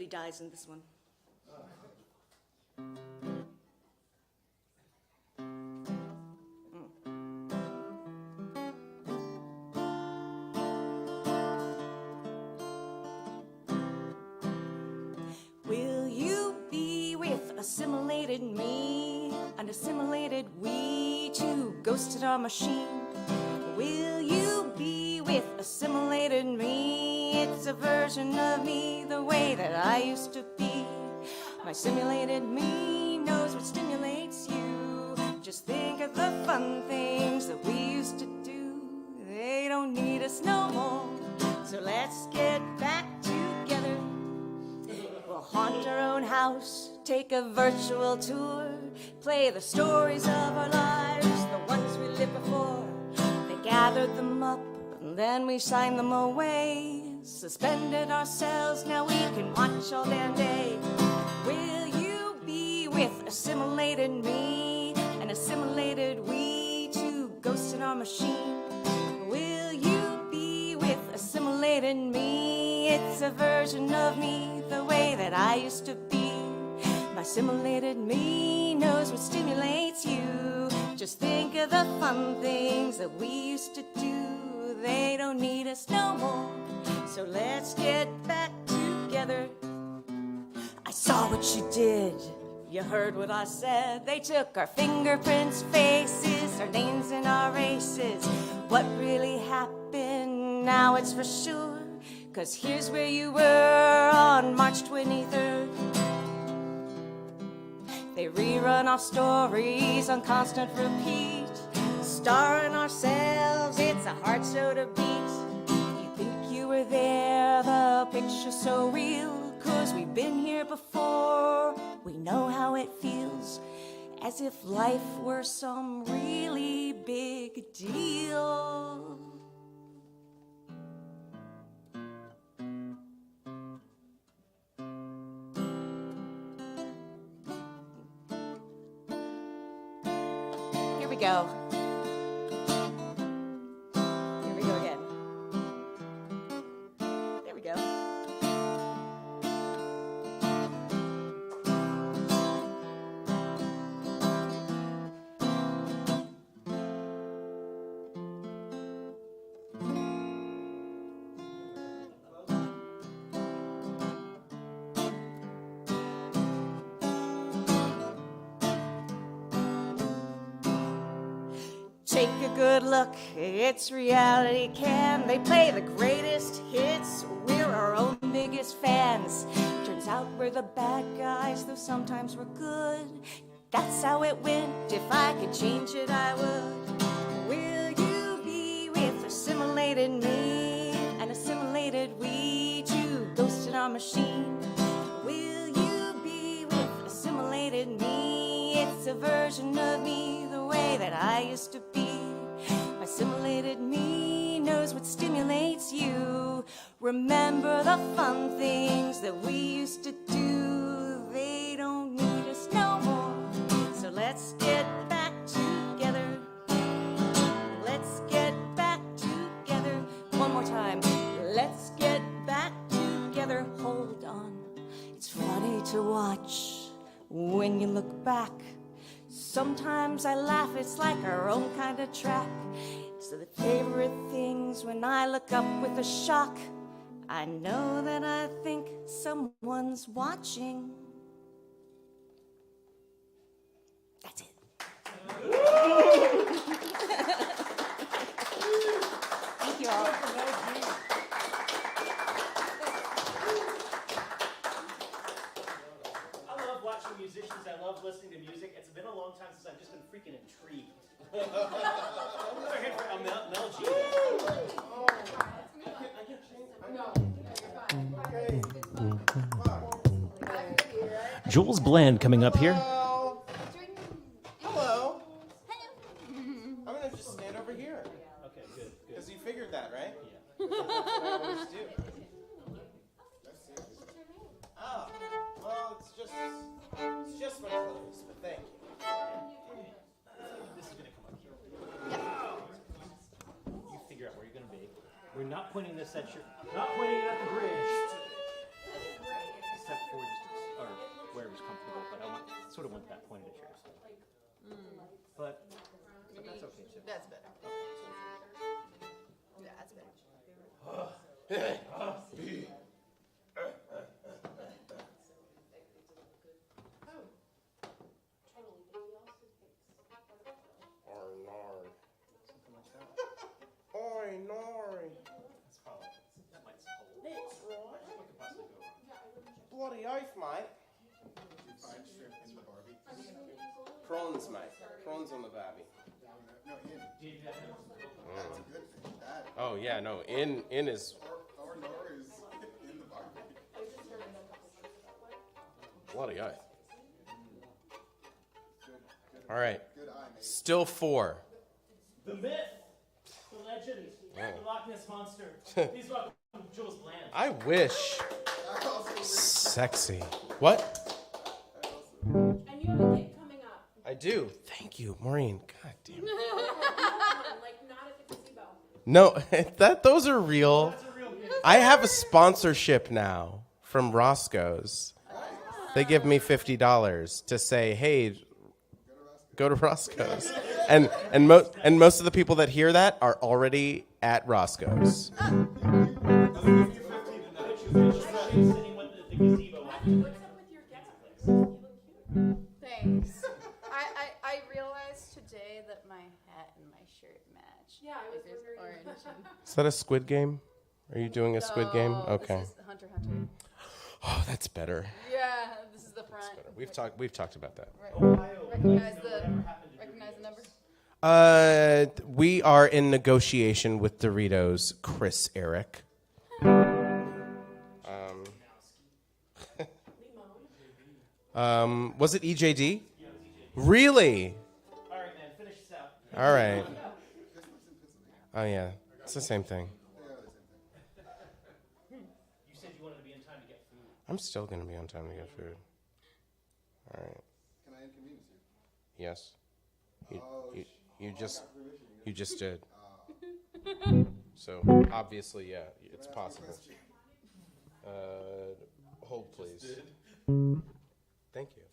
[SPEAKER 16] Nobody dies in this one. Will you be with assimilated me, an assimilated we, two ghosted our machine? Will you be with assimilated me? It's a version of me, the way that I used to be. My simulated me knows what stimulates you. Just think of the fun things that we used to do. They don't need us no more, so let's get back together. We'll haunt our own house, take a virtual tour, play the stories of our lives, the ones we lived before. They gathered them up, and then we signed them away. Suspended ourselves, now we can watch all damn day. Will you be with assimilated me, an assimilated we, two ghosts in our machine? Will you be with assimilated me? It's a version of me, the way that I used to be. My simulated me knows what stimulates you. Just think of the fun things that we used to do. They don't need us no more, so let's get back together. I saw what you did, you heard what I said. They took our fingerprints, faces, our names and our races. What really happened, now it's for sure, 'cause here's where you were on March 23rd. They rerun our stories on constant repeat, starring ourselves, it's a hard show to beat. You think you were there, the picture's so real, 'cause we've been here before. We know how it feels, as if life were some really big deal. Here we go. Here we go again. There we go. Take a good look, it's reality. Can they play the greatest hits? We're our own biggest fans. Turns out we're the bad guys, though sometimes we're good. That's how it went. If I could change it, I would. Will you be with assimilated me, an assimilated we, two ghosts in our machine? Will you be with assimilated me? It's a version of me, the way that I used to be. My simulated me knows what stimulates you. Remember the fun things that we used to do. They don't need us no more, so let's get back together. Let's get back together. One more time. Let's get back together. Hold on. It's funny to watch when you look back. Sometimes I laugh, it's like our own kind of track. So the favorite things when I look up with a shock, I know that I think someone's watching. That's it. Thank you all.
[SPEAKER 1] I love watching musicians. I love listening to music. It's been a long time since I've just been freaking intrigued. We're here for Mel G. Jules Bland coming up here.
[SPEAKER 8] Hello. I'm gonna just stand over here.
[SPEAKER 1] Okay, good.
[SPEAKER 8] Because you figured that, right?
[SPEAKER 1] Yeah.
[SPEAKER 8] That's what I always do. Oh, well, it's just my clothes, but thank you.
[SPEAKER 1] This is gonna come up here. You figure out where you're gonna be. We're not pointing this at your, not pointing it at the bridge. Except sort of went to that point of the chairs. But that's okay too.
[SPEAKER 17] That's better. Yeah, that's better.
[SPEAKER 8] Oi, Nori.
[SPEAKER 1] That might hold.
[SPEAKER 8] Bloody oath, mate. Prawns, mate. Prawns on the barbie. Oh yeah, no. In is.
[SPEAKER 10] Or Nor is in the barbie.
[SPEAKER 8] Bloody oath. All right. Still 4.
[SPEAKER 1] The myth, the legend, the Loch Ness monster. Please welcome Jules Bland.
[SPEAKER 8] I wish. Sexy. What?
[SPEAKER 17] And you have a gig coming up.
[SPEAKER 8] I do. Thank you, Maureen. God damn it.
[SPEAKER 17] Like not at the gazebo.
[SPEAKER 8] No, those are real. I have a sponsorship now from Roscoe's. They give me $50 to say, hey, go to Roscoe's. And most of the people that hear that are already at Roscoe's.
[SPEAKER 17] Thanks. I realized today that my hat and my shirt match. Yeah, I was wondering. Orange.
[SPEAKER 8] Is that a Squid Game? Are you doing a Squid Game? Okay.
[SPEAKER 17] This is Hunter Hunter.
[SPEAKER 8] Oh, that's better.
[SPEAKER 17] Yeah, this is the front.
[SPEAKER 8] We've talked about that.
[SPEAKER 17] Recognize the number?
[SPEAKER 8] We are in negotiation with Doritos, Chris Eric. Was it EJD? Really?
[SPEAKER 1] All right, man, finish this out.
[SPEAKER 8] All right. Oh yeah, it's the same thing.
[SPEAKER 1] You said you wanted to be in time to get food.
[SPEAKER 8] I'm still gonna be on time to get food. All right.
[SPEAKER 10] Can I inconvenience you?
[SPEAKER 8] Yes. You just did. So obviously, yeah, it's possible. Hold please. Thank you.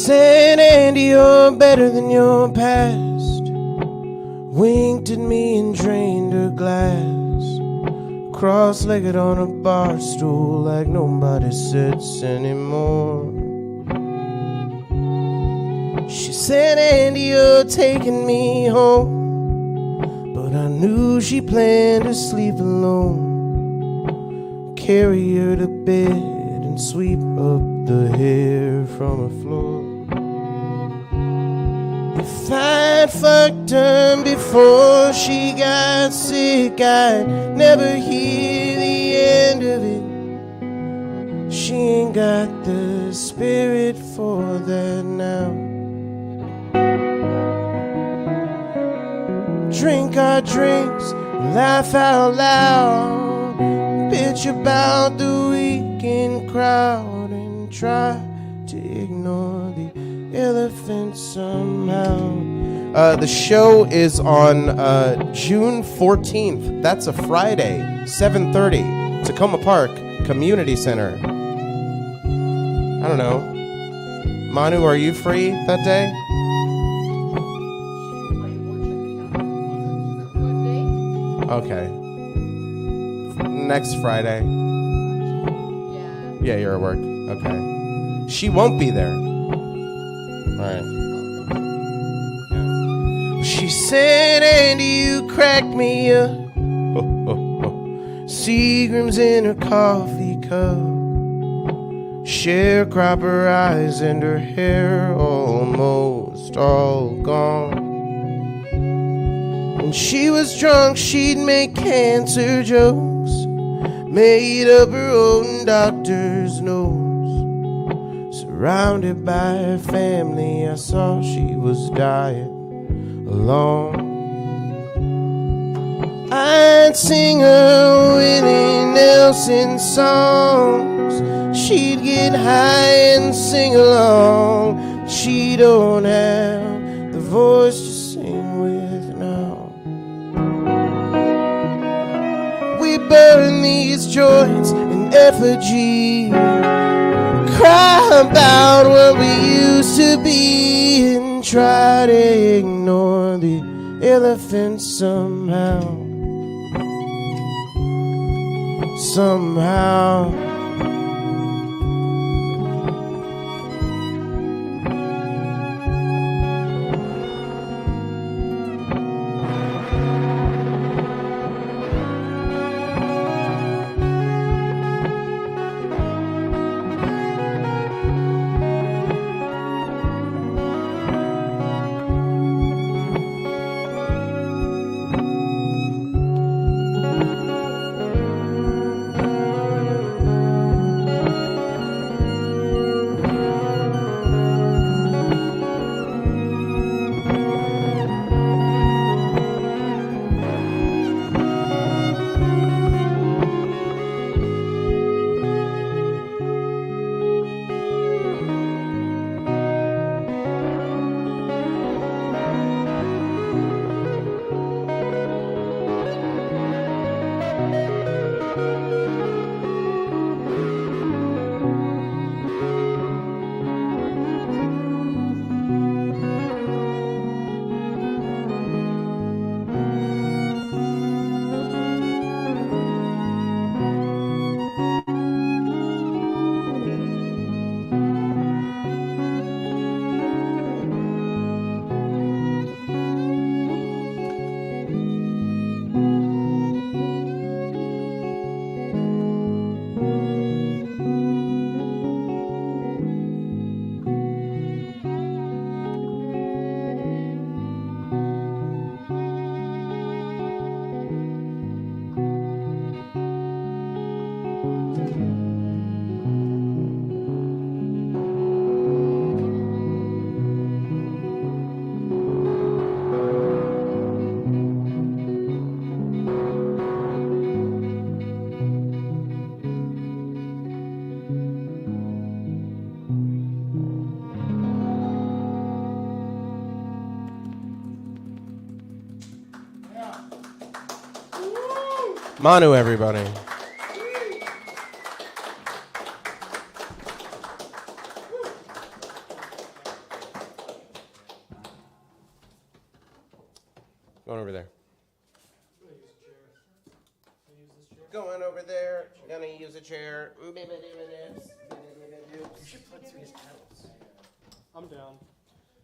[SPEAKER 8] Said, Andy, you're better than your past. Winked at me and drained her glass. Cross-legged on a bar stool like nobody sits anymore. She said, Andy, you're taking me home. But I knew she planned to sleep alone. Carry her to bed and sweep up the hair from her floor. If I'd fucked her before she got sick, I'd never hear the end of it. She ain't got the spirit for that now. Drink our drinks, laugh out loud, bitch about the weekend crowd, and try to ignore the elephant somehow. The show is on June 14th. That's a Friday, 7:30, Takoma Park Community Center. I don't know. Manu, are you free that day? Okay. Next Friday. Yeah, you're at work. Okay. She won't be there. All right. She said, Andy, you cracked me up. Seagram's in her coffee cup. Sharecropper eyes and her hair almost all gone. When she was drunk, she'd make cancer jokes, made up her own doctor's notes. Surrounded by her family, I saw she was dying alone. I'd sing her Willie Nelson songs. She'd get high and sing along. She don't have the voice to sing with now. We burn these joints in effigy, cry about what we used to be, and try to ignore the elephant somehow. Somehow. Manu, everybody. Going over there. Going over there. Gonna use a chair.
[SPEAKER 18] You should put through his pedals. I'm down,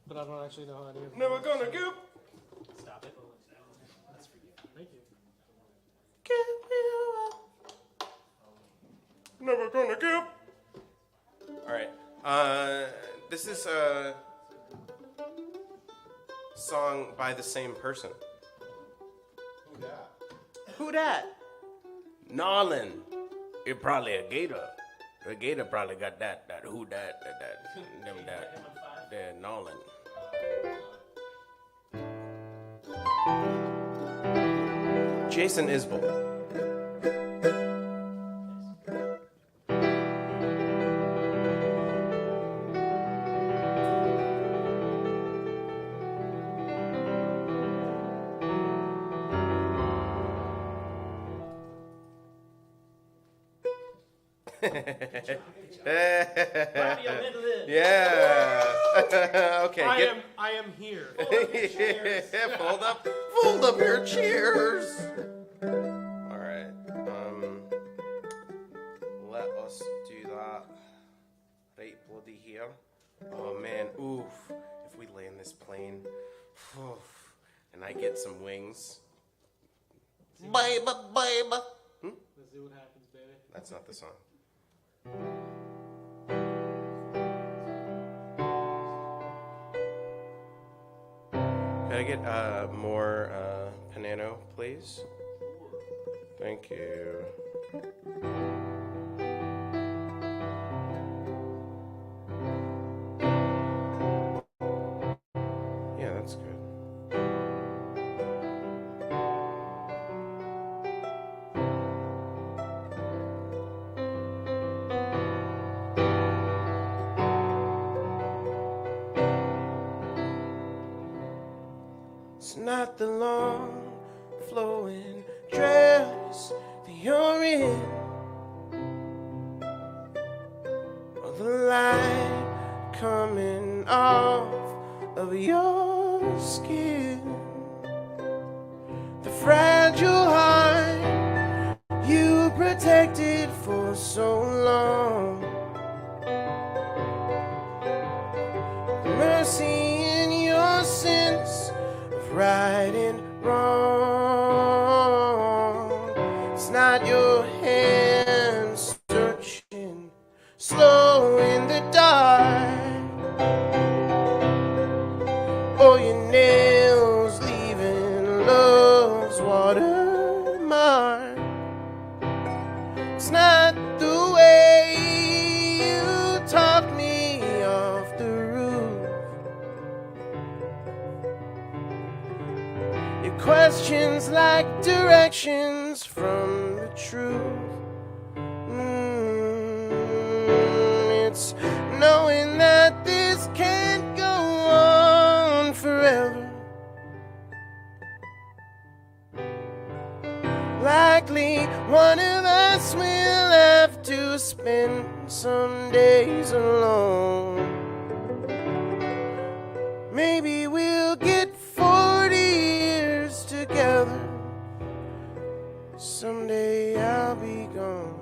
[SPEAKER 18] but I don't actually know how to do it.
[SPEAKER 8] Never gonna give.
[SPEAKER 18] Stop it. That's for you. Thank you.
[SPEAKER 8] Never gonna give. All right. This is
[SPEAKER 19] song by the same person.
[SPEAKER 8] Who that?
[SPEAKER 19] Who that? Nolan. It probably a gator. The gator probably got that who that. Nolan. Jason Isbell. Yeah. Okay.
[SPEAKER 18] I am here.
[SPEAKER 19] Fold up your chairs. All right. Let us do that. Right bloody here. Oh man. Oof. If we land this plane, and I get some wings. Baby.
[SPEAKER 18] Let's see what happens, baby.
[SPEAKER 19] That's not the song. Can I get more Panano, please? Thank you. Yeah, that's good. It's not the long flowing dress that you're in, or the light coming off of your skin, the fragile heart you protected for so long, the mercy in your sense of right and wrong. It's not your hands searching slow in the dark, or your nails leaving love's watermark. It's not the way you talked me off the roof. Your questions like directions from the truth. It's knowing that this can't go on forever. Likely one of us will have to spend some days alone. Maybe we'll get 40 years together. Someday I'll be gone.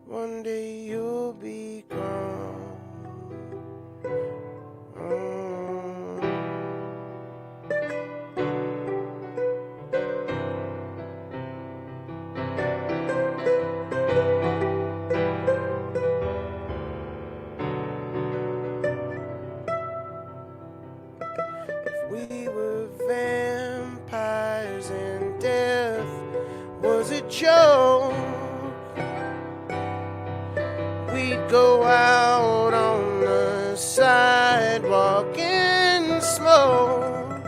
[SPEAKER 19] One day you'll be gone. If we were vampires and death was a joke, we'd go out on the sidewalk and smoke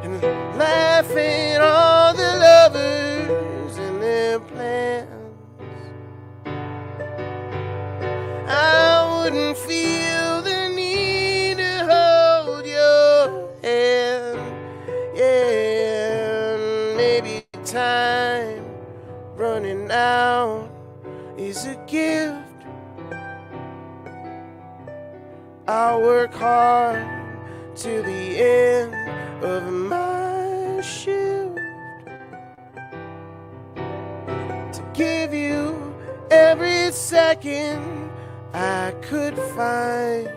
[SPEAKER 19] and laugh at all the lovers and their plans. I wouldn't feel the need to hold your hand. Yeah, maybe time running out is a gift. I'll work hard till the end of my shift to give you every second I could find,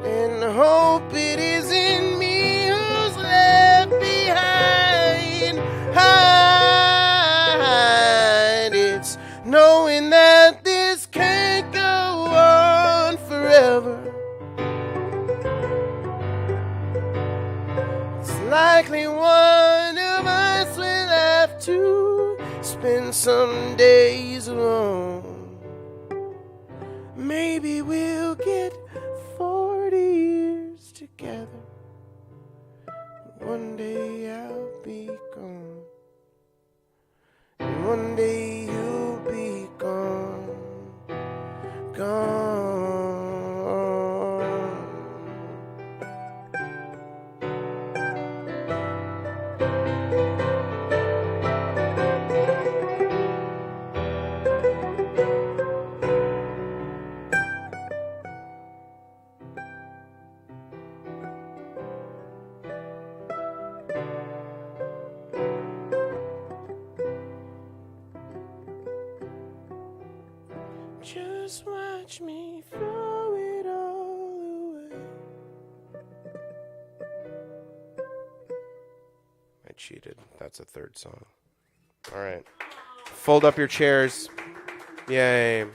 [SPEAKER 19] and hope it isn't me who's left behind. It's knowing that this can't go on. Likely one of us will have to spend some days alone. Maybe we'll get 40 years together. One day I'll be gone. And one day you'll be gone. Gone. Just watch me throw it all away. I cheated. That's a third song. All right. Fold up your chairs. Yay.